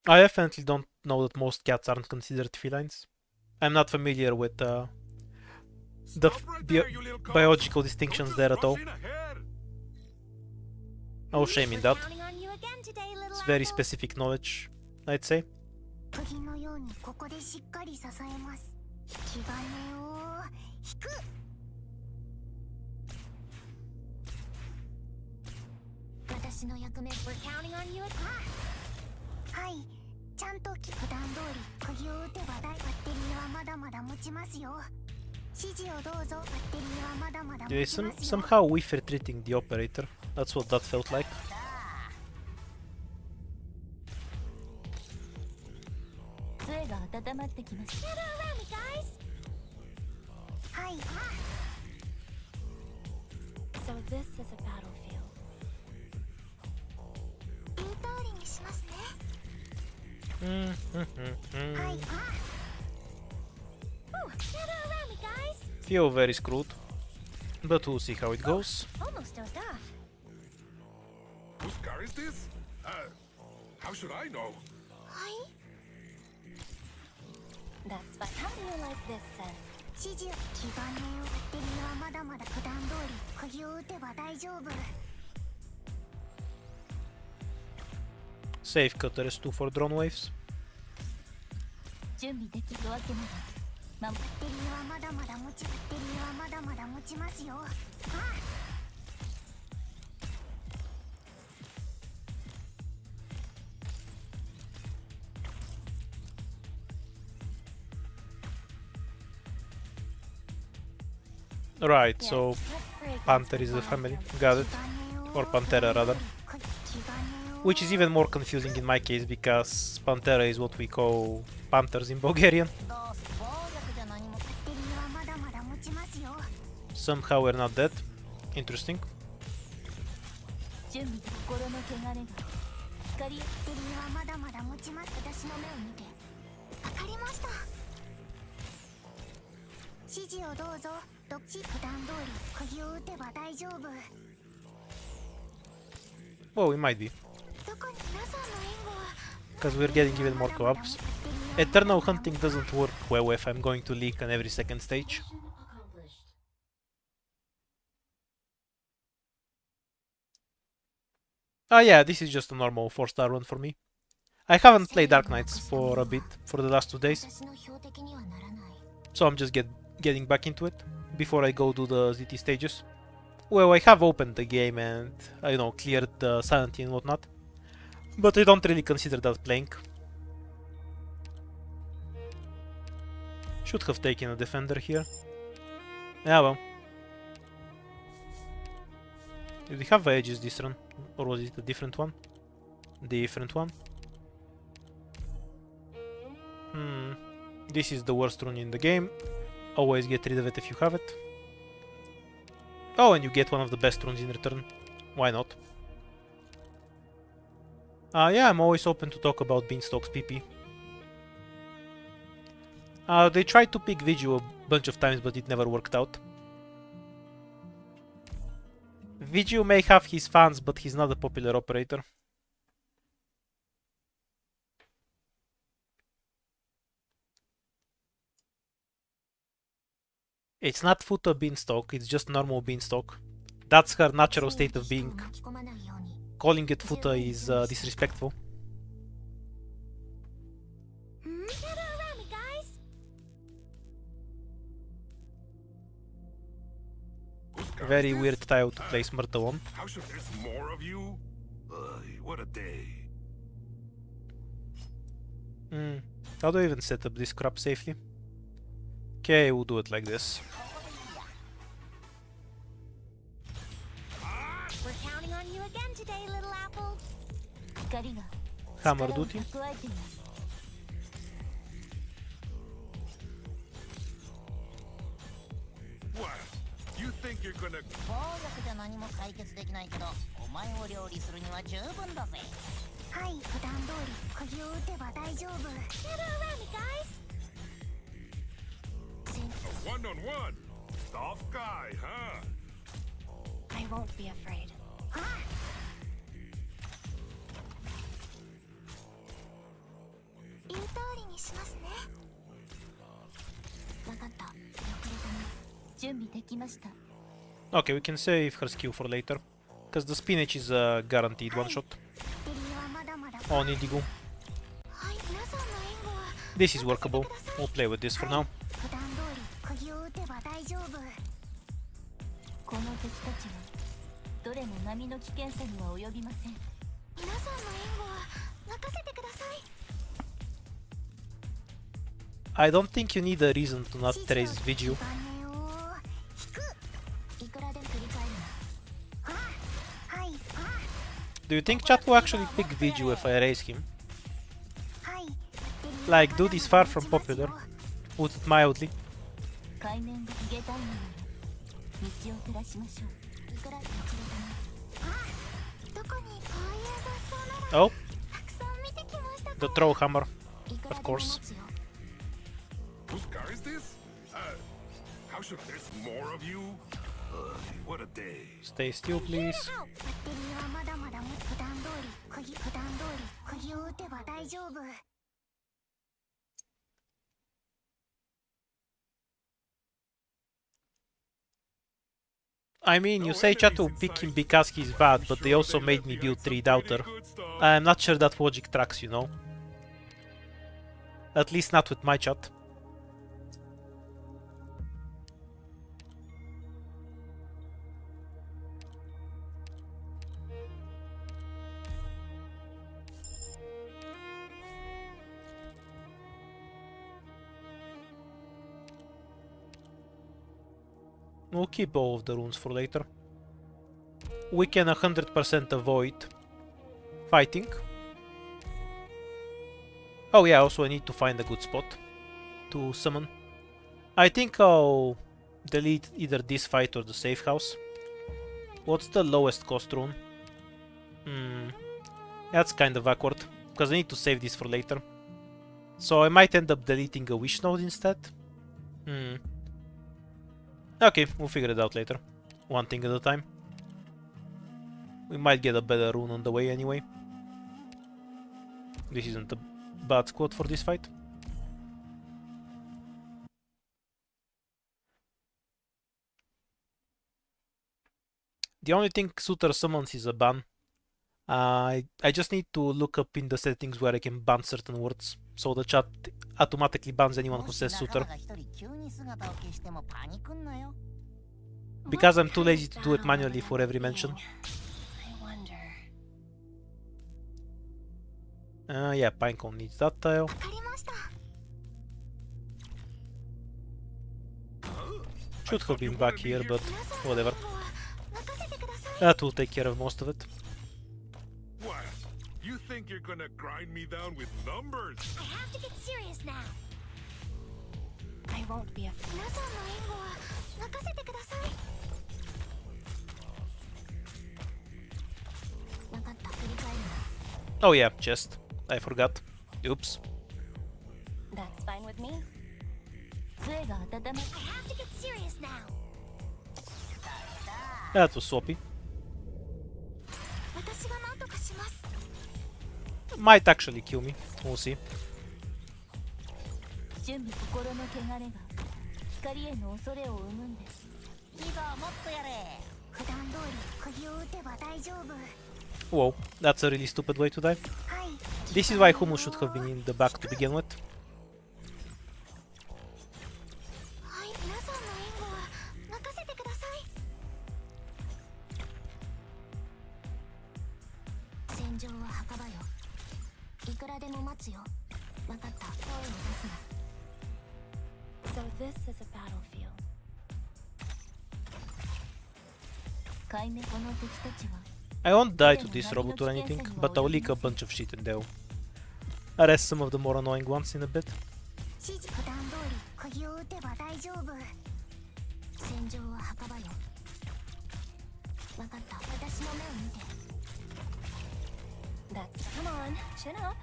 Speaker 1: I definitely don't know that most cats aren't considered felines. I'm not familiar with the biological distinctions there at all. No shame in that. It's very specific knowledge, I'd say.
Speaker 7: 釘のようにここでしっかり支えます。気兼ねを引く。私の役目。We're counting on you. はい、ちゃんと普段通り釘を打てばバッテリーはまだまだ持ちますよ。指示をどうぞ。バッテリーはまだまだ持
Speaker 1: Yeah,
Speaker 7: ちますよ。
Speaker 1: somehow we've retreating the operator. That's what that felt like.
Speaker 4: 杖が温まってきました。
Speaker 7: はい。
Speaker 3: So this is a battlefield.
Speaker 7: しますね。 Oh, gather around me, guys.
Speaker 1: Feel very screwed, but we'll see how it goes.
Speaker 7: Almost dozed off.
Speaker 8: Whose car is this? How should I know?
Speaker 7: はい。
Speaker 4: That's fine. How do you like this scent?
Speaker 7: 指示を基盤面をバッテリーはまだまだ普段通り釘を打てば大丈夫。
Speaker 1: Safe cutter is 2 for drone waves.
Speaker 4: 準備できるわけなら
Speaker 7: バッテリーはまだまだ持ちバッテリーはまだまだ持ちますよ。
Speaker 1: Right, so Panther is the family. Got it. Or Pantera rather. Which is even more confusing in my case because Pantera is what we call Panthers in Bulgarian.
Speaker 6: 暴力じゃ何も。
Speaker 7: バッテリーはまだまだ持ちますよ。
Speaker 1: Somehow we're not dead. Interesting.
Speaker 4: 準備心の汚れが光
Speaker 7: バッテリーはまだまだ持ちます。私の目を見て。わかりました。指示をどうぞ。どっち普段通り釘を打てば大丈夫。
Speaker 1: Well, we might be.
Speaker 7: どこに皆さんの援護は。
Speaker 1: Because we're getting even more co-ops. Eternal hunting doesn't work well if I'm going to leak on every second stage. Ah yeah, this is just a normal 4-star run for me. I haven't played Dark Knights for a bit, for the last 2 days.
Speaker 7: 私の標的にはならない。
Speaker 1: So I'm just getting back into it before I go do the ZT stages. Well, I have opened the game and, you know, cleared the sanity and whatnot. But I don't really consider that playing. Should have taken a defender here. Yeah, well. Did we have Aegis this run? Or was it a different one? Different one? This is the worst rune in the game. Always get rid of it if you have it. Oh, and you get one of the best runes in return. Why not? Yeah, I'm always open to talk about Beanstalk's PP. They tried to pick Viju a bunch of times, but it never worked out. Viju may have his fans, but he's not a popular operator. It's not Futa Beanstalk, it's just normal Beanstalk. That's her natural state of being.
Speaker 7: 巻き込まないように。
Speaker 1: Calling it Futa is disrespectful.
Speaker 7: Gather around me, guys.
Speaker 8: Whose car
Speaker 1: Very
Speaker 8: is this?
Speaker 1: weird tile to place Myrtle on.
Speaker 8: How should there's more of you? What a day.
Speaker 1: How do I even set up this crap safely? Okay, we'll do it like this.
Speaker 7: We're counting on you again today, little apple.
Speaker 4: 光が
Speaker 1: Hammer
Speaker 4: 力を
Speaker 1: duty.
Speaker 4: 蓄えています
Speaker 8: What? You think you're gonna...
Speaker 6: 暴力じゃ何も解決できないけど、お前を料理するには十分だぜ。
Speaker 7: はい、普段通り釘を打てば大丈夫。Gather around me, guys.
Speaker 8: A one-on-one? Tough guy, huh?
Speaker 3: I won't be afraid.
Speaker 7: 言う通りにしますね。わかった。遅れたね。
Speaker 4: 準備できました
Speaker 1: Okay, we can save her skill for later. Because the spinach is a guaranteed one shot
Speaker 7: バッテリーはまだまだ。
Speaker 1: on Indigo.
Speaker 7: はい、皆さんの援護は。
Speaker 1: This is workable. We'll play with this for now.
Speaker 7: 普段通り釘を打てば大丈夫。
Speaker 4: この敵たちはどれも波の危険さには及びません
Speaker 7: 皆さんの援護は任せてください。
Speaker 1: I don't think you need a reason to not
Speaker 7: 指
Speaker 1: trace
Speaker 7: 示を
Speaker 1: Viju.
Speaker 7: 基盤面を引く。いくらでも繰り返るな。はい、
Speaker 1: Do you think chat will actually pick Viju if I raise him?
Speaker 7: はい。
Speaker 1: Like, dude is far from popular. Put it mildly.
Speaker 4: 海面が逃げたいのなら道を照らしましょう
Speaker 7: いくらでもくれたな。どこにこういう雑草なら
Speaker 1: Oh,
Speaker 7: たくさ
Speaker 1: The throw hammer, of course.
Speaker 8: Whose car is this? How should there's more of you? What a day.
Speaker 1: Stay still, please.
Speaker 7: バッテリーはまだまだ持つ。普段通り釘を打てば大丈夫。
Speaker 1: I mean, you say chat to pick him because he's bad, but they also made me build 3 doubter. I'm not sure that logic tracks, you know? At least not with my chat. We'll keep all of the runes for later. We can 100% avoid fighting. Oh yeah, also I need to find a good spot to summon. I think I'll delete either this fight or the safe house. What's the lowest cost rune? That's kind of awkward, because I need to save this for later. So I might end up deleting a wish node instead. Okay, we'll figure it out later. One thing at a time. We might get a better rune on the way anyway. This isn't a bad squad for this fight. The only thing Suitor summons is a ban. I just need to look up in the settings where I can ban certain words, so the chat automatically bans anyone who says Suitor. Because I'm too lazy to do it manually for every mention. Yeah, Pinecone needs that tile. Should have been back here, but whatever. That will take care of most of it.
Speaker 8: What? You think you're gonna grind me down with numbers?
Speaker 7: I have to get serious now.
Speaker 4: I won't be afraid.
Speaker 7: 皆さんの援護は任せてください。分かった。振り返るな。
Speaker 1: Oh yeah, chest. I forgot. Oops.
Speaker 4: That's fine with me. 杖が温め
Speaker 7: I have to get serious now.
Speaker 1: That was swappy.
Speaker 7: 私が何とかします。
Speaker 1: Might actually kill me. We'll see.
Speaker 4: 準備心の汚れが光への恐れを生むんです。
Speaker 6: いいぞ、もっとやれ。
Speaker 7: 普段通り釘を打てば大丈夫。
Speaker 1: Whoa, that's a really stupid way to die.
Speaker 7: はい。
Speaker 1: This is why Humu should have been in the back to begin with.
Speaker 7: はい、皆さんの援護は任せてください。戦場は墓場よ。いくらでも待つよ。分かった。声を出すな。
Speaker 4: So this is a battlefield. 壊滅の敵たちは
Speaker 1: I won't die to this robot or anything, but I'll leak a bunch of shit and they'll arrest some of the more annoying ones in a bit.
Speaker 7: 指示普段通り釘を打てば大丈夫。戦場は墓場よ。分かった。私の目を見て。
Speaker 4: That's come on, chin up.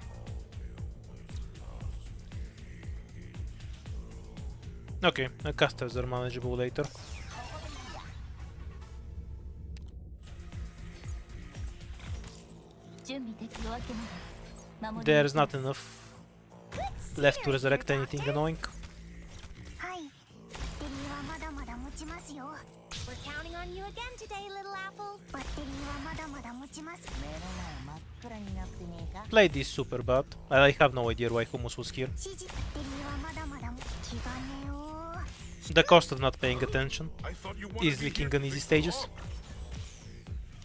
Speaker 1: Okay, the casters are manageable later. There's not enough left to resurrect anything annoying.
Speaker 7: はい。バッテリーはまだまだ持ちますよ。We're counting on you again today, little apple. バッテリーはまだまだ持ちます。
Speaker 6: 目の前真っ暗になってねえか。
Speaker 1: Played this super bad. I have no idea why Hummus was here.
Speaker 7: 指示バッテリーはまだまだ気兼ねを。
Speaker 1: The cost of not paying attention
Speaker 8: I thought you wanted
Speaker 1: is
Speaker 8: me
Speaker 1: leaking
Speaker 8: here
Speaker 1: on
Speaker 8: to
Speaker 1: easy
Speaker 8: pick you
Speaker 1: stages.
Speaker 8: up.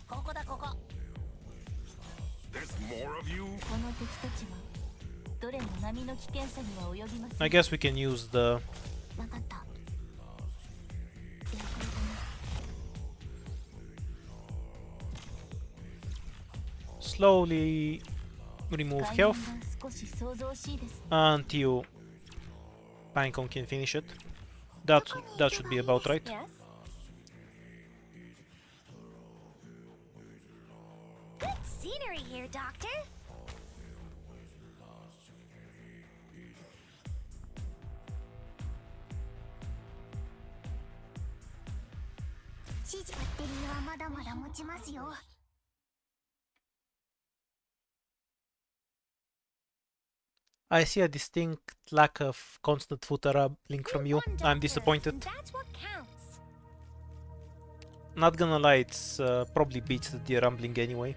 Speaker 6: ここだ、ここ。
Speaker 8: There's more of you?
Speaker 4: この敵たちはどれも波の危険さには及びません。
Speaker 1: I guess we can use the
Speaker 7: 分かった。手遅れだな。
Speaker 1: slowly remove health
Speaker 4: 少し想像しいですね。
Speaker 1: until Pinecone can finish it. That should be about right.
Speaker 4: Yes.
Speaker 7: Good scenery here, Doctor. 指示バッテリーはまだまだ持ちますよ。
Speaker 1: I see a distinct lack of constant footer link from you. I'm disappointed.
Speaker 4: That's what counts.
Speaker 1: Not gonna lie, it's probably beats the rumbling anyway.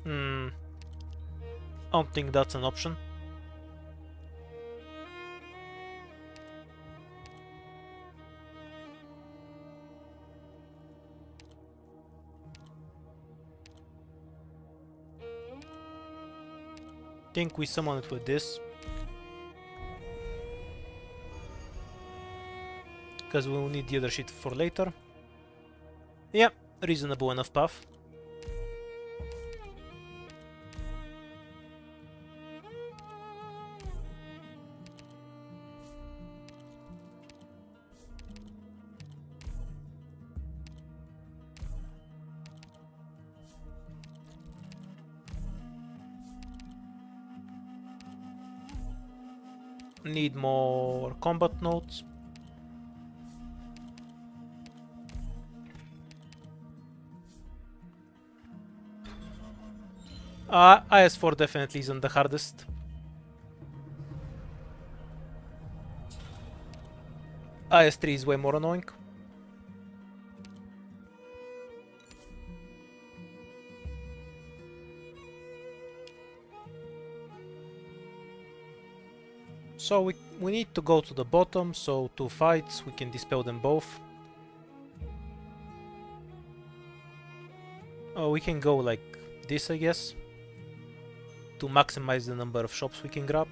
Speaker 1: I don't think that's an option. Think we summon it with this. Because we will need the other shit for later. Yeah, reasonable enough path. Need more combat nodes. IS4 definitely isn't the hardest. IS3 is way more annoying. So we need to go to the bottom, so 2 fights, we can dispel them both. Oh, we can go like this, I guess, to maximize the number of shops we can grab.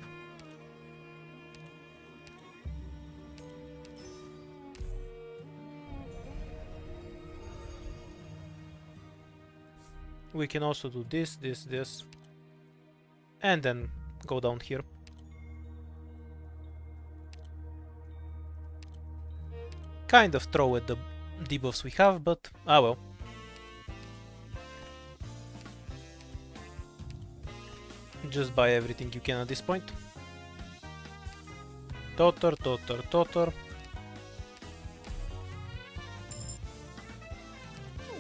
Speaker 1: We can also do this, this, and then go down here. Kind of throw at the debuffs we have, but ah well. Just buy everything you can at this point. Totter.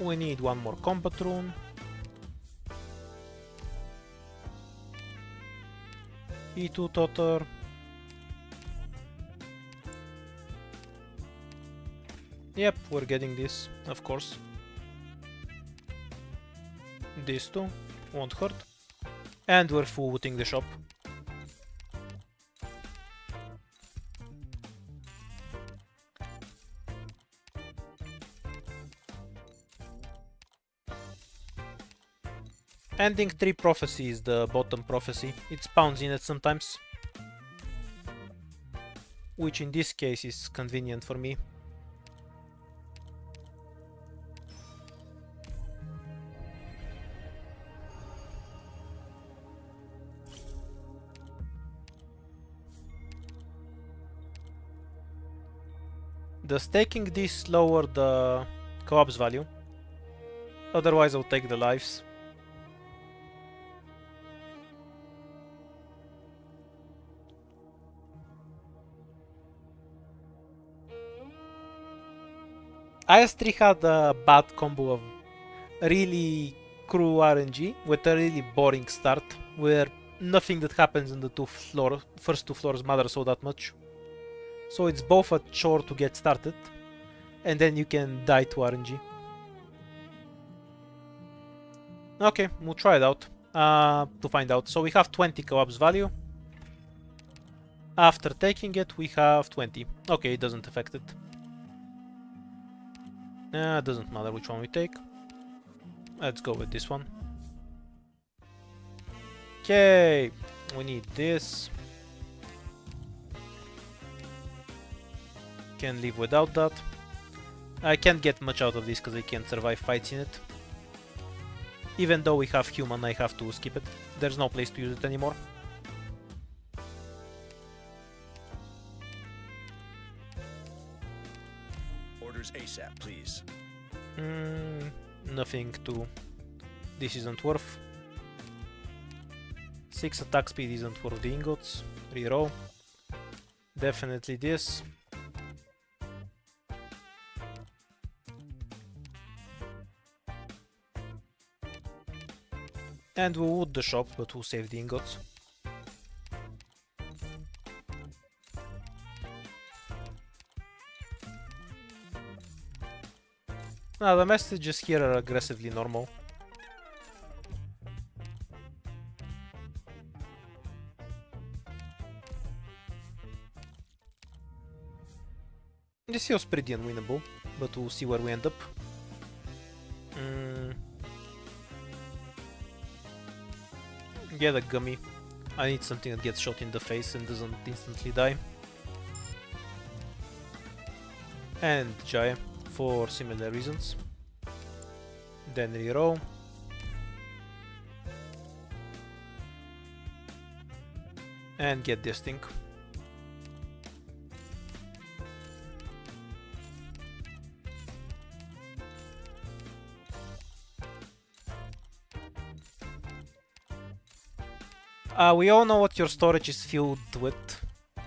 Speaker 1: We need one more combat rune. E2 Totter. Yep, we're getting this, of course. These two won't hurt. And we're full-looting the shop. Ending 3 prophecy is the bottom prophecy. It spawns in it sometimes. Which in this case is convenient for me. Does taking this lower the co-op's value? Otherwise I'll take the lives. IS3 had a bad combo of really cruel RNG with a really boring start, where nothing that happens in the first two floors matters all that much. So it's both a chore to get started, and then you can die to RNG. Okay, we'll try it out to find out. So we have 20 co-op's value. After taking it, we have 20. Okay, it doesn't affect it. It doesn't matter which one we take. Let's go with this one. Okay, we need this. Can live without that. I can't get much out of this because I can't survive fights in it. Even though we have human, I have to skip it. There's no place to use it anymore.
Speaker 5: Orders ASAP, please.
Speaker 1: Nothing to... This isn't worth. 6 attack speed isn't worth the ingots. Reroll. Definitely this. And we would the shop, but we'll save the ingots. Now the messages here are aggressively normal. This feels pretty unwinnable, but we'll see where we end up. Get a gummy. I need something that gets shot in the face and doesn't instantly die. And Jaya, for similar reasons. Then reroll. And get this thing. We all know what your storage is filled with,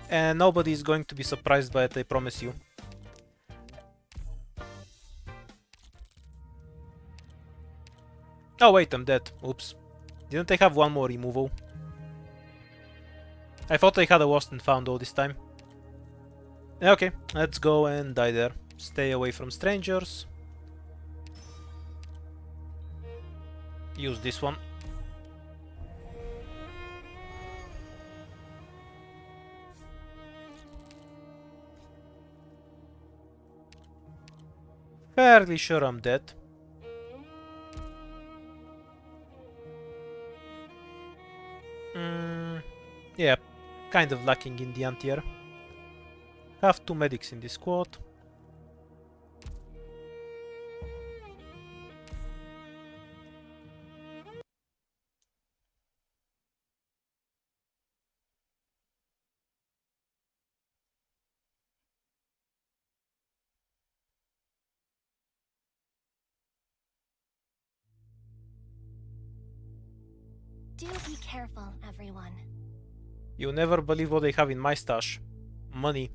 Speaker 1: and nobody is going to be surprised by it, I promise you. Oh wait, I'm dead. Oops. Didn't I have one more removal? I thought I had a lost and found all this time. Okay, let's go and die there. Stay away from strangers. Use this one. Fairly sure I'm dead. Yeah, kind of lacking in the anti-air. Have 2 medics in this squad.
Speaker 7: Do be careful, everyone.
Speaker 1: You never believe what they have in my stash. Money.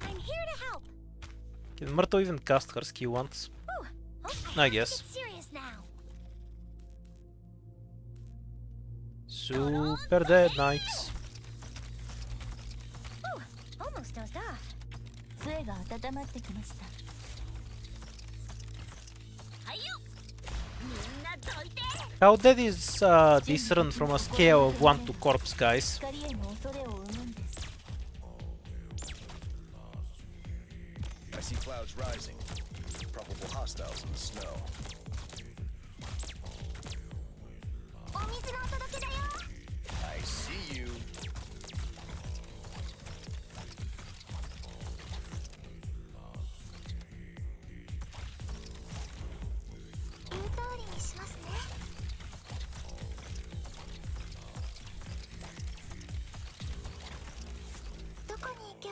Speaker 7: I'm here to help.
Speaker 1: Can Myrtle even cast her skill once?
Speaker 7: Ooh,
Speaker 1: I guess.
Speaker 7: Get serious now.
Speaker 1: Super Dead Knights.
Speaker 7: Ooh, almost dozed off.
Speaker 4: 杖が温まってきました。
Speaker 1: How dead is this run from a scale of 1 to corpse, guys?
Speaker 4: 光への恐れを生むんです。
Speaker 5: I see clouds rising. Probable hostiles in the snow.
Speaker 7: お水のお届けだよ。
Speaker 5: I see you.
Speaker 7: 言う通りにしますね。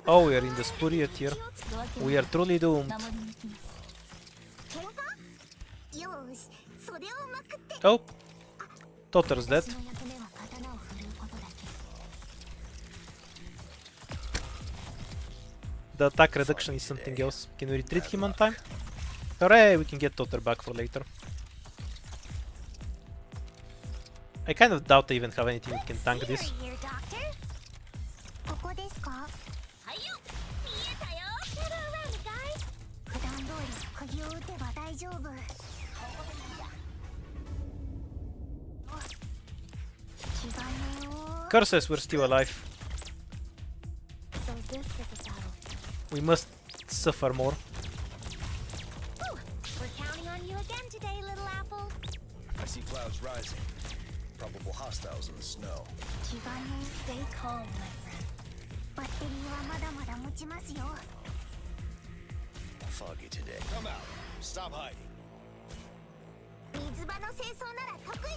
Speaker 1: Oh, we are in the Spuriet here. We are truly doomed.
Speaker 4: 守りに行きます。
Speaker 7: よーし、袖をまくって。
Speaker 1: Oh, Totter's dead.
Speaker 7: 私の役目は刀を振るうことだけ。
Speaker 1: The attack reduction is something else. Can we retreat him on time? Hooray, we can get Totter back for later. I kind of doubt I even have anything that can tank this.
Speaker 7: ここですか？はいよ。見えたよ。Get around, guys. 普段通り釘を打てば大丈夫。気がねよ。
Speaker 1: Curses, we're still alive.
Speaker 7: So this is a battle.
Speaker 1: We must suffer more.
Speaker 7: Ooh, we're counting on you again today, little apple.
Speaker 5: I see clouds rising. Probable hostiles in the snow.
Speaker 7: 気がね。Stay calm, my friend. バッテリーはまだまだ持ちますよ。
Speaker 5: Foggy today. Come out. Stop hiding.
Speaker 7: 水場の清掃なら得意だよ。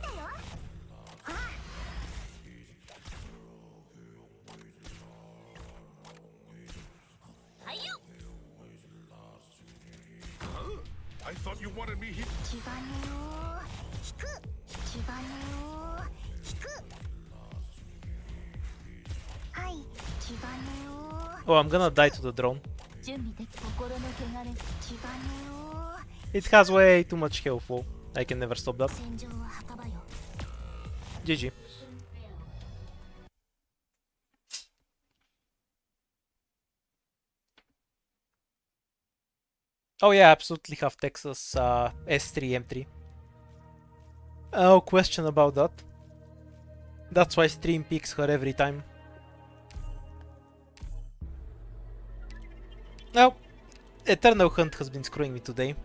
Speaker 7: ああ。
Speaker 8: I thought you wanted me here.
Speaker 7: 気がねよ。引く。気がねよ。引く。
Speaker 1: Oh, I'm gonna die to the drone.
Speaker 4: 準備でき心の汚れ
Speaker 1: It has way too much health. Oh, I can never stop that.
Speaker 7: 戦場は墓場よ
Speaker 1: GG. Oh yeah, absolutely have Texas S3 M3. No question about that. That's why stream picks her every time. Now, Eternal Hunt has been screwing me today.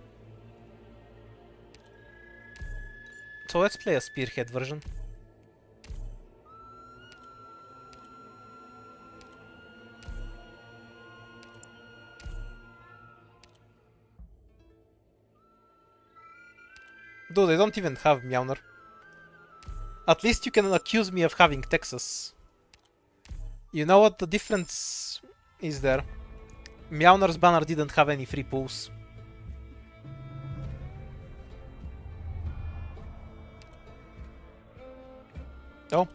Speaker 1: So let's play a Spearhead version. Dude, I don't even have Meowner. At least you can accuse me of having Texas. You know what the difference is there? Meowner's banner didn't have any free pulls. Oh.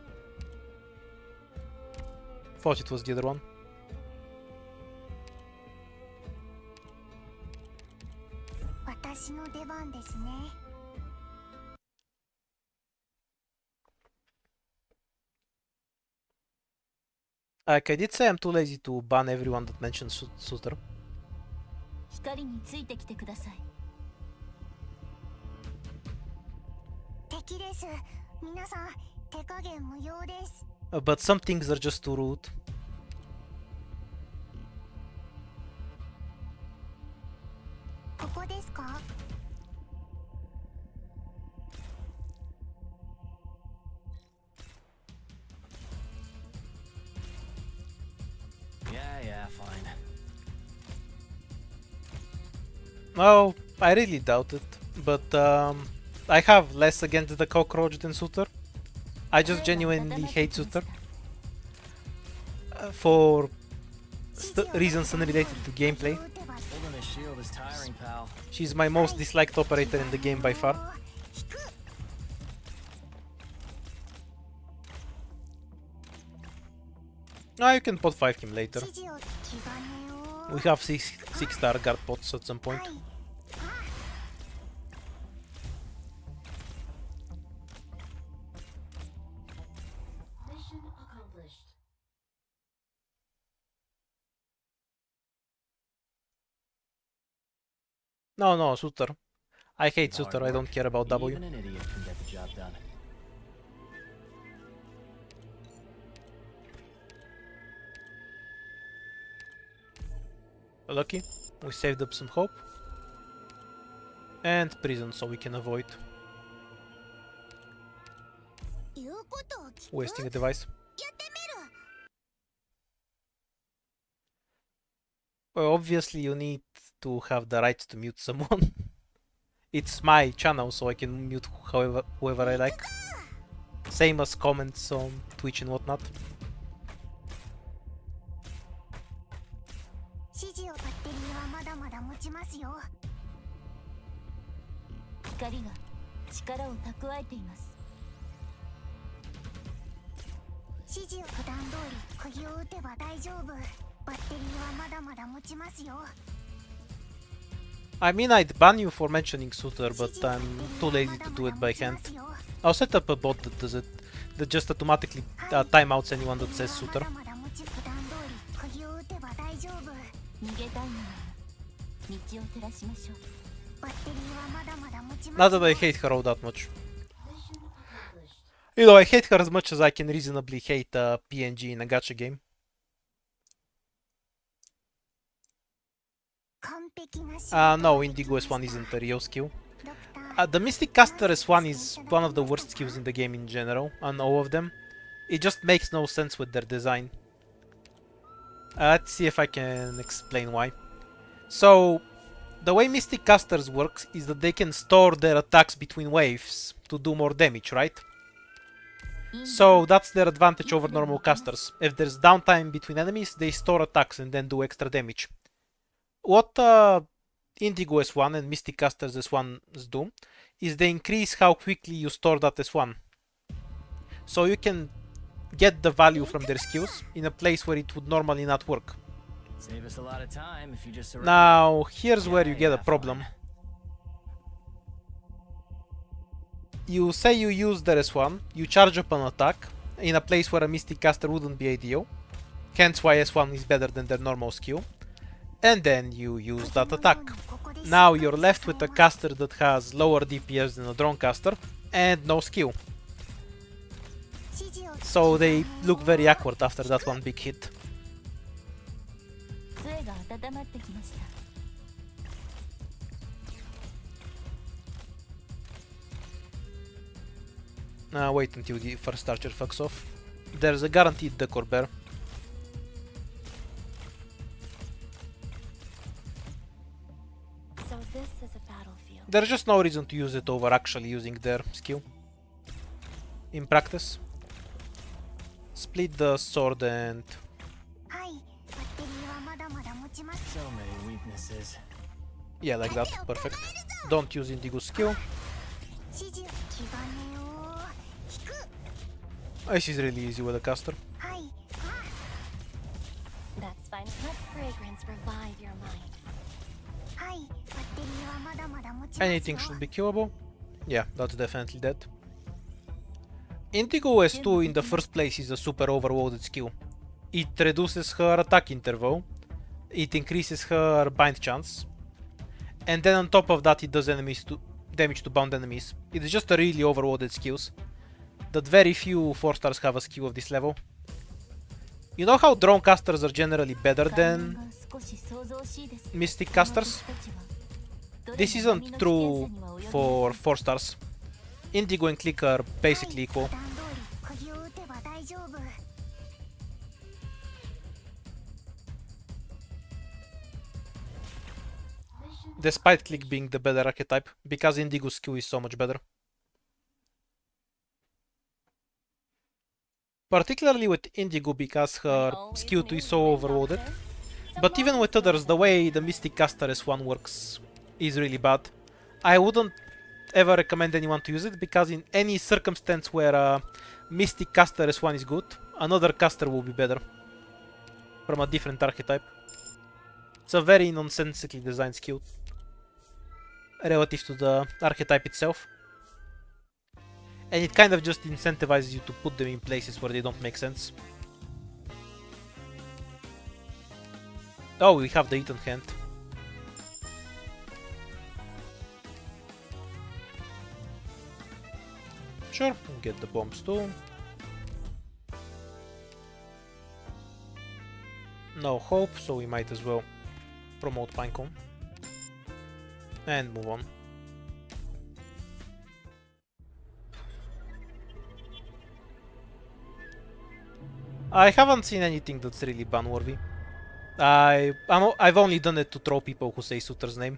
Speaker 1: Thought it was the other one. Like, I did say I'm too lazy to ban everyone that mentions Suter.
Speaker 4: 光についてきてください
Speaker 7: 敵です皆さん手加減無用です
Speaker 1: But some things are just too rude.
Speaker 7: ここですか
Speaker 2: Yeah, fine.
Speaker 1: Oh, I really doubt it. But I have less against the cockroach than Suter. I just genuinely hate Suter. For reasons unrelated to gameplay.
Speaker 2: Holding a shield is tiring, pal.
Speaker 1: She's my most disliked operator in the game by far. Ah, you can pot 5 him later.
Speaker 7: 指示を気兼ねを
Speaker 1: We have 6-star guard pots at some point.
Speaker 4: Mission accomplished
Speaker 1: No, Suter. I hate
Speaker 2: With hard
Speaker 1: Suter, I don't
Speaker 2: work,
Speaker 1: care about W.
Speaker 2: Even an idiot can get the job done.
Speaker 1: Lucky, we saved up some hope. And prison, so we can avoid
Speaker 7: 言うことを聞く
Speaker 1: wasting a device.
Speaker 7: やってみる
Speaker 1: Well, obviously you need to have the right to mute someone. It's my channel, so I can mute whoever I like. Same as comments on Twitch and whatnot.
Speaker 7: 指示をバッテリーはまだまだ持ちますよ
Speaker 4: 光が力を蓄えています
Speaker 7: 指示を普段通り釘を打てば大丈夫バッテリーはまだまだ持ちますよ
Speaker 1: I mean, I'd ban you for mentioning Suter, but I'm too lazy to do it by hand. I'll set up a bot that does it, that just automatically timeouts anyone that says Suter.
Speaker 7: まだまだ持ち普段通り釘を打てば大丈夫
Speaker 4: 逃げたいのなら道を照らしましょう
Speaker 7: バッテリーはまだまだ持ちます
Speaker 1: Not that I hate her all that much. You know, I hate her as much as I can reasonably hate PNG in a gacha game.
Speaker 7: 完璧な仕
Speaker 1: No, Indigo S1 isn't a real skill. The Mystic Caster S1 is one of the worst skills in the game in general, on all of them. It just makes no sense with their design. Let's see if I can explain why. So, the way Mystic Casters works is that they can store their attacks between waves to do more damage, right? So that's their advantage over normal casters. If there's downtime between enemies, they store attacks and then do extra damage. What Indigo S1 and Mystic Casters S1s do is they increase how quickly you store that S1. So you can get the value from their skills in a place where it would normally not work.
Speaker 2: Save us a lot of time if you just surrender.
Speaker 1: Now, here's where you
Speaker 2: Yeah,
Speaker 1: get a
Speaker 2: yeah,
Speaker 1: problem.
Speaker 2: fine.
Speaker 1: You say you use the S1, you charge up an attack in a place where a Mystic Caster wouldn't be ideal, hence why S1 is better than their normal skill, and then you use that attack. Now you're left with a caster that has lower DPS than a drone caster and no skill. So they look very awkward after that one big hit.
Speaker 4: 杖が温まってきました。
Speaker 1: Wait until the first archer fucks off. There's a guaranteed decor bear.
Speaker 4: So this is a battlefield.
Speaker 1: There's just no reason to use it over actually using their skill. In practice. Split the sword and...
Speaker 2: So many weaknesses.
Speaker 1: yeah, like that. Perfect. Don't use Indigo's skill. This is really easy with a caster.
Speaker 4: That's fine. Let fragrance revive your mind.
Speaker 1: Anything should be killable. Yeah, that's definitely dead. Indigo S2 in the first place is a super overloaded skill. It reduces her attack interval, it increases her bind chance, and then on top of that it does damage to bound enemies. It's just a really overloaded skills that very few 4 stars have a skill of this level. You know how drone casters are generally better than mystic casters? This isn't true for 4 stars. Indigo and Click are basically equal. Despite Click being the better archetype, because Indigo's skill is so much better. Particularly with Indigo because her skill 2 is so overloaded. But even with others, the way the Mystic Caster S1 works is really bad. I wouldn't ever recommend anyone to use it because in any circumstance where a Mystic Caster S1 is good, another caster will be better. From a different archetype. It's a very nonsensically designed skill relative to the archetype itself. And it kind of just incentivizes you to put them in places where they don't make sense. Oh, we have the Eaten Hand. Sure, we'll get the bombs too. No hope, so we might as well promote Pinecone. And move on. I haven't seen anything that's really ban-worthy. I've only done it to troll people who say Suter's name.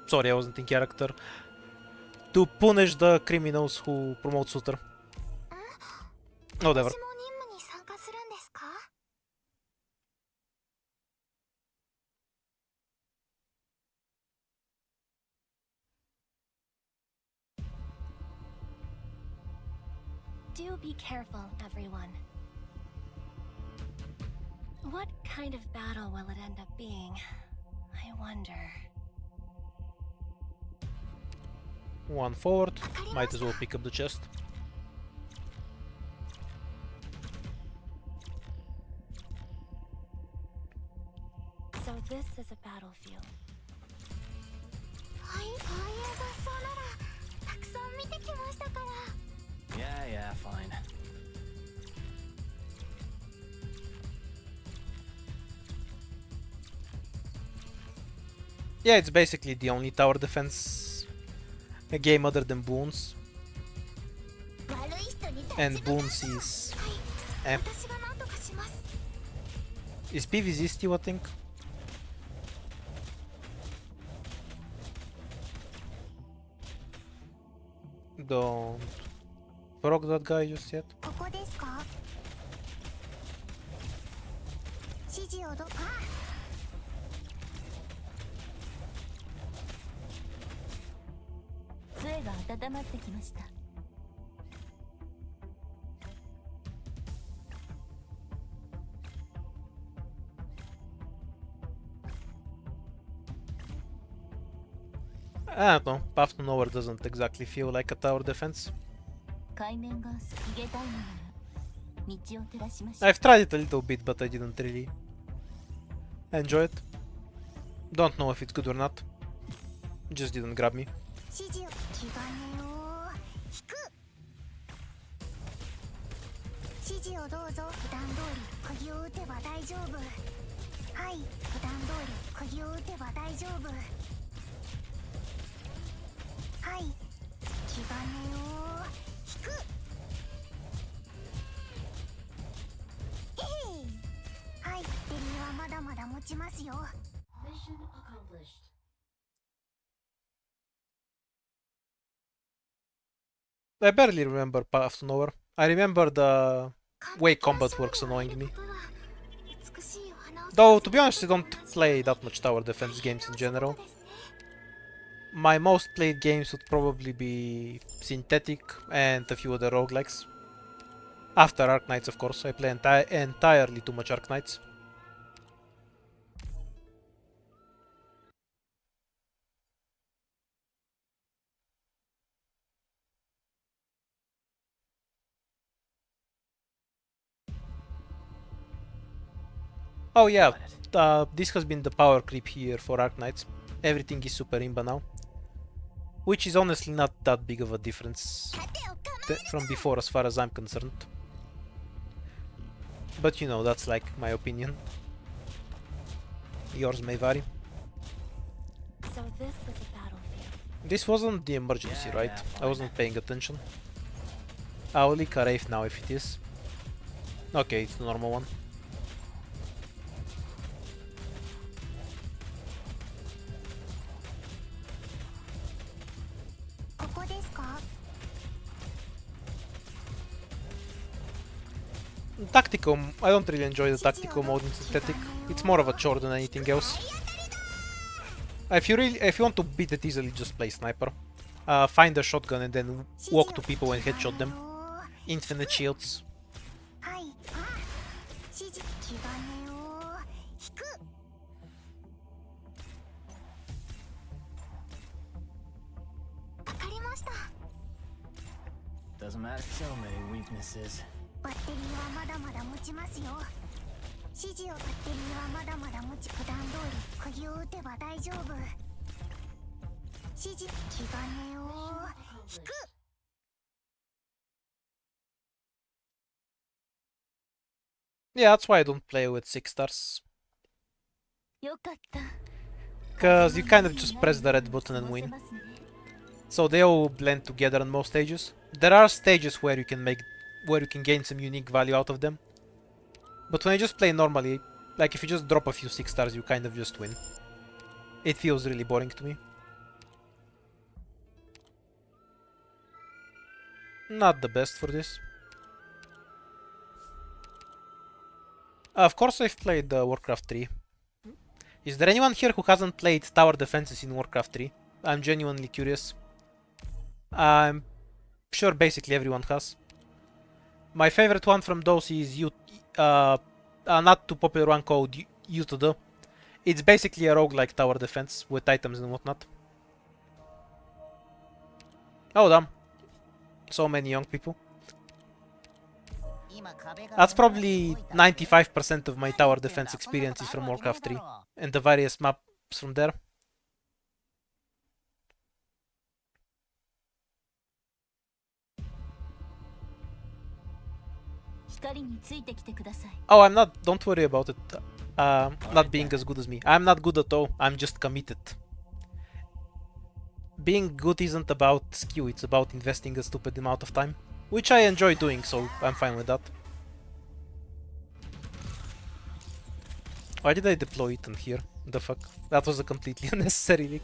Speaker 1: Sorry, I wasn't in character. To punish the criminals who promote Suter. Whatever.
Speaker 4: Do be careful, everyone. What kind of battle will it end up being? I wonder.
Speaker 1: One forward. Might as well pick up the chest.
Speaker 4: So this is a battlefield.
Speaker 2: Yeah, fine.
Speaker 1: Yeah, it's basically the only tower defense game other than Boons. And Boons is... Is PvZ still a thing? Don't proc that guy just yet. I don't know, Path to Nowhere doesn't exactly feel like a tower defense.
Speaker 4: 海面が逃げたいのなら道を照らしましょう。
Speaker 1: I've tried it a little bit, but I didn't really enjoy it. Don't know if it's good or not. Just didn't grab me.
Speaker 7: 指示を気兼ねを引く。指示をどうぞ。普段通り釘を打てば大丈夫。はい、普段通り釘を打てば大丈夫。はい、気兼ねを引く。えい、はい、デリはまだまだ持ちますよ。
Speaker 1: I barely remember Path to Nowhere. I remember the way combat works annoying me. Though, to be honest, I don't play that much tower defense games in general. My most played games would probably be Synthetic and a few other roguelikes. After Arknights, of course. I play entirely too much Arknights. Oh yeah, this has been the power creep here for Arknights. Everything is super imba now. Which is honestly not that big of a difference from before as far as I'm concerned. But you know, that's like my opinion. Yours may vary.
Speaker 4: So this is a battlefield.
Speaker 1: This wasn't the emergency, right? I wasn't paying attention. I'll leak a Wraith now if it is. Okay, it's the normal one. Tactical, I don't really enjoy the tactical mode in Synthetic. It's more of a chore than anything else. If you want to beat it easily, just play Sniper. Find a shotgun and then walk to people and headshot them. Infinite shields.
Speaker 2: Doesn't matter. So many weaknesses.
Speaker 7: バッテリーはまだまだ持ちますよ。指示をバッテリーはまだまだ持ち。普段通り釘を打てば大丈夫。指示気兼ねを引く。
Speaker 1: Yeah, that's why I don't play with 6 stars.
Speaker 4: よかった。
Speaker 1: Cause you kind of just press the red button and win. So they all blend together on most stages. There are stages where you can gain some unique value out of them. But when you just play normally, like if you just drop a few 6 stars, you kind of just win. It feels really boring to me. Not the best for this. Of course I've played Warcraft 3. Is there anyone here who hasn't played tower defenses in Warcraft 3? I'm genuinely curious. I'm sure basically everyone has. My favorite one from those is not too popular one called U2D. It's basically a roguelike tower defense with items and whatnot. Oh damn. So many young people. That's probably 95% of my tower defense experience is from Warcraft 3 and the various maps from there. Oh, don't worry about it not being as good as me. I'm not good at all, I'm just committed. Being good isn't about skill, it's about investing a stupid amount of time. Which I enjoy doing, so I'm fine with that. Why did I deploy it in here? The fuck? That was a completely unnecessary leak.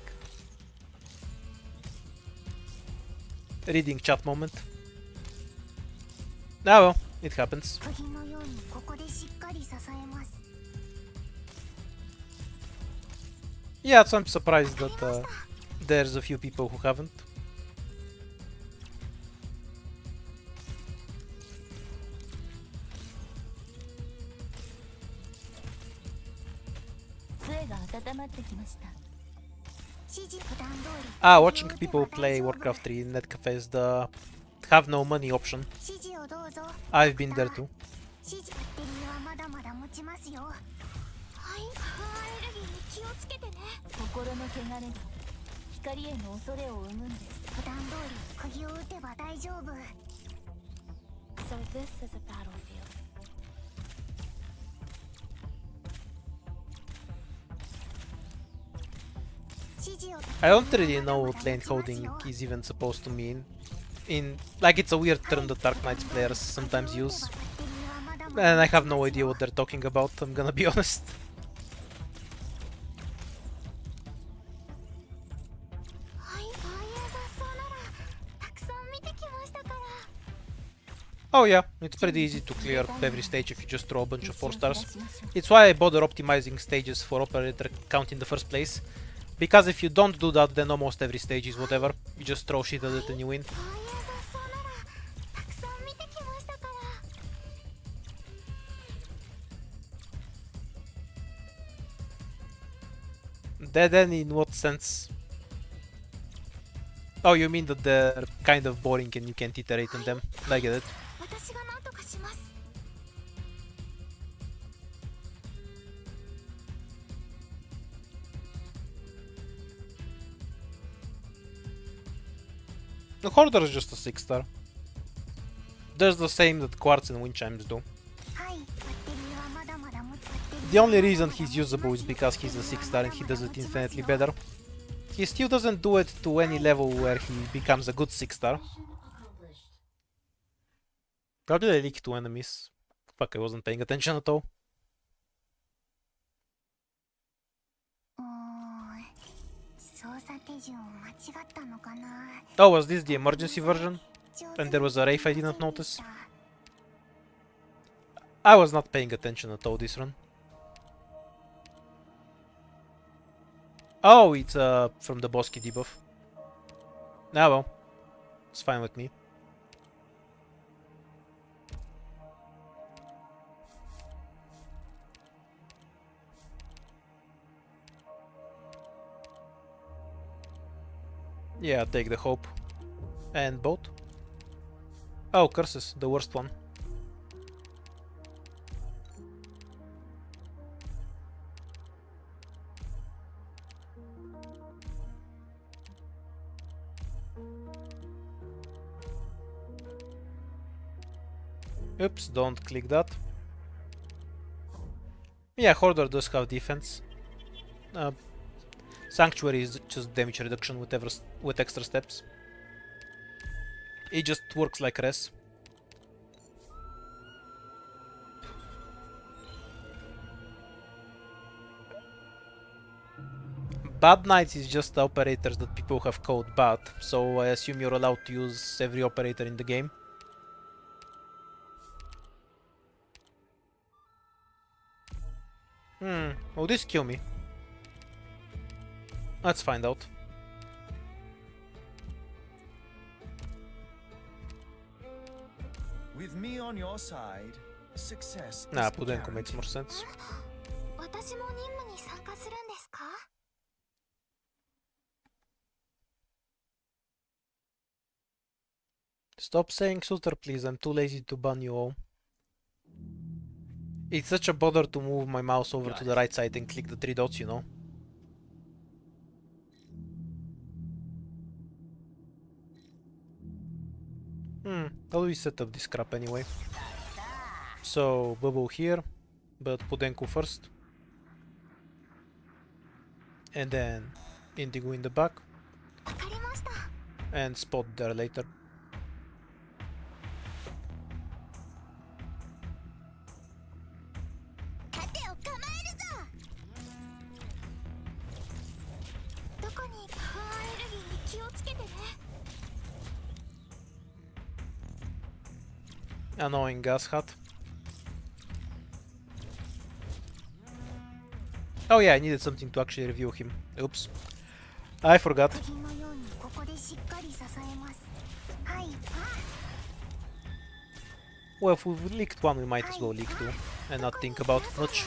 Speaker 1: Reading chat moment. Ah well, it happens. Yeah, so I'm surprised that there's a few people who haven't. Ah, watching people play Warcraft 3 in netcafes, the have no money option. I've been there too.
Speaker 7: バッテリーはまだまだ持ちますよ。はい、アレルギーに気をつけてね。
Speaker 4: 心の汚れが光への恐れを生むんです。
Speaker 7: 普段通り釘を打てば大丈夫。
Speaker 4: So this is a battlefield.
Speaker 1: I don't really know what lane holding is even supposed to mean. Like, it's a weird term that Dark Knights players sometimes use. And I have no idea what they're talking about, I'm gonna be honest. Oh yeah, it's pretty easy to clear every stage if you just throw a bunch of 4 stars. It's why I bother optimizing stages for operator count in the first place. Because if you don't do that, then almost every stage is whatever. You just throw shit at it and you win. Dead end in what sense? Oh, you mean that they're kind of boring and you can't iterate on them? I get it. The Hoarder is just a 6 star. Does the same that Quartz and Wind Chimes do. The only reason he's usable is because he's a 6 star and he does it infinitely better. He still doesn't do it to any level where he becomes a good 6 star. How did I leak 2 enemies? Fuck, I wasn't paying attention at all. Oh, was this the emergency version? And there was a Wraith I didn't notice? I was not paying attention at all this run. Oh, it's from the Bosky debuff. Ah well, it's fine with me. Yeah, take the hope. And boat. Oh, curses, the worst one. Oops, don't click that. Yeah, Hoarder does have defense. Sanctuary is just damage reduction with extra steps. It just works like res. Bad Knights is just the operators that people have called bad, so I assume you're allowed to use every operator in the game. Will this kill me? Let's find out.
Speaker 5: With me on your side, success is
Speaker 1: Nah, Pudenko makes more sense. Stop saying Suter, please. I'm too lazy to ban you all. It's such a bother to move my mouse over to the right side and click the 3 dots, you know. How do we set up this crap anyway? So, Bubble here, but Pudenko first. And then Indigo in the back. And Spot there later. Annoying gas hat. Oh yeah, I needed something to actually review him. Oops. I forgot. Well, if we've leaked one, we might as well leak two and not think about it much.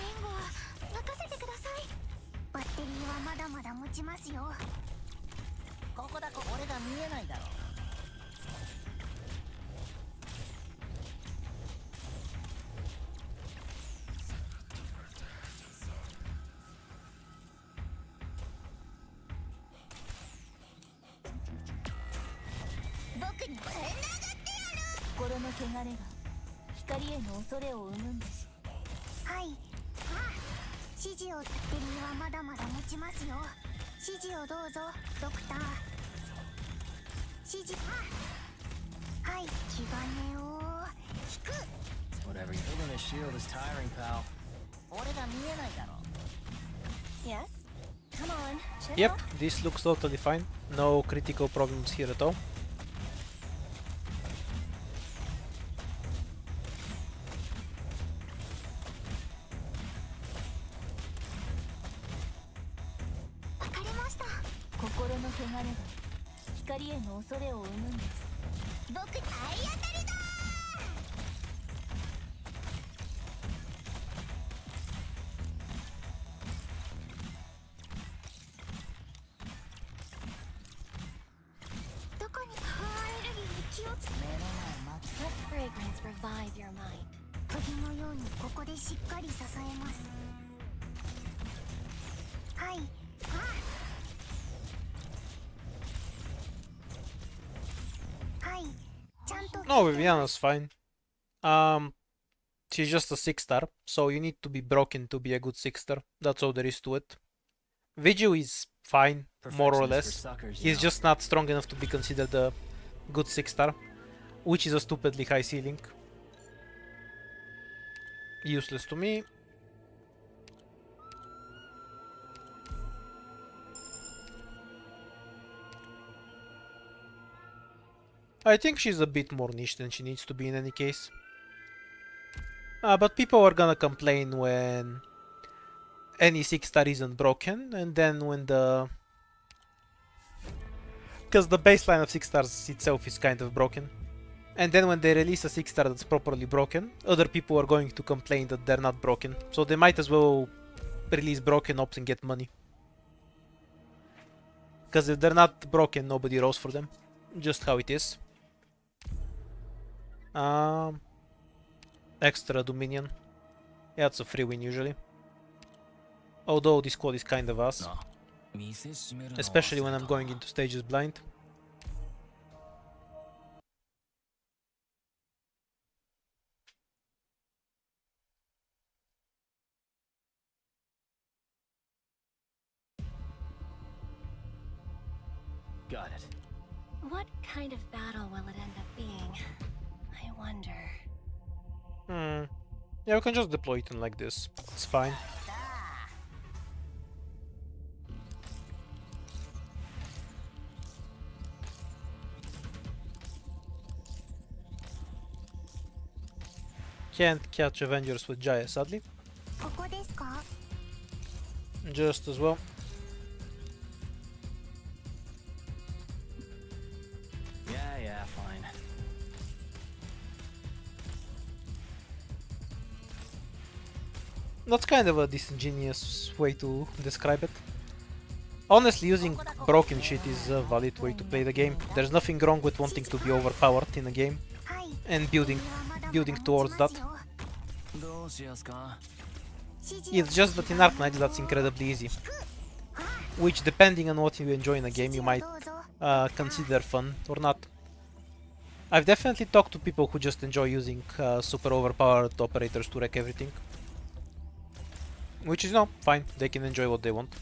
Speaker 6: こだこ俺が見えないだろ。
Speaker 7: 僕にぶん殴ってやる。
Speaker 4: 心の汚れが光への恐れを生むんです。
Speaker 7: はい。指示をバッテリーはまだまだ持ちますよ。指示をどうぞドクター。指示はい気兼ねを引く。
Speaker 2: Whatever you're holding a shield is tiring, pal.
Speaker 6: 俺が見えないだろ。
Speaker 4: Yes. Come on. Check
Speaker 1: Yep, this looks totally fine. No critical problems here at all.
Speaker 7: Wakarimashita.
Speaker 4: 心の汚れが光への恐れを生むんです。
Speaker 7: 僕体当たりだ。どこにパワーエネルギーに気をつけ。
Speaker 6: 目の前真っ
Speaker 4: Let fragrance revive your mind.
Speaker 7: 釘のようにここでしっかり支えます。はい。はい。ちゃんと。
Speaker 1: No, Viviana's fine. She's just a 6-star, so you need to be broken to be a good 6-star. That's all there is to it. Viju is fine, more or
Speaker 2: Perfectionist for
Speaker 1: less.
Speaker 2: suckers, you
Speaker 1: He's
Speaker 2: know.
Speaker 1: just not strong enough to be considered a good 6-star, which is a stupidly high ceiling. Useless to me. I think she's a bit more niche than she needs to be in any case. But people are gonna complain when any 6-star isn't broken, and then when the... Because the baseline of 6-stars itself is kind of broken. And then when they release a 6-star that's properly broken, other people are going to complain that they're not broken. So they might as well release broken ops and get money. Because if they're not broken, nobody rolls for them. Just how it is. Extra Dominion. Yeah, it's a free win usually. Although this squad is kind of ass. Especially when I'm going into stages blind.
Speaker 2: Got it.
Speaker 4: What kind of battle will it end up being? I wonder.
Speaker 1: Yeah, we can just deploy it in like this. It's fine. Can't catch Avengers with Jaya, sadly.
Speaker 7: ここですか。
Speaker 1: Just as well.
Speaker 2: Yeah, fine.
Speaker 1: That's kind of a disingenuous way to describe it. Honestly, using broken shit is a valid way to play the game. There's nothing wrong with wanting to be overpowered in a game and building towards that. It's just that in Ark Knights that's incredibly easy. Which, depending on what you enjoy in a game, you might consider fun or not. I've definitely talked to people who just enjoy using super overpowered operators to wreck everything. Which is, no, fine, they can enjoy what they want.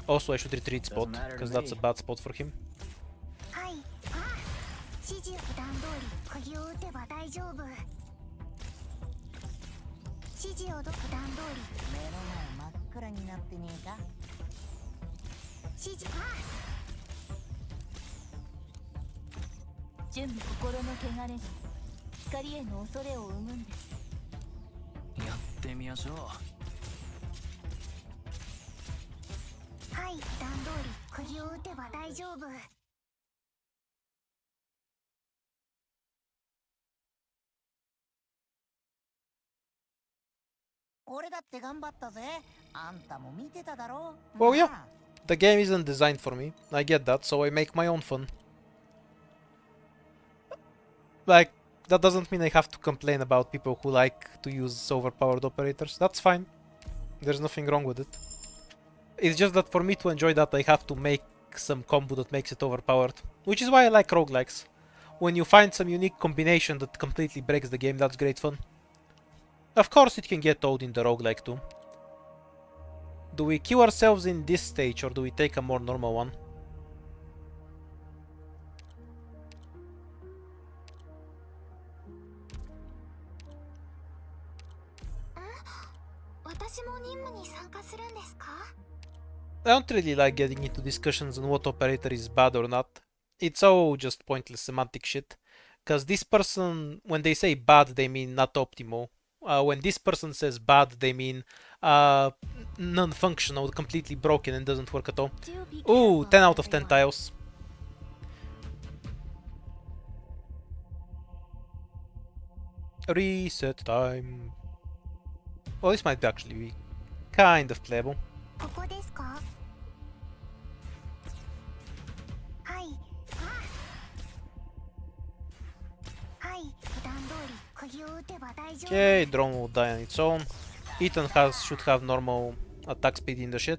Speaker 1: Also, I should retreat spot, because that's a bad spot for him.
Speaker 7: はい。指示普段通り釘を打てば大丈夫。指示を普段通り。
Speaker 6: 目の前真っ暗になってねえか。
Speaker 7: 指示
Speaker 4: 準備心の汚れが光への恐れを生むんです。
Speaker 2: やってみましょう。
Speaker 7: はい普段通り釘を打てば大丈夫。
Speaker 6: 俺だって頑張ったぜ。あんたも見てただろ。
Speaker 1: Oh yeah, The game isn't designed for me, I get that, so I make my own fun. Like, that doesn't mean I have to complain about people who like to use overpowered operators. That's fine. There's nothing wrong with it. It's just that for me to enjoy that, I have to make some combo that makes it overpowered. Which is why I like roguelikes. When you find some unique combination that completely breaks the game, that's great fun. Of course it can get old in the roguelike too. Do we kill ourselves in this stage or do we take a more normal one? I don't really like getting into discussions on what operator is bad or not. It's all just pointless semantic shit. Cause this person, when they say bad, they mean not optimal. When this person says bad, they mean non-functional, completely broken and doesn't work at all. Ooh, 10 out of 10 tiles. Reset time. Well, this might actually be kind of playable. Okay, drone will die on its own. Ethan should have normal attack speed in the shit.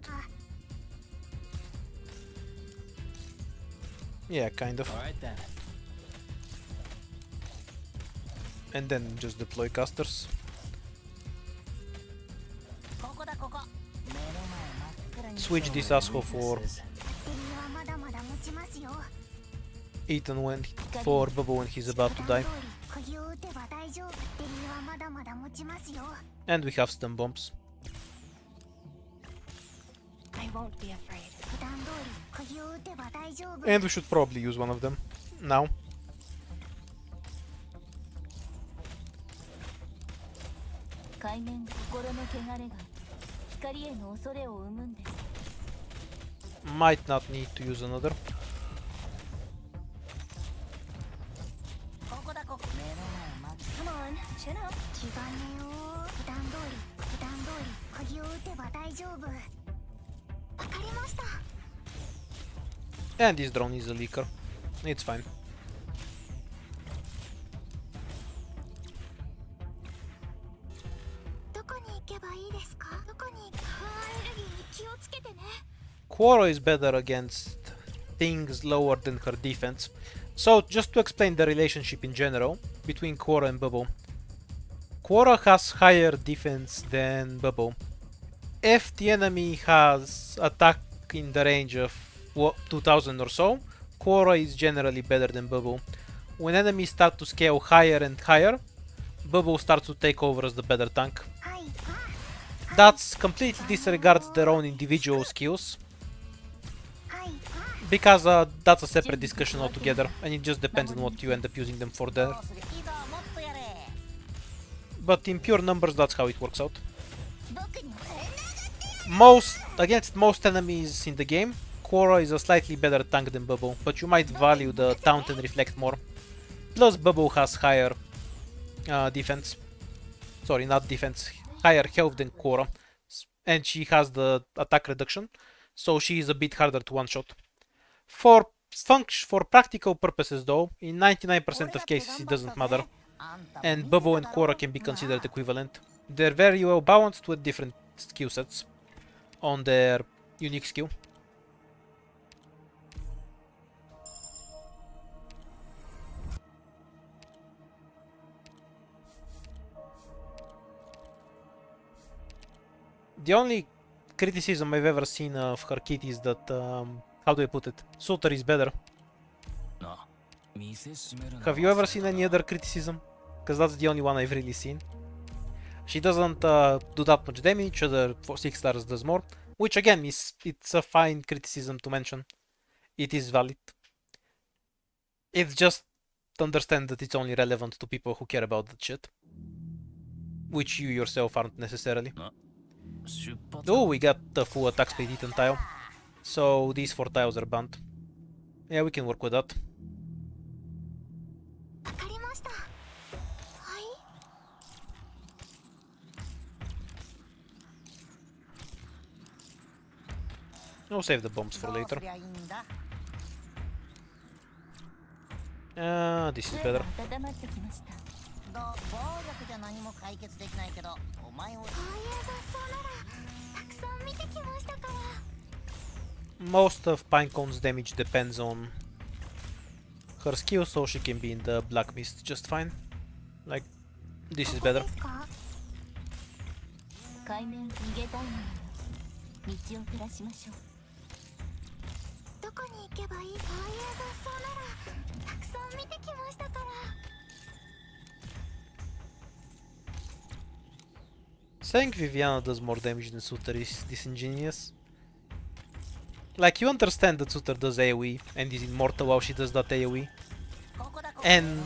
Speaker 1: Yeah, kind of.
Speaker 2: Alright then.
Speaker 1: And then just deploy casters. Switch this asshole for Ethan for Bubble when he's about to die. And we have stun bombs.
Speaker 4: I won't be afraid.
Speaker 1: And we should probably use one of them now. Might not need to use another.
Speaker 4: Come on, chin up.
Speaker 1: And this drone is a leaker. It's fine. Quora is better against things lower than her defense. So, just to explain the relationship in general between Quora and Bubble. Quora has higher defense than Bubble. If the enemy has attack in the range of 2000 or so, Quora is generally better than Bubble. When enemies start to scale higher and higher, Bubble starts to take over as the better tank. That completely disregards their own individual skills, because that's a separate discussion altogether, and it just depends on what you end up using them for there. But in pure numbers, that's how it works out. Against most enemies in the game, Quora is a slightly better tank than Bubble, but you might value the taunt and reflect more. Plus Bubble has higher defense. Sorry, not defense. Higher health than Quora. And she has the attack reduction, so she is a bit harder to one-shot. For practical purposes though, in 99% of cases it doesn't matter. And Bubble and Quora can be considered equivalent. They're very well balanced with different skill sets on their unique skill. The only criticism I've ever seen of her kit is that, how do I put it? Suitor is better. Have you ever seen any other criticism? Because that's the only one I've really seen. She doesn't do that much damage, other 6 stars does more. Which again, it's a fine criticism to mention. It is valid. It's just to understand that it's only relevant to people who care about that shit. Which you yourself aren't necessarily. Oh, we got the full attack speed Ethan tile. So these 4 tiles are banned. Yeah, we can work with that. I'll save the bombs for later. This is better.
Speaker 6: 暴力じゃ何も解決できないけど、お前を。
Speaker 7: ああいう雑草ならたくさん見てきましたから。
Speaker 1: Most of Pinecone's damage depends on her skill, so she can be in the Black Mist just fine. Like, this is better.
Speaker 4: 海面逃げたいのなら道を照らしましょう。
Speaker 7: どこに行けばいい？ああいう雑草ならたくさん見てきましたから。
Speaker 1: Saying Viviana does more damage than Suter is disingenuous. Like, you understand that Suter does AoE and is immortal while she does that AoE. And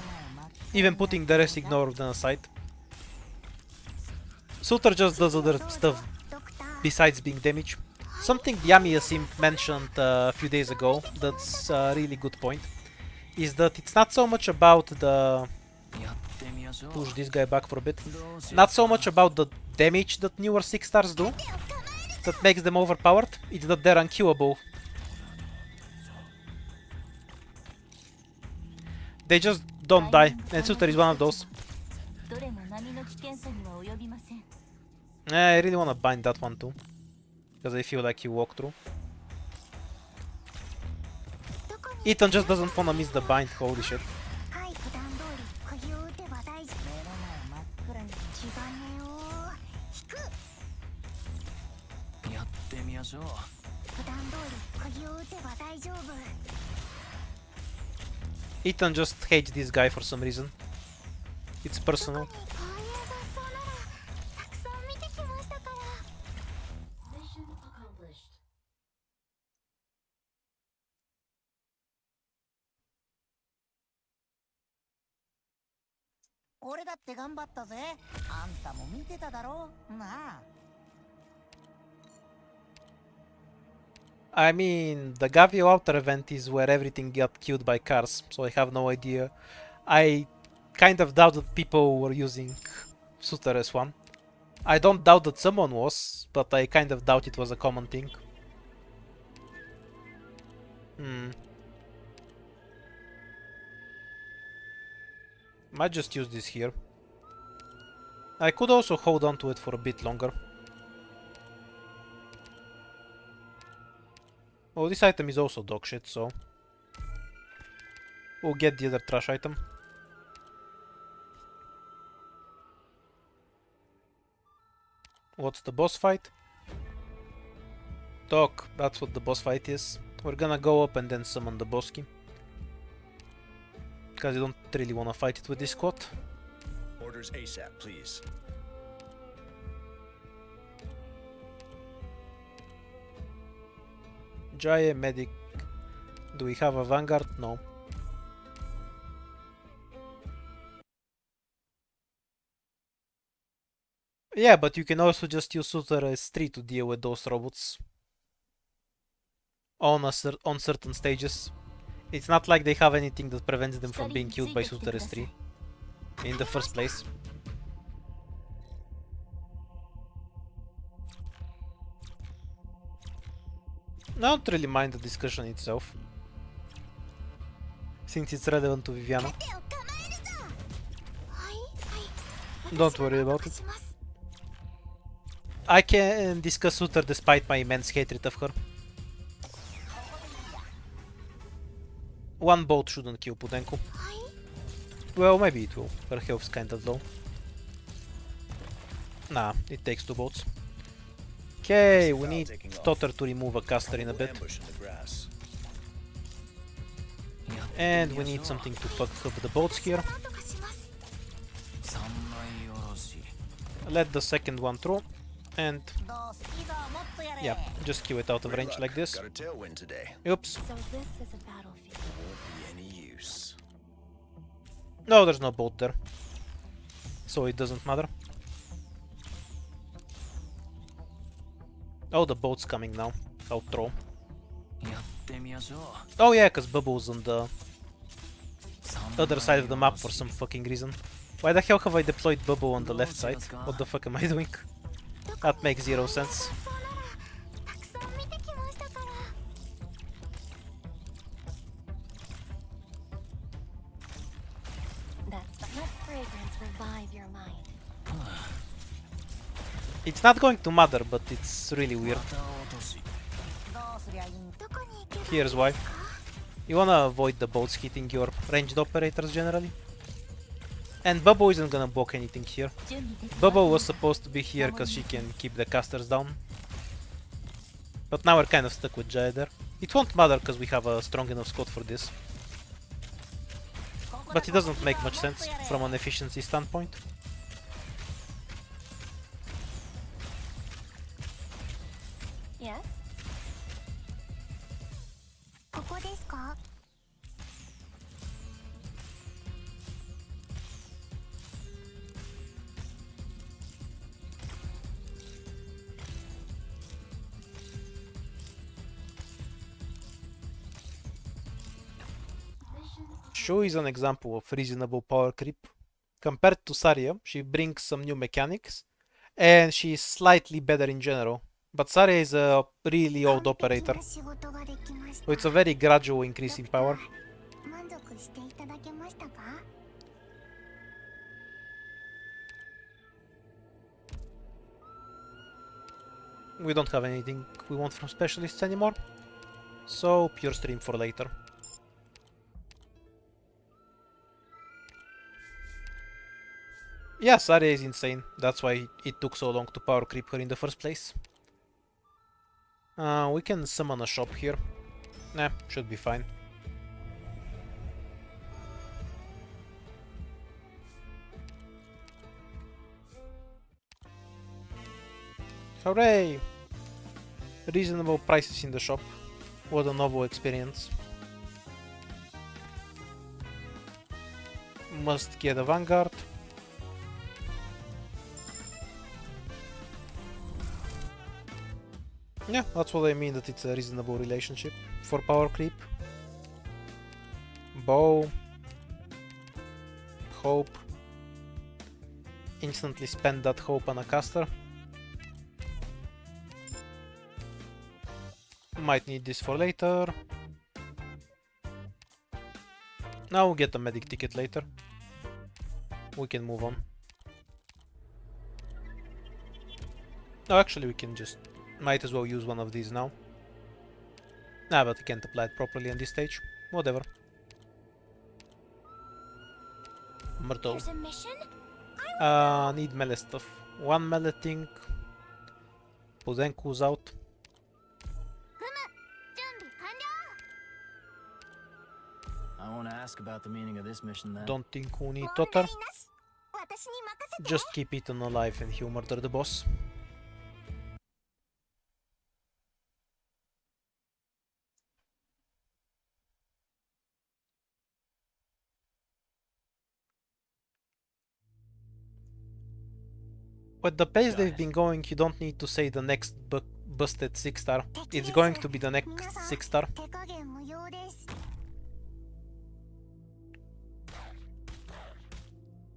Speaker 1: even putting the rest ignored on aside, Suter just does other stuff besides being damage. Something Yami Asim mentioned a few days ago, that's a really good point, is that it's not so much about the... Push this guy back for a bit. Not so much about the damage that newer 6 stars do that makes them overpowered, it's that they're unkillable. They just don't die, and Suter is one of those. I really wanna bind that one too, because I feel like he walked through. Ethan just doesn't wanna miss the bind, holy shit. Ethan just hates this guy for some reason. It's personal.
Speaker 4: Mission accomplished.
Speaker 6: 俺だって頑張ったぜ。あんたも見てただろうなあ。
Speaker 1: I mean, the Gavio Outer event is where everything got killed by cars, so I have no idea. I kind of doubt that people were using Suter as one. I don't doubt that someone was, but I kind of doubt it was a common thing. Might just use this here. I could also hold on to it for a bit longer. Oh, this item is also dog shit, so we'll get the other trash item. What's the boss fight? Dog, that's what the boss fight is. We're gonna go up and then summon the boss key, because I don't really wanna fight it with this squad.
Speaker 5: Orders ASAP, please.
Speaker 1: Jaya, medic. Do we have a vanguard? No. Yeah, but you can also just use Suter S3 to deal with those robots on certain stages. It's not like they have anything that prevents them from being killed by Suter S3 in the first place. I don't really mind the discussion itself, since it's relevant to Viviana. Don't worry about it. I can discuss Suter despite my immense hatred of her. One bolt shouldn't kill Pudenko. Well, maybe it will. Her health's kinda low. Nah, it takes 2 bolts. Okay, we need Totter to remove a caster in a bit. And we need something to fuck up the bolts here. Let the second one through. And yeah, just kill it out of range like this. Oops.
Speaker 7: So this is a battlefield.
Speaker 1: No, there's no bolt there, so it doesn't matter. Oh, the boat's coming now. I'll throw. Oh yeah, cause Bubble's on the other side of the map for some fucking reason. Why the hell have I deployed Bubble on the left side? What the fuck am I doing? That makes 0 sense.
Speaker 4: your mind.
Speaker 1: It's not going to matter, but it's really weird.
Speaker 6: どうすりゃいいん
Speaker 7: どこに行けば
Speaker 1: Here's why. You wanna avoid the boats hitting your ranged operators generally. And Bubbo isn't gonna block anything here.
Speaker 4: 準備でき
Speaker 1: Bubbo was supposed to be here because she can keep the casters down. But now we're kind of stuck with Jaya there. It won't matter because we have a strong enough squad for this. But it doesn't make much sense from an efficiency standpoint.
Speaker 4: Yes?
Speaker 7: ここですか
Speaker 1: Shu is an example of reasonable power creep. Compared to Saria, she brings some new mechanics, and she is slightly better in general. But Saria is a really old operator,
Speaker 7: 仕事ができました
Speaker 1: so it's a very gradual increase in power.
Speaker 7: 満足していただけましたか
Speaker 1: We don't have anything we want from specialists anymore, so pure stream for later. Yeah, Saria is insane. That's why it took so long to power creep her in the first place. We can summon a shop here. Nah, should be fine. Hooray! Reasonable prices in the shop. What a novel experience. Must get a vanguard. Yeah, that's what I mean, that it's a reasonable relationship for power creep. Bow. Hope. Instantly spend that hope on a caster. Might need this for later. Now we'll get a medic ticket later. We can move on. No, actually we can just... Might as well use one of these now. Nah, but we can't apply it properly on this stage. Whatever. Myrtle.
Speaker 4: There's a mission?
Speaker 1: Need melee stuff. One melee thing. Puzenku's out.
Speaker 7: 準備完了
Speaker 2: I want to ask about the meaning of this mission then.
Speaker 1: Don't think we need
Speaker 7: 問
Speaker 1: Totter.
Speaker 7: 題なし私に任せて
Speaker 1: Just keep Ethan alive and he'll murder the boss. With the pace they've been going, you don't need to say the next busted 6-star. It's going to be the next 6-star.
Speaker 7: 手加減無用です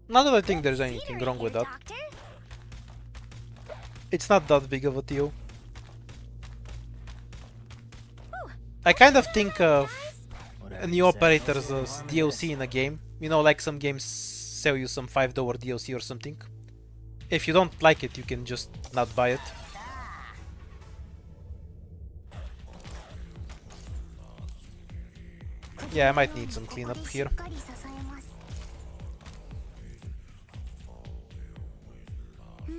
Speaker 1: Not that I think there's anything wrong with that. It's not that big of a deal. I kind of think of new operators as DLC in a game. You know, like some games sell you some $5 DLC or something. If you don't like it, you can just not buy it. Yeah, I might need some cleanup
Speaker 7: ここでし
Speaker 1: here.
Speaker 7: っかり支えますん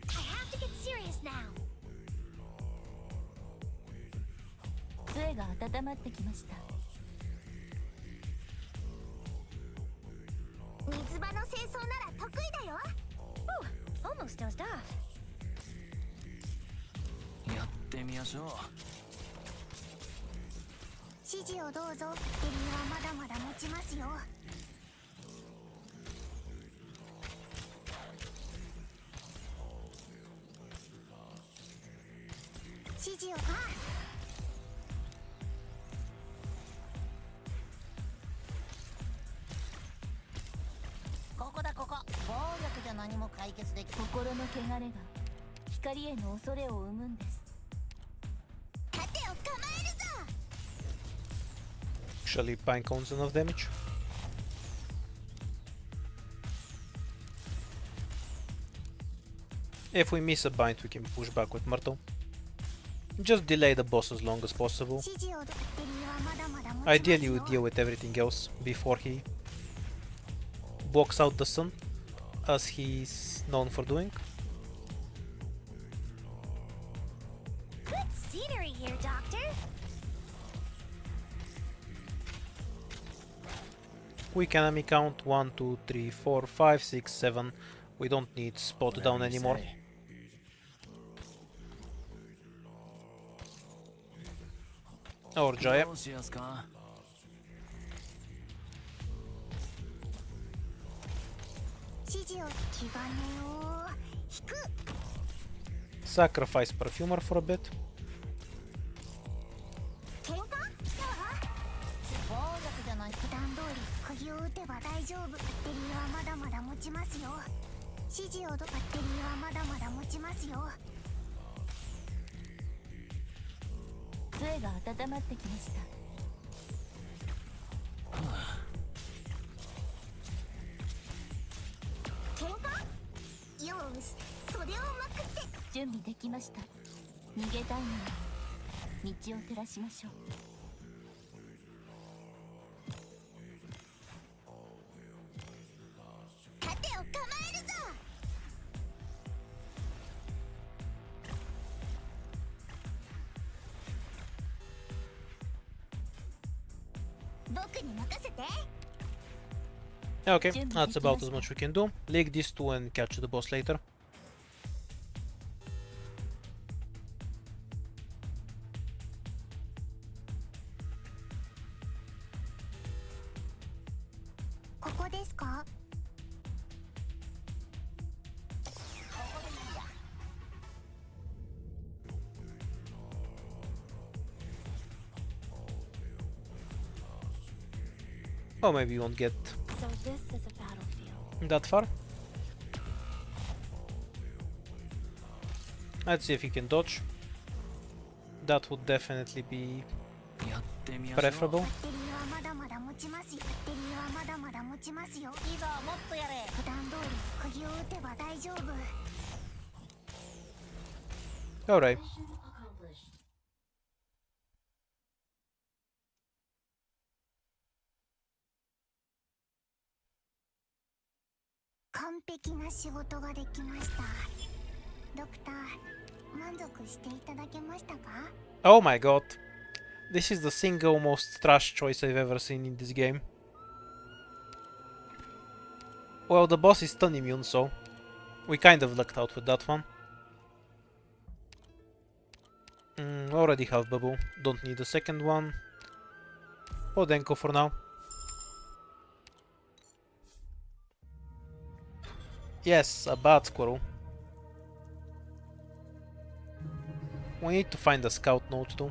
Speaker 7: I have to get serious now
Speaker 4: 杖が温まってきました
Speaker 7: 水場の清掃なら得意だよ
Speaker 4: Almost dozed off.
Speaker 2: やってみましょう。
Speaker 7: 指示をどうぞエリーはまだまだ持ちますよ指示を
Speaker 6: ここだここ暴力じゃ何も解決でき
Speaker 4: 心の汚れが光への恐れを生むんです
Speaker 7: 盾を構えるぞ
Speaker 1: Actually, Pine counts enough damage. If we miss a bind, we can push back with Myrtle. Just delay the boss as long as possible.
Speaker 7: 指示をバッテリーはまだまだ持ちますよ
Speaker 1: Ideally, we deal with everything else before he blocks out the sun, as he's known for doing.
Speaker 7: Good scenery here, Doctor.
Speaker 1: Quick enemy count 1, 2, 3, 4, 5, 6, 7. We don't need spot down
Speaker 2: Whatever you
Speaker 1: anymore.
Speaker 2: say.
Speaker 1: オージャイ。
Speaker 2: どうしやすか？
Speaker 7: 指示を気兼ねを引く
Speaker 1: Sacrifice Perfumer for a bit.
Speaker 7: 喧嘩暴力じゃない普段通り釘を打てば大丈夫バッテリーはまだまだ持ちますよ指示をバッテリーはまだまだ持ちますよ
Speaker 4: 杖が温まってきました。
Speaker 7: 喧嘩よーし袖をまくって
Speaker 4: 準備できました。逃げたいのに道を照らしましょう。
Speaker 7: 盾を構えるぞ僕に任せて
Speaker 1: Okay, that's about as much we can do. Leak these two and catch the boss later. Or maybe you won't get
Speaker 4: So this is a battlefield.
Speaker 1: that far. Let's see if you can dodge. That would definitely be
Speaker 2: やってみましょう。
Speaker 1: preferable.
Speaker 7: バッテリーはまだまだ持ちますよバッテリーはまだまだ持ちますよいざもっとやれ普段通り釘を打てば大丈夫
Speaker 1: Alright. Oh my god. This is the single most trash choice I've ever seen in this game. Well, the boss is stun immune, so we kind of lucked out with that one. Already have bubble. Don't need a second one. Podenko for now. Yes, a bad squirrel. We need to find a scout node too,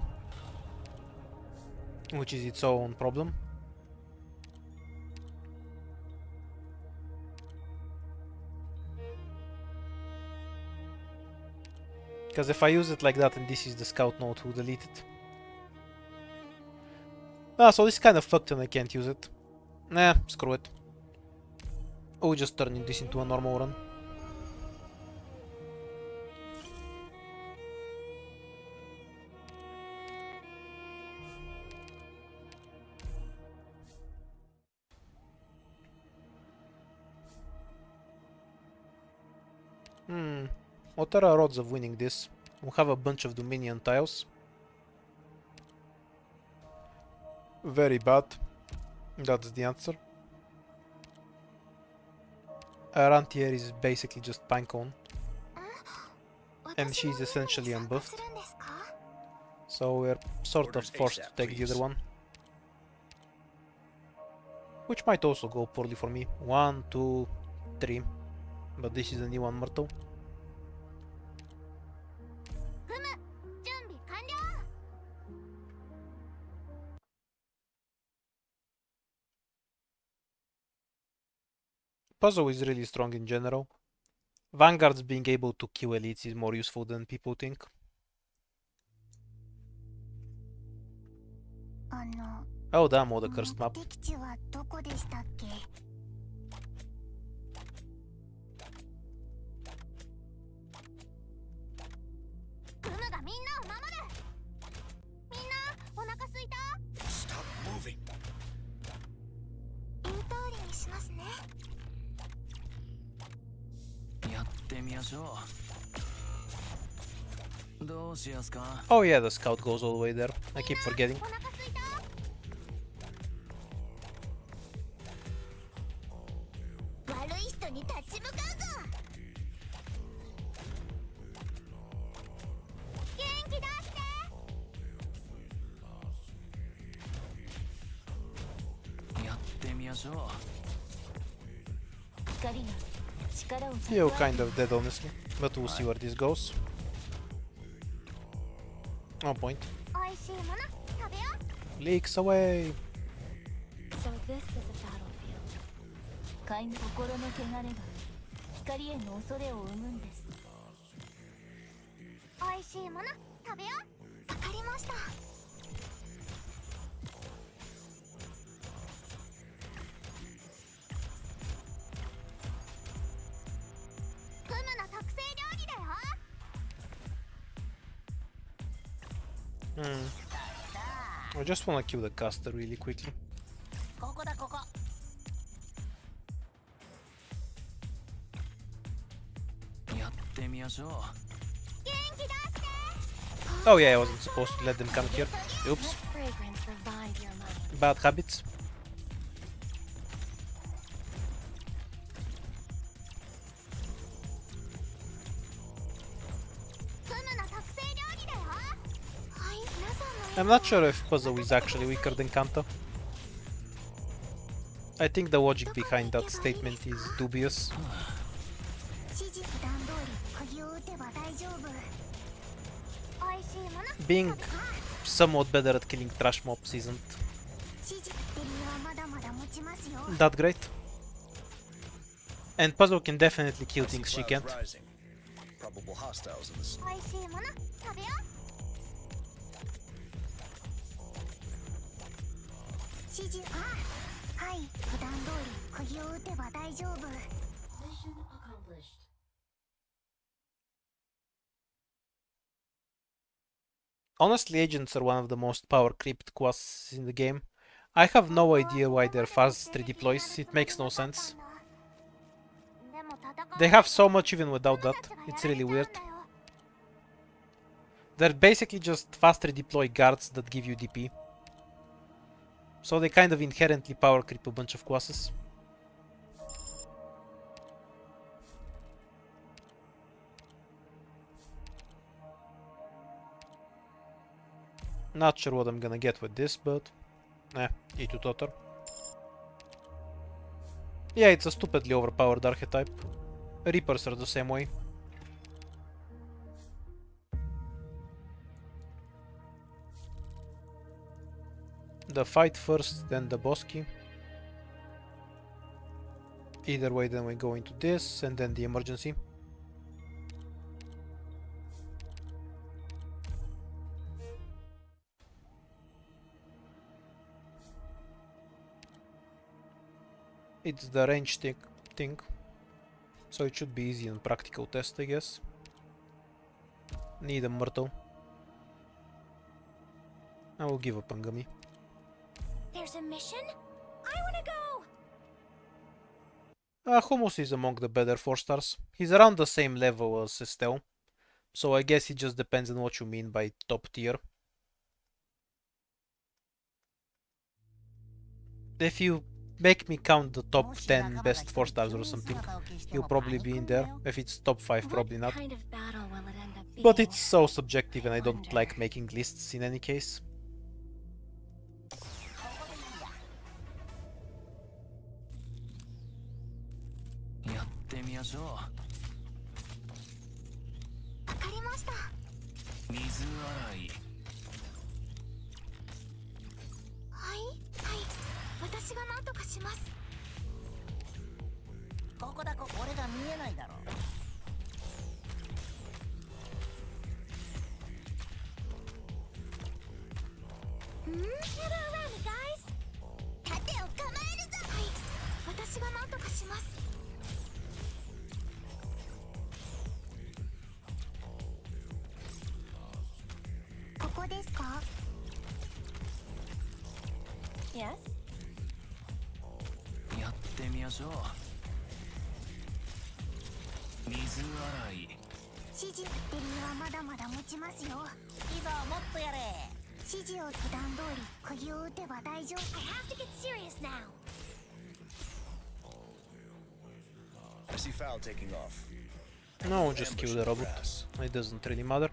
Speaker 1: which is its own problem. Because if I use it like that and this is the scout node, who delete it? Ah, so this is kind of fucked and I can't use it. Nah, screw it. Oh, just turning this into a normal run. What are our odds of winning this? We'll have a bunch of Dominion tiles. Very bad. That's the answer. Our anti-air is basically just Pinecone. And she's essentially unbuffed. So we're sort of forced to take the other one. Which might also go poorly for me. 1, 2, 3. But this is a new one, Myrtle. Puzzle is really strong in general. Vanguards being able to kill elites is more useful than people think. Oh damn, what a cursed map. Oh yeah, the scout goes all the way there. I keep forgetting.
Speaker 7: お腹すいた。悪い人に立ち向かうぞ。元気出して。
Speaker 4: 光が力を
Speaker 1: Feel kind of dead honestly, but we'll see where this goes. No point.
Speaker 7: おいしいもの食べよう。
Speaker 1: Leaks away!
Speaker 3: So this is a battlefield.
Speaker 4: 心の汚れが光への恐れを生むんです。
Speaker 7: おいしいもの食べよう。わかりました。フムの特製料理だよ。
Speaker 1: I just wanna kill the caster really quickly.
Speaker 6: ここだここ。
Speaker 1: Oh yeah, I wasn't supposed to let them come here. Oops.
Speaker 3: Fragrance revive your mind.
Speaker 1: Bad habits.
Speaker 7: フムの特製料理だよ。はい、皆さんの。
Speaker 1: I'm not sure if Puzzle is actually weaker than Kanto. I think the logic behind that statement is dubious.
Speaker 7: 指示段通り釘を打てば大丈夫。おいしいもの。
Speaker 1: Being somewhat better at killing trash mobs isn't
Speaker 7: 指示って理由はまだまだ持ちますよ。
Speaker 1: that great. And Puzzle can definitely kill
Speaker 5: I see
Speaker 1: things she
Speaker 5: clouds
Speaker 1: can't.
Speaker 5: rising. Probable hostiles in the sky.
Speaker 7: おいしいもの食べよう。指示はい、普段通り釘を打てば大丈夫。
Speaker 1: Honestly, agents are one of the most power creeped quests in the game. I have no idea why they're fast redeploys, it makes no sense.
Speaker 7: でも戦う
Speaker 1: They have so much even without that, it's really weird. They're basically just fast redeploy guards that give you DP. So they kind of inherently power creep a bunch of quests. Not sure what I'm gonna get with this, but... E2 Totter. Yeah, it's a stupidly overpowered archetype. Reapers are the same way. The fight first, then the boss key. Either way, then we go into this, and then the emergency. It's the range thing, so it should be easy on practical test, I guess. Need a myrtle. I will give up on Gummy.
Speaker 7: There's a mission? I wanna go!
Speaker 1: Hummus is among the better 4 stars. He's around the same level as Estelle, so I guess it just depends on what you mean by top tier. If you make me count the top 10 best 4 stars or something, he'll probably be in there. If it's top 5, probably not.
Speaker 3: What kind of battle will it end up being?
Speaker 1: But it's so subjective and I don't like making lists in any case.
Speaker 3: Yes?
Speaker 2: やってみましょう。
Speaker 7: 指示バッテリーはまだまだ持ちますよ。
Speaker 6: いざもっとやれ。
Speaker 7: 指示を普段通り釘を打てば大丈夫。
Speaker 4: I have to get serious now.
Speaker 5: I see Foul taking off.
Speaker 1: No, just kill the robot. It doesn't really matter.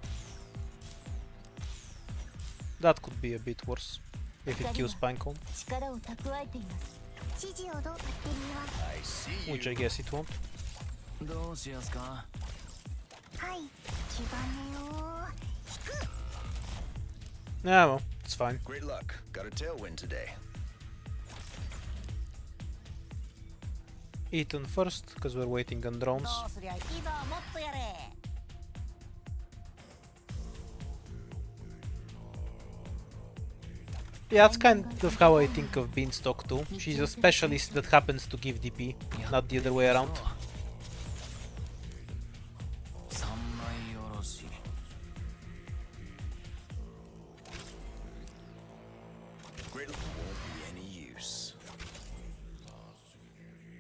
Speaker 1: That could be a bit worse if it kills Pinecone,
Speaker 4: 力を蓄えています。
Speaker 7: 指示をどうバッテリーは
Speaker 5: I see you.
Speaker 1: which I guess it won't.
Speaker 2: どうしやすか。
Speaker 7: はい基盤を引く。
Speaker 1: Yeah, well, it's fine.
Speaker 5: Great luck. Got a tailwind today.
Speaker 1: Ethan first, because we're waiting on drones.
Speaker 6: どうすりゃいざもっとやれ。
Speaker 1: Yeah, that's kind of how I think of Beanstalk too. She's a specialist that happens to give DP, not the other way around.
Speaker 2: 三枚おろし。
Speaker 5: Great luck won't be any use.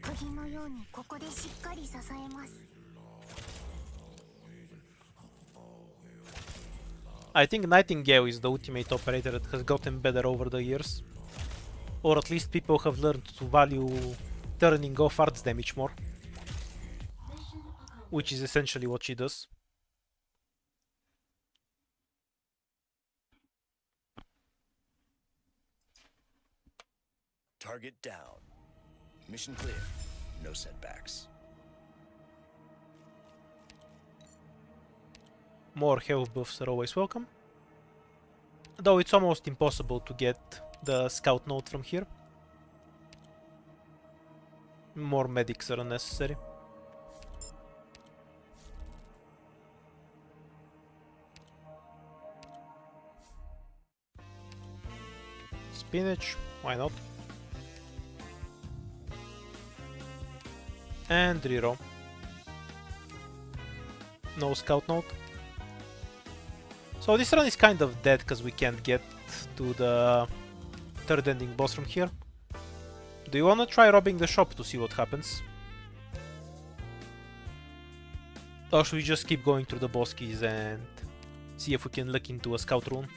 Speaker 7: 釘のようにここでしっかり支えます。
Speaker 1: I think Nightingale is the ultimate operator that has gotten better over the years. Or at least people have learned to value turning off arts damage more. Which is essentially what she does.
Speaker 5: Target down. Mission clear. No setbacks.
Speaker 1: More health buffs are always welcome. Though it's almost impossible to get the scout note from here. More medics are unnecessary. Spinach, why not? And reroll. No scout note. So this run is kind of dead because we can't get to the third ending boss from here. Do you wanna try robbing the shop to see what happens? Or should we just keep going through the boss keys and see if we can look into a scout rune?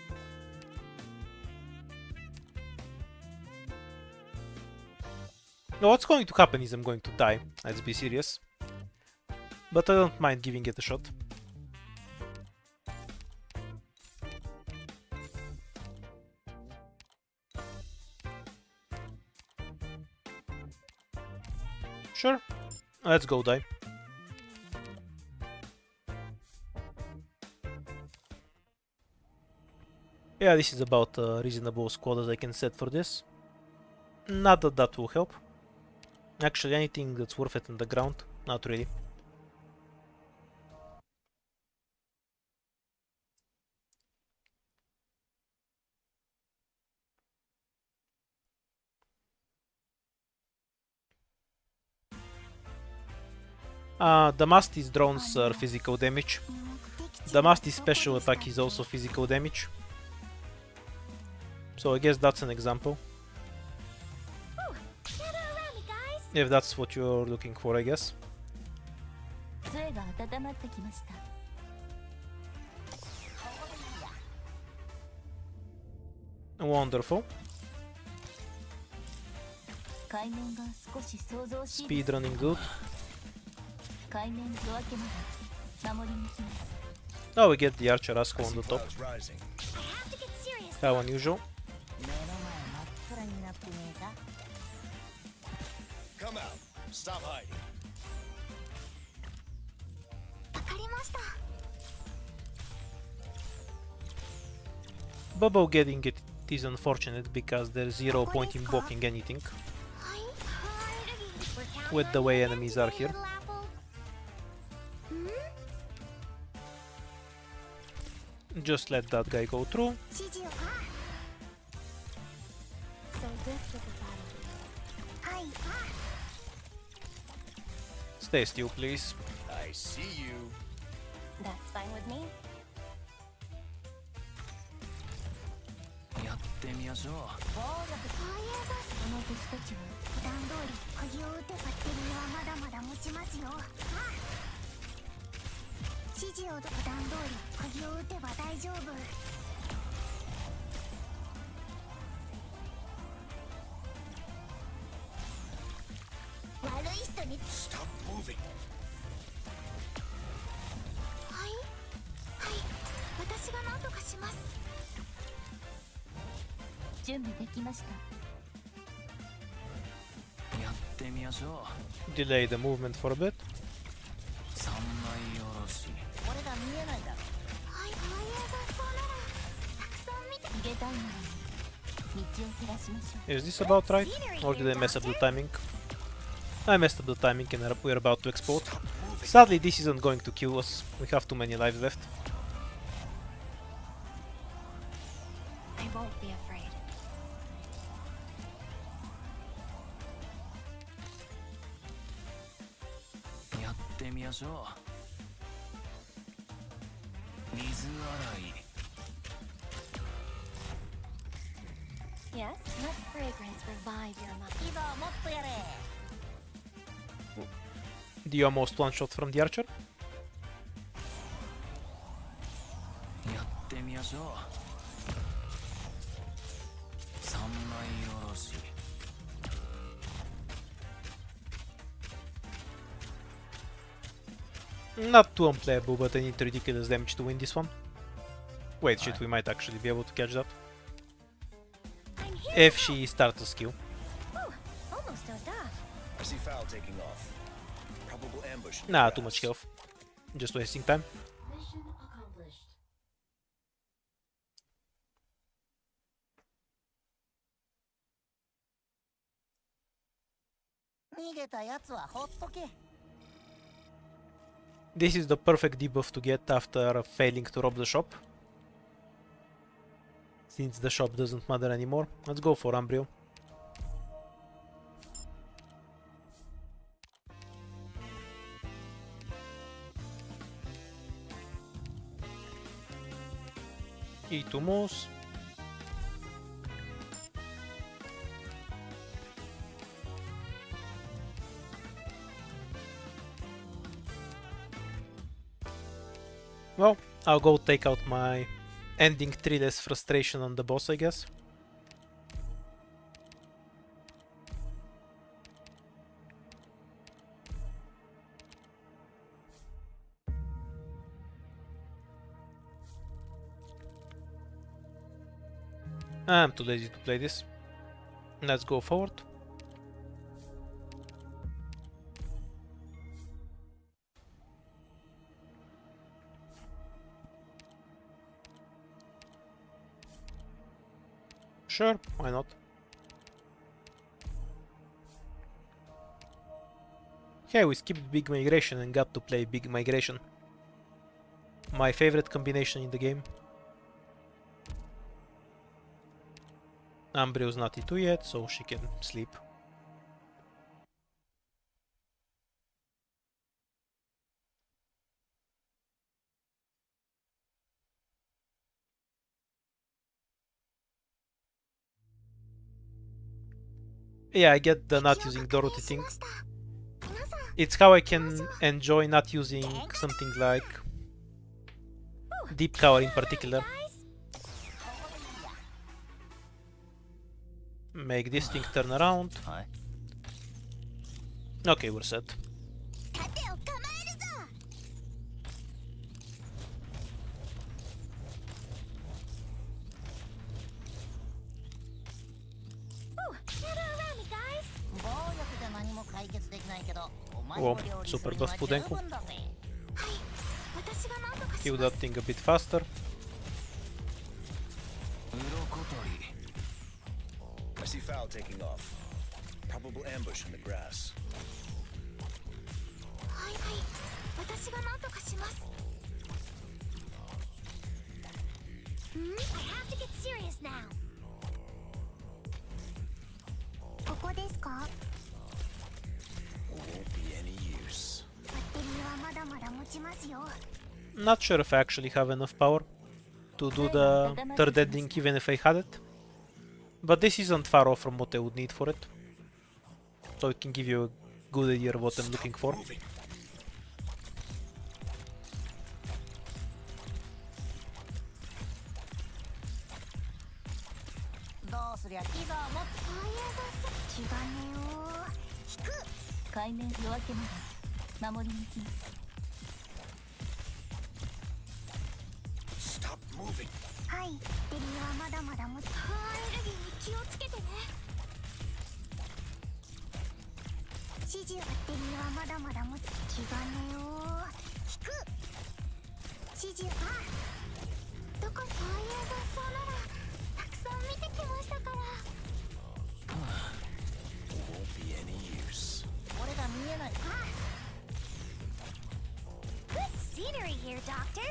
Speaker 1: No, what's going to happen is I'm going to die, let's be serious. But I don't mind giving it a shot. Sure, let's go die. Yeah, this is about a reasonable squad as I can set for this. Not that that will help. Actually, anything that's worth it on the ground? Not really. Damasti's drones are physical damage. Damasti's special attack is also physical damage. So I guess that's an example. If that's what you're looking for, I guess. Wonderful. Speedrunning good. Now we get the archer Asco on the top.
Speaker 5: Clouds rising.
Speaker 1: How unusual.
Speaker 6: 目の前真っ暗になってねえか。
Speaker 5: Come out. Stop hiding.
Speaker 7: わかりました。
Speaker 1: Bubble getting it is unfortunate because there's zero point in blocking anything
Speaker 7: はい。
Speaker 1: with the way enemies are here. Just let that guy go through.
Speaker 7: 指示を。So this is a battle. はい。
Speaker 1: Stay still, please.
Speaker 5: I see you.
Speaker 4: That's fine with me.
Speaker 2: やってみましょう。
Speaker 7: この敵たちは普段通り釘を打てバッテリーはまだまだ持ちますよ。指示を普段通り釘を打てば大丈夫。悪い人に
Speaker 8: Stop moving.
Speaker 7: はいはい、私が何とかします。
Speaker 4: 準備できました。
Speaker 2: やってみましょう。
Speaker 1: Delay the movement for a bit.
Speaker 2: 三枚おろし。
Speaker 6: 俺が見えないだろ。
Speaker 7: はい、ああいう雑草ならたくさん見て。
Speaker 4: 逃げたいなら道を照らしましょう。
Speaker 1: Is this about right? Or did I mess up the timing? I messed up the timing and we're about to explode. Sadly, this isn't going to kill us. We have too many lives left.
Speaker 7: I won't be afraid.
Speaker 2: やってみましょう。水洗い。
Speaker 7: Yes, let fragrance revive your mind.
Speaker 6: リーダーもっとやれ。
Speaker 1: Do you almost one shot from the archer?
Speaker 2: やってみましょう。三枚おろし。
Speaker 1: Not too unplayable, but I need ridiculous damage to win this one. Wait, shit, we might actually be able to catch that.
Speaker 7: I'm here.
Speaker 1: If she starts a skill.
Speaker 7: Ooh, almost dozed off.
Speaker 5: I see Foul taking off. Probable ambush. in the
Speaker 1: Nah, too
Speaker 5: grass.
Speaker 1: much health. Just wasting time.
Speaker 4: Mission accomplished.
Speaker 6: 逃げたやつはほっとけ。
Speaker 1: This is the perfect debuff to get after failing to rob the shop. Since the shop doesn't matter anymore, let's go for Umbrio. E2 moves. Well, I'll go take out my ending 3 less frustration on the boss, I guess. I'm too lazy to play this. Let's go forward. Sure, why not? Hey, we skipped big migration and got to play big migration. My favorite combination in the game. Umbrio's not E2 yet, so she can sleep. Yeah, I get the not using Dorothy thing. It's how I can enjoy not using something like Deep Cover in particular. Make this thing turn around.
Speaker 2: はい。
Speaker 1: Okay, we're set.
Speaker 7: 盾を構えるぞ。 Ooh, gather around me, guys.
Speaker 6: 暴力で何も解決できないけど、お前
Speaker 1: お
Speaker 6: を料理す
Speaker 1: super
Speaker 6: るには
Speaker 1: buff
Speaker 6: 十
Speaker 1: Pudenko
Speaker 6: 分だぜ。
Speaker 7: はい、私が何とかし
Speaker 1: Kill
Speaker 7: ま
Speaker 1: that
Speaker 7: す。
Speaker 1: thing a bit faster.
Speaker 2: 鱗取り。
Speaker 5: I see Foul taking off. Probable ambush in the grass.
Speaker 7: はいはい、私が何とかします。I have to get serious now. ここですか？
Speaker 5: Won't be any use.
Speaker 7: バッテリーはまだまだ持ちますよ。
Speaker 1: Not sure if I actually have enough power to do the third ending even if I had it. But this isn't far off from what I would need for it. So it can give you a good idea of what I'm looking for.
Speaker 6: すりゃいざもっ
Speaker 7: 気兼ねを引く。
Speaker 4: 海面夜明けまで守りに行きます。
Speaker 5: Stop moving.
Speaker 7: はい、デリはまだまだ持つ。エルギーに気をつけてね。指示はデリはまだまだ持つ。気兼ねを引く。指示はどこ。そういう雑草ならたくさん見てきましたから。
Speaker 5: Won't be any use.
Speaker 6: 俺が見えない。
Speaker 7: Good scenery here, Doctor.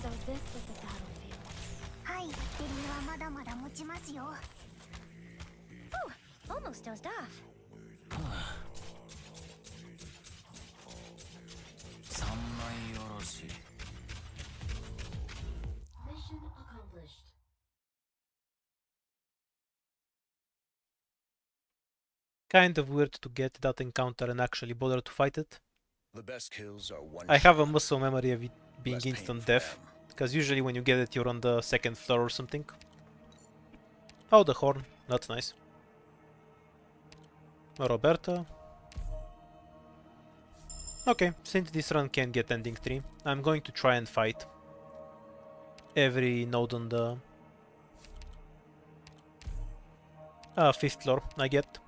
Speaker 3: So this is the battlefield.
Speaker 7: はい、デリはまだまだ持ちますよ。
Speaker 4: Almost dozed off.
Speaker 2: 三枚おろし。
Speaker 4: Mission accomplished.
Speaker 1: Kind of weird to get that encounter and actually bother to fight it.
Speaker 5: The best kills are one
Speaker 1: I have a
Speaker 5: shot.
Speaker 1: muscle memory of it being
Speaker 5: Less pain
Speaker 1: instant
Speaker 5: for
Speaker 1: death,
Speaker 5: them.
Speaker 1: because usually when you get it you're on the second floor or something. Oh, the horn, that's nice. Roberta. Okay, since this run can get ending 3, I'm going to try and fight every node on the 5th floor I get.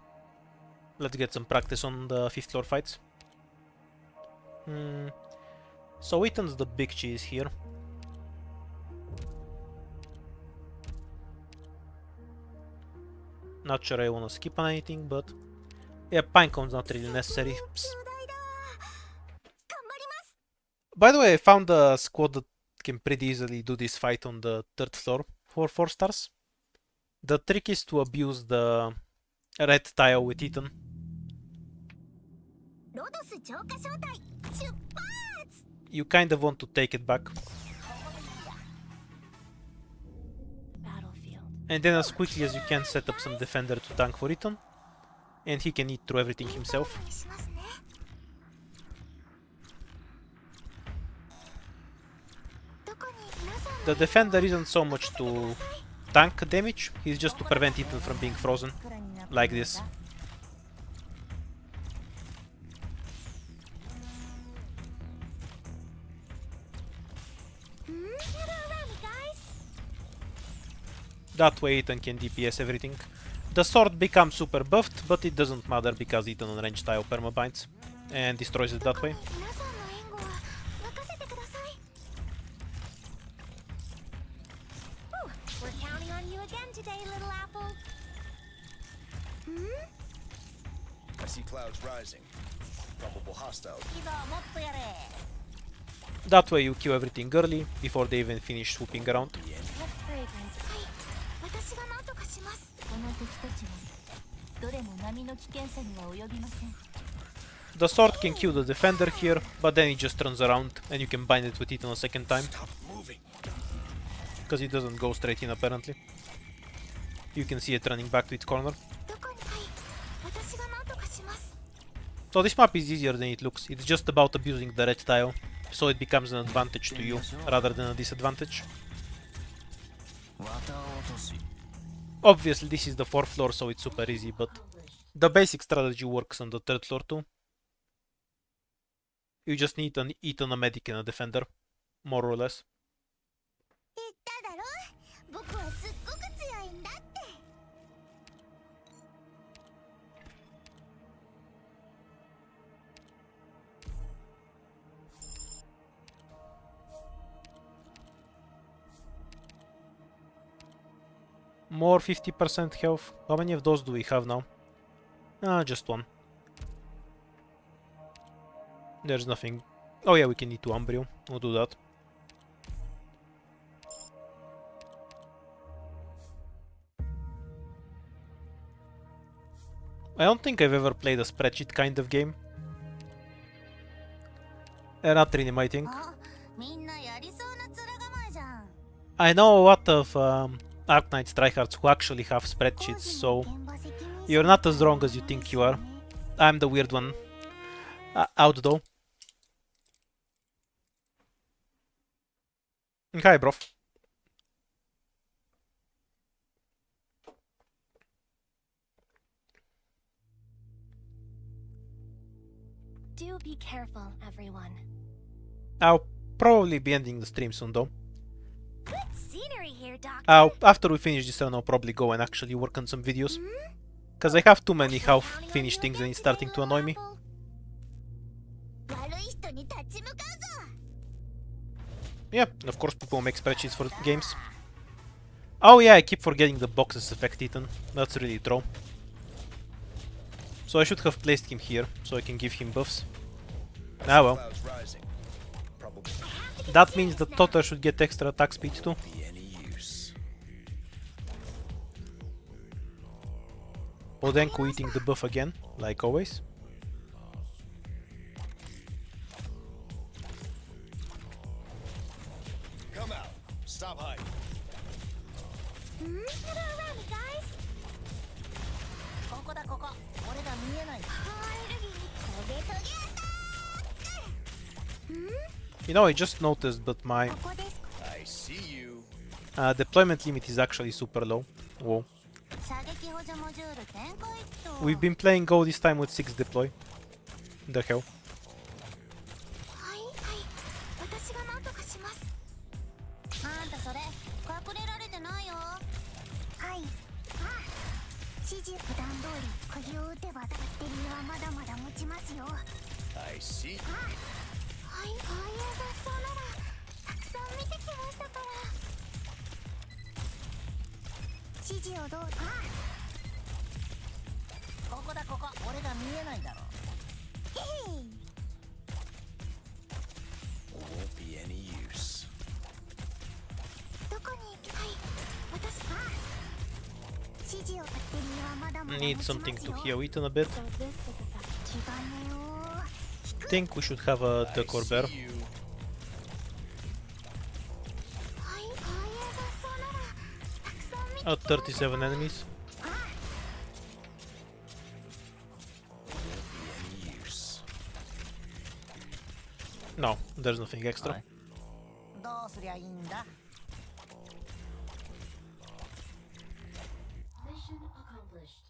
Speaker 1: Let's get some practice on the 5th floor fights. So Ethan's the big cheese here. Not sure I wanna skip on anything, but yeah, Pinecone's not really necessary. By the way, I found a squad that can pretty easily do this fight on the 3rd floor for 4 stars. The trick is to abuse the red tile with Ethan.
Speaker 7: ロドス浄化小隊出発。
Speaker 1: You kind of want to take it back.
Speaker 3: Battlefield.
Speaker 1: And then as quickly as you can set up some defender to tank for Ethan. And he can eat through everything himself.
Speaker 7: しますね。 どこに皆さん
Speaker 1: The defender isn't so much to tank damage, he's just to prevent Ethan from being frozen. Like this. That way Ethan can DPS everything. The sword becomes super buffed, but it doesn't matter because Ethan on range tile permabinds and destroys it that way.
Speaker 7: 皆さんの援護は任せてください。
Speaker 4: We're counting on you again today, little apple.
Speaker 5: I see clouds rising. Probable hostile.
Speaker 6: いざもっとやれ。
Speaker 1: That way you kill everything early, before they even finish swooping around.
Speaker 3: What fragrance?
Speaker 7: 私が何とかします。
Speaker 4: この敵たちはどれも波の危険さには及びません。
Speaker 1: The sword can kill the defender here, but then it just turns around and you can bind it with Ethan a second time.
Speaker 5: Stop moving.
Speaker 1: Because it doesn't go straight in apparently. You can see it running back to its corner.
Speaker 7: どこに。はい、私が何とかします。
Speaker 1: So this map is easier than it looks. It's just about abusing the red tile, so it becomes an advantage to you rather than a disadvantage.
Speaker 2: 綿落とし。
Speaker 1: Obviously this is the 4th floor, so it's super easy, but the basic strategy works on the 3rd floor too. You just need an Ethan, a medic, and a defender, more or less.
Speaker 7: 言っただろ、僕はすっごく強いんだって。
Speaker 1: More 50% health. How many of those do we have now? Just one. There's nothing. Oh yeah, we can eat 2 Umbrio. We'll do that. I don't think I've ever played a spreadsheet kind of game. Not really my thing.
Speaker 7: あ、みんなやりそうな面構えじゃん。
Speaker 1: I know a lot of Arc Knights tryhards who actually have spreadsheets, so
Speaker 7: 現場責任者
Speaker 1: you're not as wrong as you think you are. I'm the weird one. Out though. Hi, bro.
Speaker 4: Be careful, everyone.
Speaker 1: I'll probably be ending the stream soon though.
Speaker 4: Good scenery here, Doctor.
Speaker 1: After we finish this run, I'll probably go and actually work on some videos. Cause I have too many half-finished things and it's starting to annoy me.
Speaker 7: 悪い人に立ち向かうぞ
Speaker 1: Yeah, and of course people make spreadsheets for games. Oh yeah, I keep forgetting the boxes affect Ethan. That's really true. So I should have placed him here, so I can give him buffs. Ah well.
Speaker 5: Clouds rising. Probably
Speaker 1: That means that Tota should get extra attack speed too.
Speaker 5: be any use.
Speaker 1: Odenko eating the buff again, like always.
Speaker 5: Come out. Stop hiding.
Speaker 7: Get around me, guys
Speaker 6: ここだここ。俺が見えない。
Speaker 7: トゲトゲアタック
Speaker 1: You know, I just noticed that my
Speaker 7: ここですか
Speaker 5: I see you.
Speaker 1: deployment limit is actually super low. Whoa.
Speaker 7: 射撃補助モジュール展開と
Speaker 1: We've been playing Go this time with 6 deploy. The hell?
Speaker 7: はいはい私が何とかします
Speaker 4: あんたそれ隠れられてないよ。
Speaker 7: はい指示普段通り釘を打てばバッテリーはまだまだ持ちますよ
Speaker 5: I see.
Speaker 7: はいはい雑草ならたくさん見てきましたから指示をどう
Speaker 6: ここだここ。俺が見えないだろ。
Speaker 7: へい
Speaker 5: Won't be any use.
Speaker 7: どこにはい私指示をバッテリーはまだまだ持
Speaker 1: Need
Speaker 7: ちますよ
Speaker 1: something to heal Ethan a bit.
Speaker 7: 気兼ねを
Speaker 1: Think we should have a
Speaker 5: I
Speaker 1: Decor Bear.
Speaker 5: see you.
Speaker 7: はいはい雑草ならたくさん見て
Speaker 1: At 37 enemies.
Speaker 5: Won't be any use.
Speaker 1: No, there's nothing extra.
Speaker 6: どうすりゃいいんだ。
Speaker 4: Mission accomplished.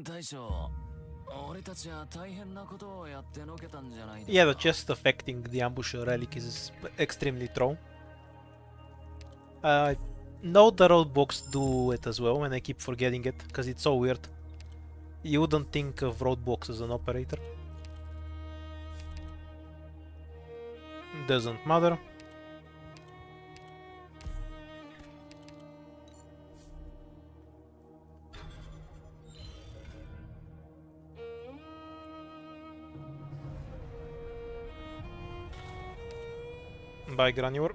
Speaker 2: 大将、俺たちは大変なことをやってのけたんじゃないですか。
Speaker 1: Yeah, the chest affecting the ambusher relic is extremely true. I know the roadblocks do it as well, and I keep forgetting it, because it's so weird. You wouldn't think of roadblocks as an operator. Doesn't matter. Bye, Granure.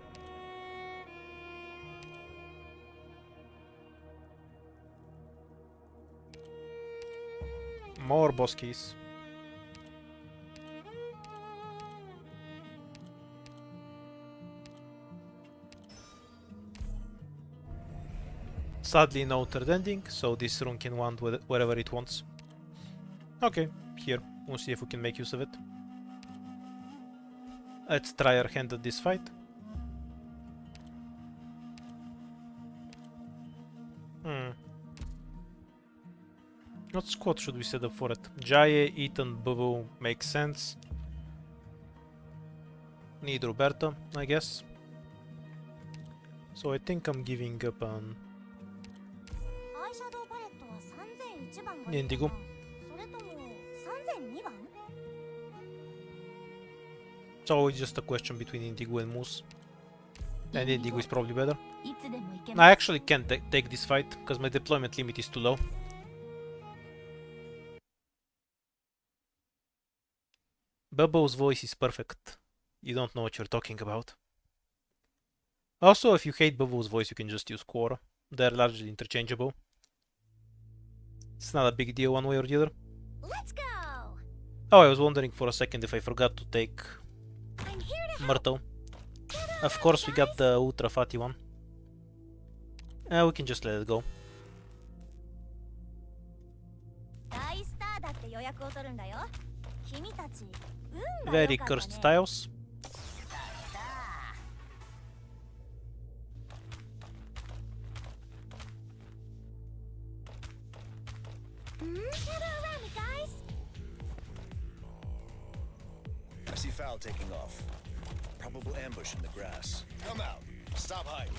Speaker 1: More boss keys. Sadly no third ending, so this rune can wand wherever it wants. Okay, here, we'll see if we can make use of it. Let's try our hand at this fight. What squad should we set up for it? Jaye, Ethan, Bubu makes sense. Need Roberta, I guess. So I think I'm giving up on
Speaker 4: アイシャドウパレットは3001番がいいかな。
Speaker 1: Indigo.
Speaker 4: それとも3002番？
Speaker 1: It's always just a question between Indigo and Moose. And Indigo is probably better.
Speaker 4: いつでも行け
Speaker 1: I
Speaker 4: ます
Speaker 1: actually can't take this fight, because my deployment limit is too low. Bubbo's voice is perfect. You don't know what you're talking about. Also, if you hate Bubbo's voice, you can just use Quora. They're largely interchangeable. It's not a big deal one way or the other.
Speaker 4: Let's go!
Speaker 1: Oh, I was wondering for a second if I forgot to take
Speaker 4: I'm here to help.
Speaker 1: Myrtle. Of course, we got the ultra fatty one. We can just let it go.
Speaker 4: 大スターだって予約を取るんだよ。君たち、運が
Speaker 1: Very
Speaker 4: 良かったね
Speaker 1: cursed styles.
Speaker 5: I see Foul taking off. Probable ambush in the grass. Come out. Stop hiding.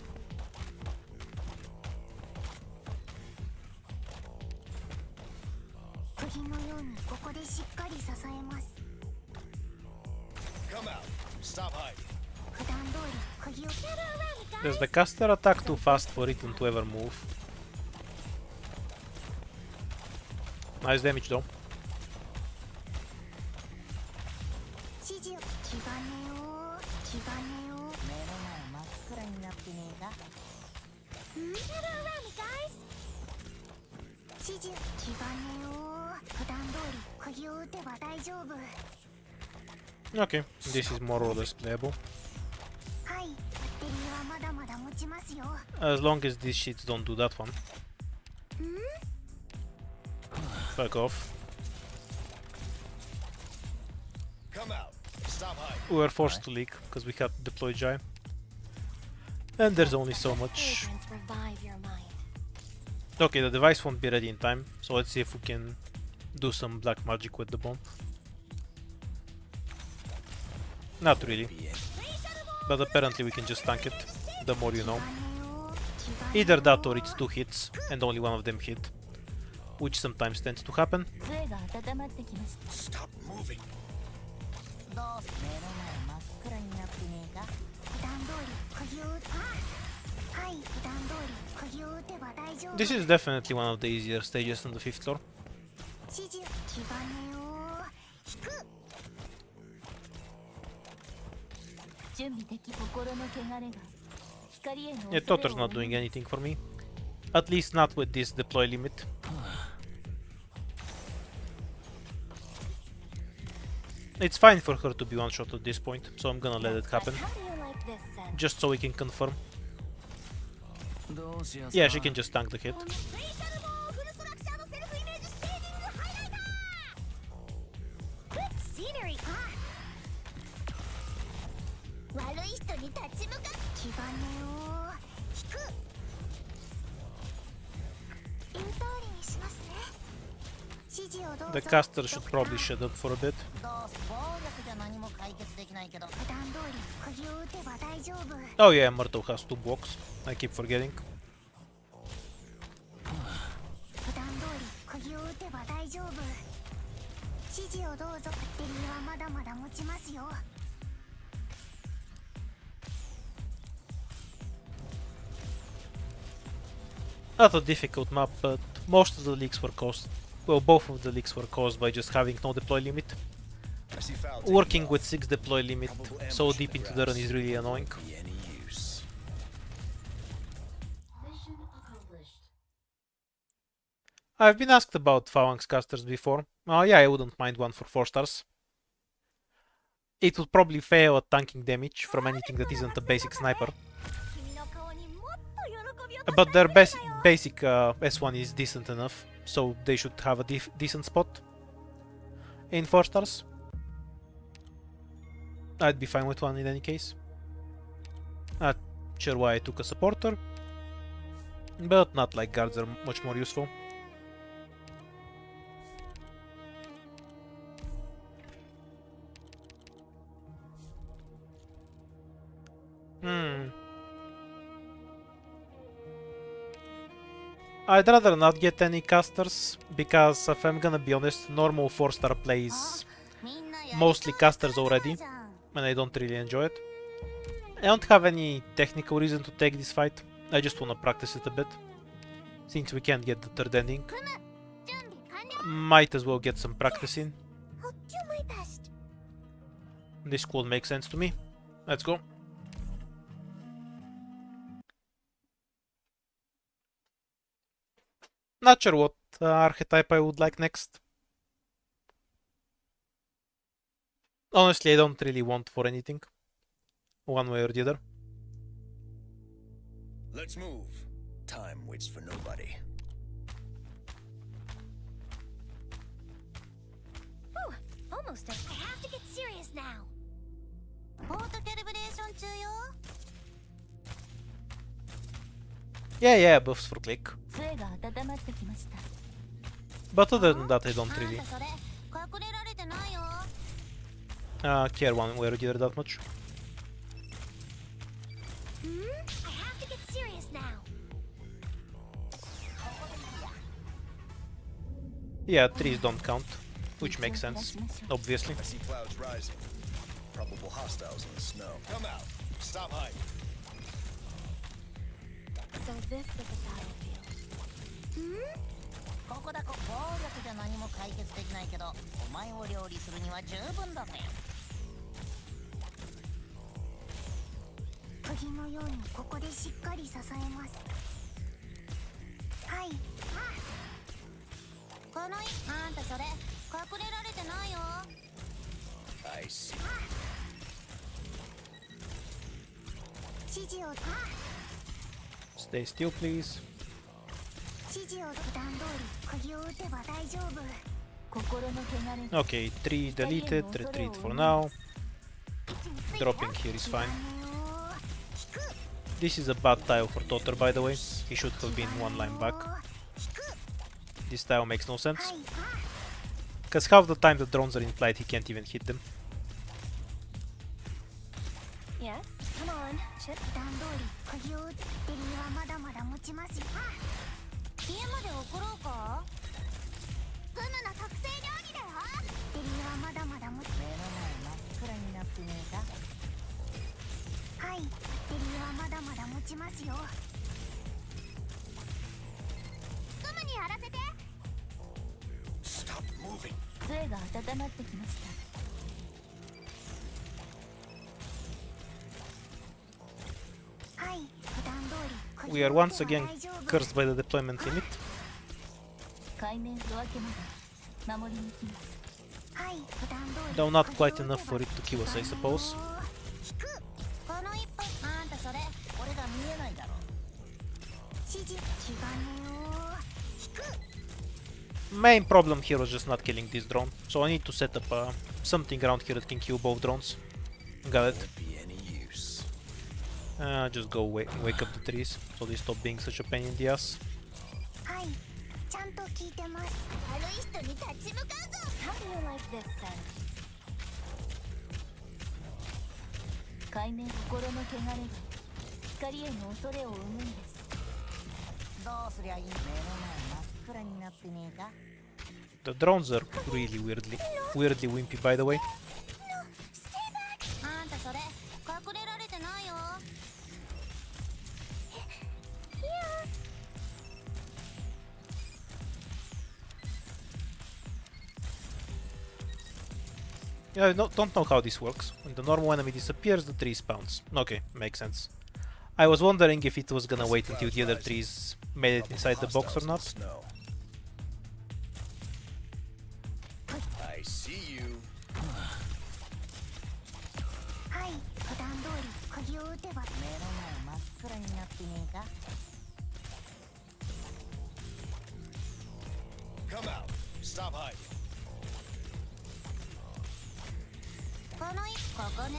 Speaker 5: Come out. Stop hiding.
Speaker 1: Does the caster attack too fast for it to ever move? Nice damage though. Okay, this is more or less playable. As long as these shits don't do that one. Fuck off.
Speaker 5: Come out. Stop hiding.
Speaker 1: We were forced to leak because we had deployed Jai. And there's only so much. Okay, the device won't be ready in time, so let's see if we can do some black magic with the bomb. Not really. But apparently we can just tank it, the more you know. Either that or it's 2 hits and only one of them hit, which sometimes tends to happen.
Speaker 5: Stop moving.
Speaker 1: This is definitely one of the easier stages on the 5th floor. Yeah, Totter's not doing anything for me. At least not with this deploy limit. It's fine for her to be one shot at this point, so I'm gonna let it happen. Just so we can confirm. Yeah, she can just tank the hit. The caster should probably shut up for a bit. Oh yeah, Myrtle has 2 blocks. I keep forgetting. Not a difficult map, but most of the leaks were caused. Well, both of the leaks were caused by just having no deploy limit. Working with 6 deploy limit so deep into the run is really annoying. I've been asked about phalanx casters before. Yeah, I wouldn't mind one for 4 stars. It would probably fail at tanking damage from anything that isn't a basic sniper. But their basic S1 is decent enough, so they should have a decent spot in 4 stars. I'd be fine with one in any case. Not sure why I took a supporter, but not like guards are much more useful. I'd rather not get any casters, because if I'm gonna be honest, normal 4-star plays mostly casters already, and I don't really enjoy it. I don't have any technical reason to take this fight, I just wanna practice it a bit. Since we can't get the 3rd ending, might as well get some practice in. This could make sense to me. Let's go. Not sure what archetype I would like next. Honestly, I don't really want for anything, one way or the other.
Speaker 5: Let's move. Time waits for nobody.
Speaker 7: Whew, almost. I have to get serious now.
Speaker 1: Yeah, buffs for click. But other than that, I don't really
Speaker 7: それ隠れられてないよ
Speaker 1: care one way or the other that much.
Speaker 7: I have to get serious now
Speaker 1: Yeah, trees don't count, which makes sense, obviously.
Speaker 5: I see clouds rising. Probable hostiles in the snow. Come out. Stop hiding.
Speaker 3: So this is a battlefield.
Speaker 6: ここだこ暴力じゃ何も解決できないけどお前を料理するには十分だぜ
Speaker 7: 釘のようにここでしっかり支えますはいこのあんたそれ隠れられてないよ
Speaker 5: I see.
Speaker 7: 指示を
Speaker 1: Stay still, please.
Speaker 7: 指示を普段通り釘を打てば大丈夫
Speaker 1: Okay, 3 deleted, retreat for now. Dropping here is fine. This is a bad tile for Totter, by the way. He should have been one line back. This tile makes no sense. Because half the time the drones are in flight, he can't even hit them.
Speaker 3: Yes, come on, Chip.
Speaker 7: 普段通り釘を打ってリーはまだまだ持ちますよ家まで送ろうかフムの特製料理だよデリーはまだまだ持ち
Speaker 6: 目の前真っ暗になってねえか
Speaker 7: はいデリーはまだまだ持ちますよフムにやらせて
Speaker 5: Stop moving.
Speaker 4: 杖が温まってきました
Speaker 7: はい普段通り
Speaker 1: We are once again cursed by the deployment limit.
Speaker 4: 海面夜明けまで守りに来ます
Speaker 7: はい普段通り
Speaker 1: Though not quite enough for it to kill us, I suppose.
Speaker 7: 引くこの一本あんたそれ
Speaker 6: 俺が見えないだろ
Speaker 7: 指示違うねよ引く
Speaker 1: Main problem here was just not killing this drone, so I need to set up something around here that can kill both drones. Got it.
Speaker 5: Won't be any use.
Speaker 1: Just go wake up the trees, so they stop being such a pain in the ass.
Speaker 7: はいちゃんと聞いてます悪い人に立ち向かうぞ
Speaker 3: How do you like this, son?
Speaker 4: 海面心の汚れが光への恐れを生むんです
Speaker 6: どうすりゃいい目の前真っ暗になってねえか
Speaker 1: The drones are really weirdly wimpy, by the way.
Speaker 7: あんたそれ隠れられてないよ
Speaker 1: Yeah, I don't know how this works. When the normal enemy disappears, the tree spawns. Okay, makes sense. I was wondering if it was gonna wait until the other trees made it inside the box or not.
Speaker 5: Snow. I see you.
Speaker 7: はい普段通り釘を打てば
Speaker 6: 目の前真っ暗になってねえか
Speaker 5: Come out. Stop hiding.
Speaker 7: この一ここね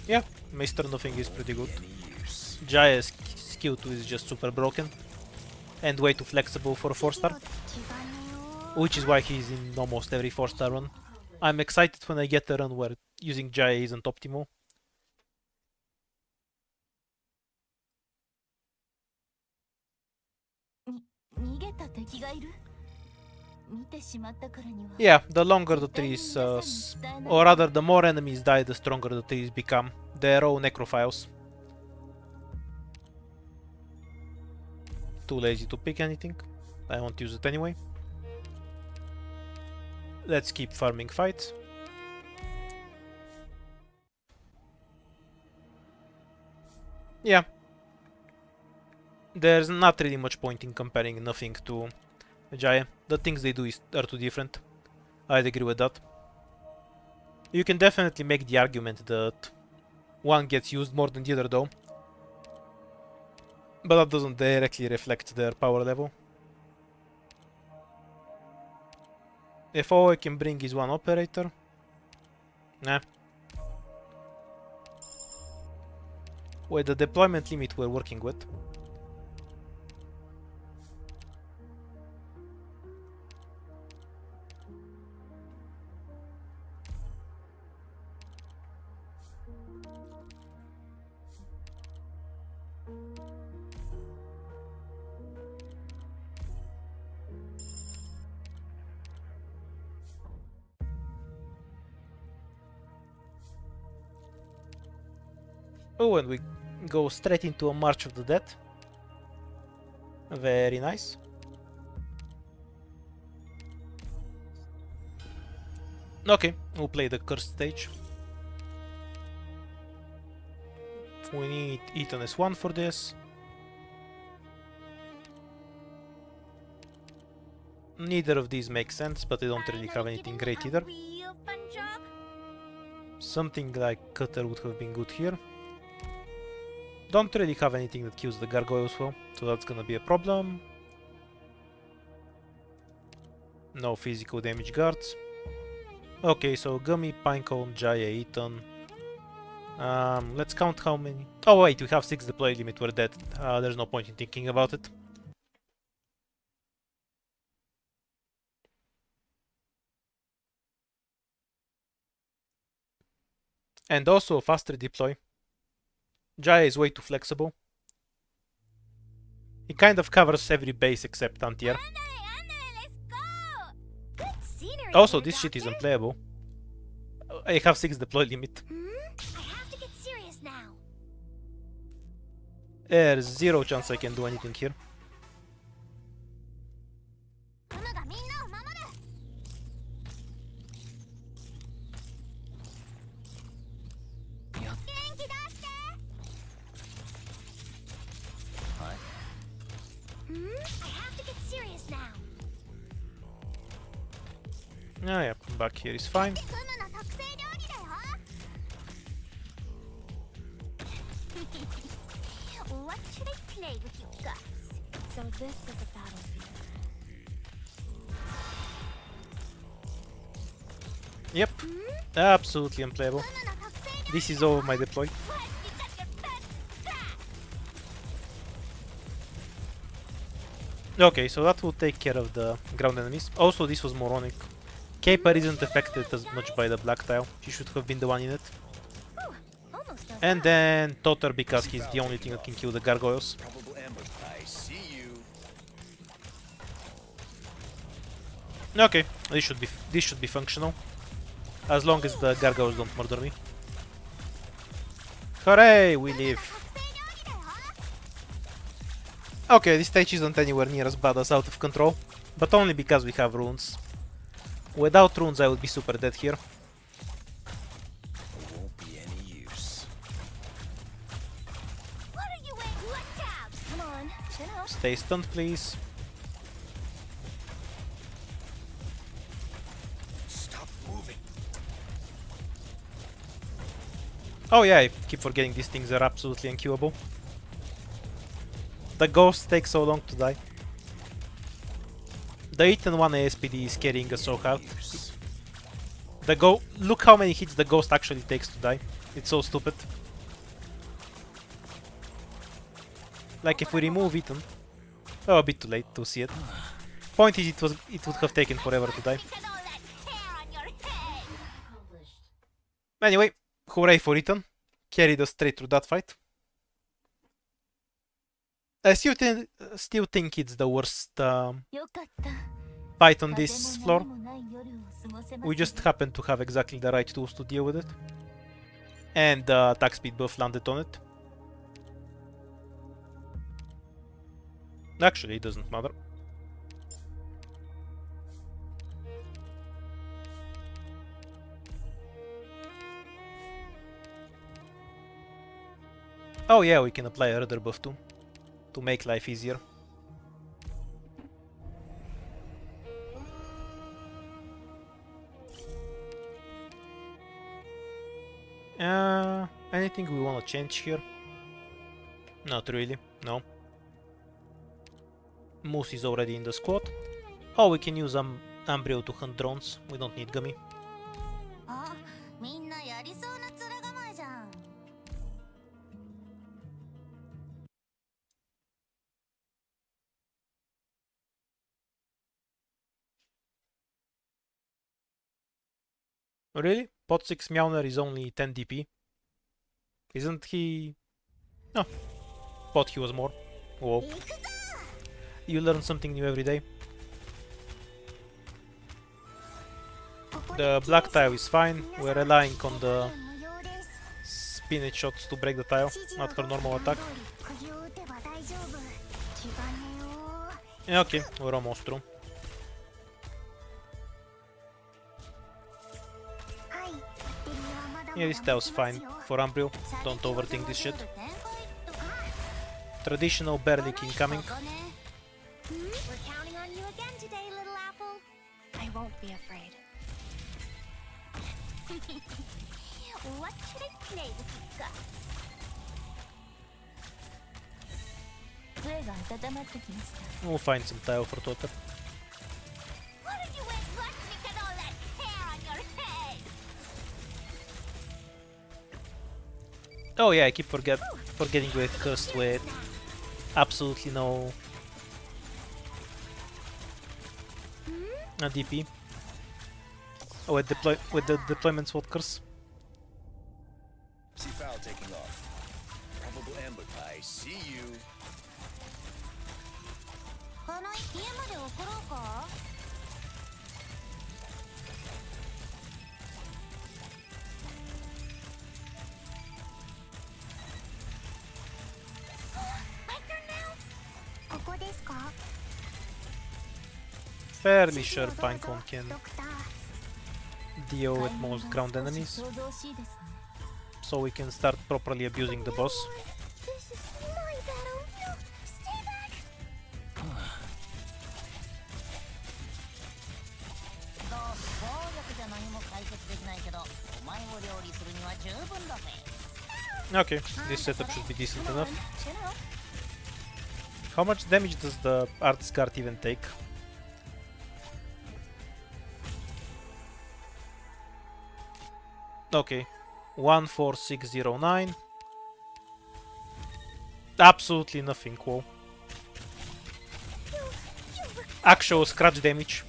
Speaker 1: Yeah, Mr. Nothing is pretty good.
Speaker 5: Any use.
Speaker 1: Jaya's skill 2 is just super broken. And way too flexible for a 4-star.
Speaker 7: 違うねよ
Speaker 1: Which is why he's in almost every 4-star run. I'm excited when I get a run where using Jaya isn't optimal.
Speaker 4: 逃げた敵がいる見てしまったからには
Speaker 1: Yeah, the longer the trees, or rather the more enemies die, the stronger the trees become. They're all necrophiles. Too lazy to pick anything. I won't use it anyway. Let's keep farming fights. Yeah. There's not really much point in comparing Nothing to Jaya. The things they do are too different. I'd agree with that. You can definitely make the argument that one gets used more than the other though. But that doesn't directly reflect their power level. If all I can bring is one operator... Nah. With the deployment limit we're working with, Oh, and we go straight into a March of the Dead. Very nice. Okay, we'll play the cursed stage. We need Ethan S1 for this. Neither of these make sense, but they don't really have anything great either. Something like Cutter would have been good here. Don't really have anything that kills the gargoyles well, so that's gonna be a problem. No physical damage guards. Okay, so Gummy, Pinecone, Jaya, Ethan. Let's count how many. Oh wait, we have 6 deploy limit, we're dead. There's no point in thinking about it. And also a faster deploy. Jaya is way too flexible. He kind of covers every base except anti-air. Also, this shit is unplayable. I have 6 deploy limit. There's 0 chance I can do anything here. Oh yeah, back here is fine.
Speaker 7: What should I play with you guys?
Speaker 3: So this is a battlefield.
Speaker 1: Yep, absolutely unplayable. This is all of my deploy. Okay, so that will take care of the ground enemies. Also, this was moronic. Caper isn't affected as much by the black tile. She should have been the one in it. And then Totter, because he's the only thing that can kill the gargoyles.
Speaker 5: Probable ambush. I see you.
Speaker 1: Okay, this should be functional. As long as the gargoyles don't murder me. Hooray, we live. Okay, this stage isn't anywhere near as bad as Out of Control, but only because we have runes. Without runes I would be super dead here.
Speaker 5: Won't be any use.
Speaker 7: What are you waiting? Watch out! Come on, chin up.
Speaker 1: Stay stunned, please.
Speaker 5: Stop moving.
Speaker 1: Oh yeah, I keep forgetting these things are absolutely unkillable. The ghosts take so long to die. The Ethan 1 ASPD is carrying us so hard. Look how many hits the ghost actually takes to die. It's so stupid. Like if we remove Ethan... Oh, a bit too late to see it. Point is, it would have taken forever to die. Anyway, hooray for Ethan. Carried us straight through that fight. I still think it's the worst fight on this floor. We just happen to have exactly the right tools to deal with it. And the attack speed buff landed on it. Actually, it doesn't matter. Oh yeah, we can apply a rudder buff too, to make life easier. Anything we want to change here? Not really, no. Moose is already in the squad. Oh, we can use Ambrio to hunt drones. We don't need Gummy.
Speaker 7: あ、みんなやりそうな面構えじゃん。
Speaker 1: Really? Pot 6 Meowner is only 10 DP? Isn't he... No. thought he was more. Whoa. You learn something new every day. The black tile is fine. We're relying on the spinach shots to break the tile, not her normal attack. Yeah, okay, we're almost through. Yeah, this tile's fine. For Umbreal, don't overthink this shit. Traditional bear lick incoming.
Speaker 7: We're counting on you again today, little apple.
Speaker 3: I won't be afraid.
Speaker 7: What should I play with you guys?
Speaker 4: 杖が温まってきました
Speaker 1: We'll find some tile for Tota.
Speaker 7: What are you wait watch me get all that hair on your head?
Speaker 1: Oh yeah, I keep forgetting we're cursed with absolutely no DP. Oh, with the deployment sword curse.
Speaker 5: See foul taking off. Probable ambush. I see you.
Speaker 7: この家まで送ろうか ここですか
Speaker 1: Fairly sure Pinecone can deal with most ground enemies,
Speaker 4: 想像しいですね
Speaker 1: so we can start properly abusing the boss.
Speaker 7: This is my battle. No, stay back.
Speaker 6: 暴力じゃ何も解決できないけど、お前を料理するには十分だぜ。
Speaker 1: Okay, this setup should be decent enough. How much damage does the art scar even take? Okay, 14609. Absolutely nothing cool. Actual scratch damage.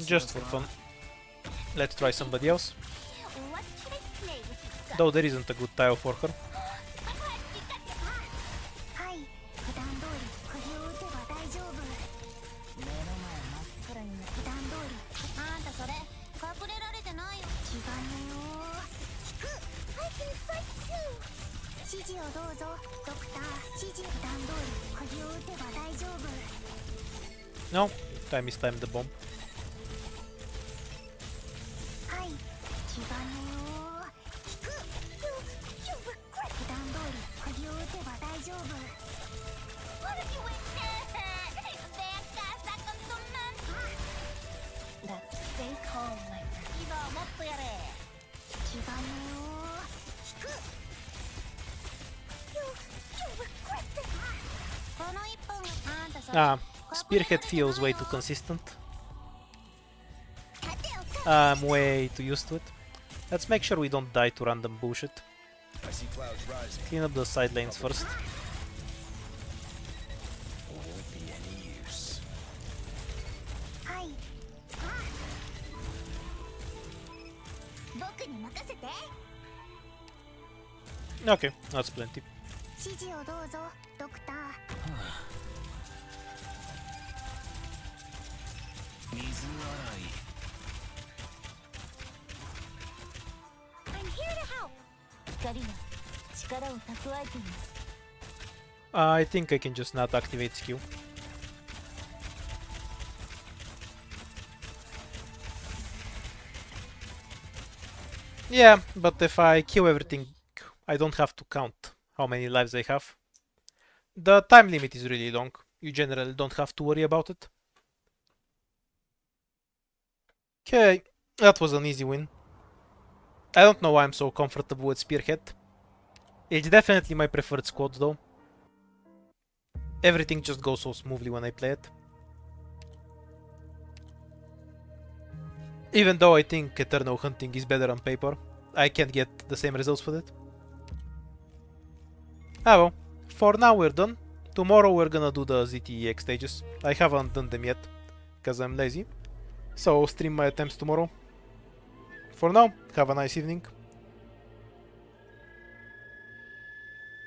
Speaker 1: Just for fun. Let's try somebody else.
Speaker 7: What should I play with you guys?
Speaker 1: Though there isn't a good tile for her.
Speaker 7: はい普段通り釘を打てば大丈夫
Speaker 6: 目の前真っ暗になって
Speaker 7: 普段通りあんたそれ隠れられてないよ違うよ引く I can fight too 指示をどうぞドクター指示普段通り釘を打てば大丈夫
Speaker 1: No, time is time the bomb.
Speaker 7: はい違うよ引く You regret 普段通り釘を打てば大丈夫 What are you in there? Beka con tung nan
Speaker 3: That's stay calm, my friend.
Speaker 6: 今はもっとやれ。
Speaker 7: 違うよ引く You regret この一本があんたそれ
Speaker 1: Ah, Spearhead feels way too consistent. I'm way too used to it. Let's make sure we don't die to random bullshit.
Speaker 5: I see clouds rising.
Speaker 1: Clean up the side lanes first.
Speaker 5: Won't be any use.
Speaker 7: はい僕に任せて
Speaker 1: Okay, that's plenty.
Speaker 7: 指示をどうぞドクター
Speaker 2: 水洗い
Speaker 7: I'm here to help
Speaker 4: 光が力を蓄えています
Speaker 1: I think I can just not activate skill. Yeah, but if I kill everything, I don't have to count how many lives I have. The time limit is really long. You generally don't have to worry about it. Okay, that was an easy win. I don't know why I'm so comfortable with Spearhead. It's definitely my preferred squad though. Everything just goes so smoothly when I play it. Even though I think Eternal Hunting is better on paper, I can't get the same results with it. Ah well, for now we're done. Tomorrow we're gonna do the ZTEX stages. I haven't done them yet, because I'm lazy. So I'll stream my attempts tomorrow. For now, have a nice evening.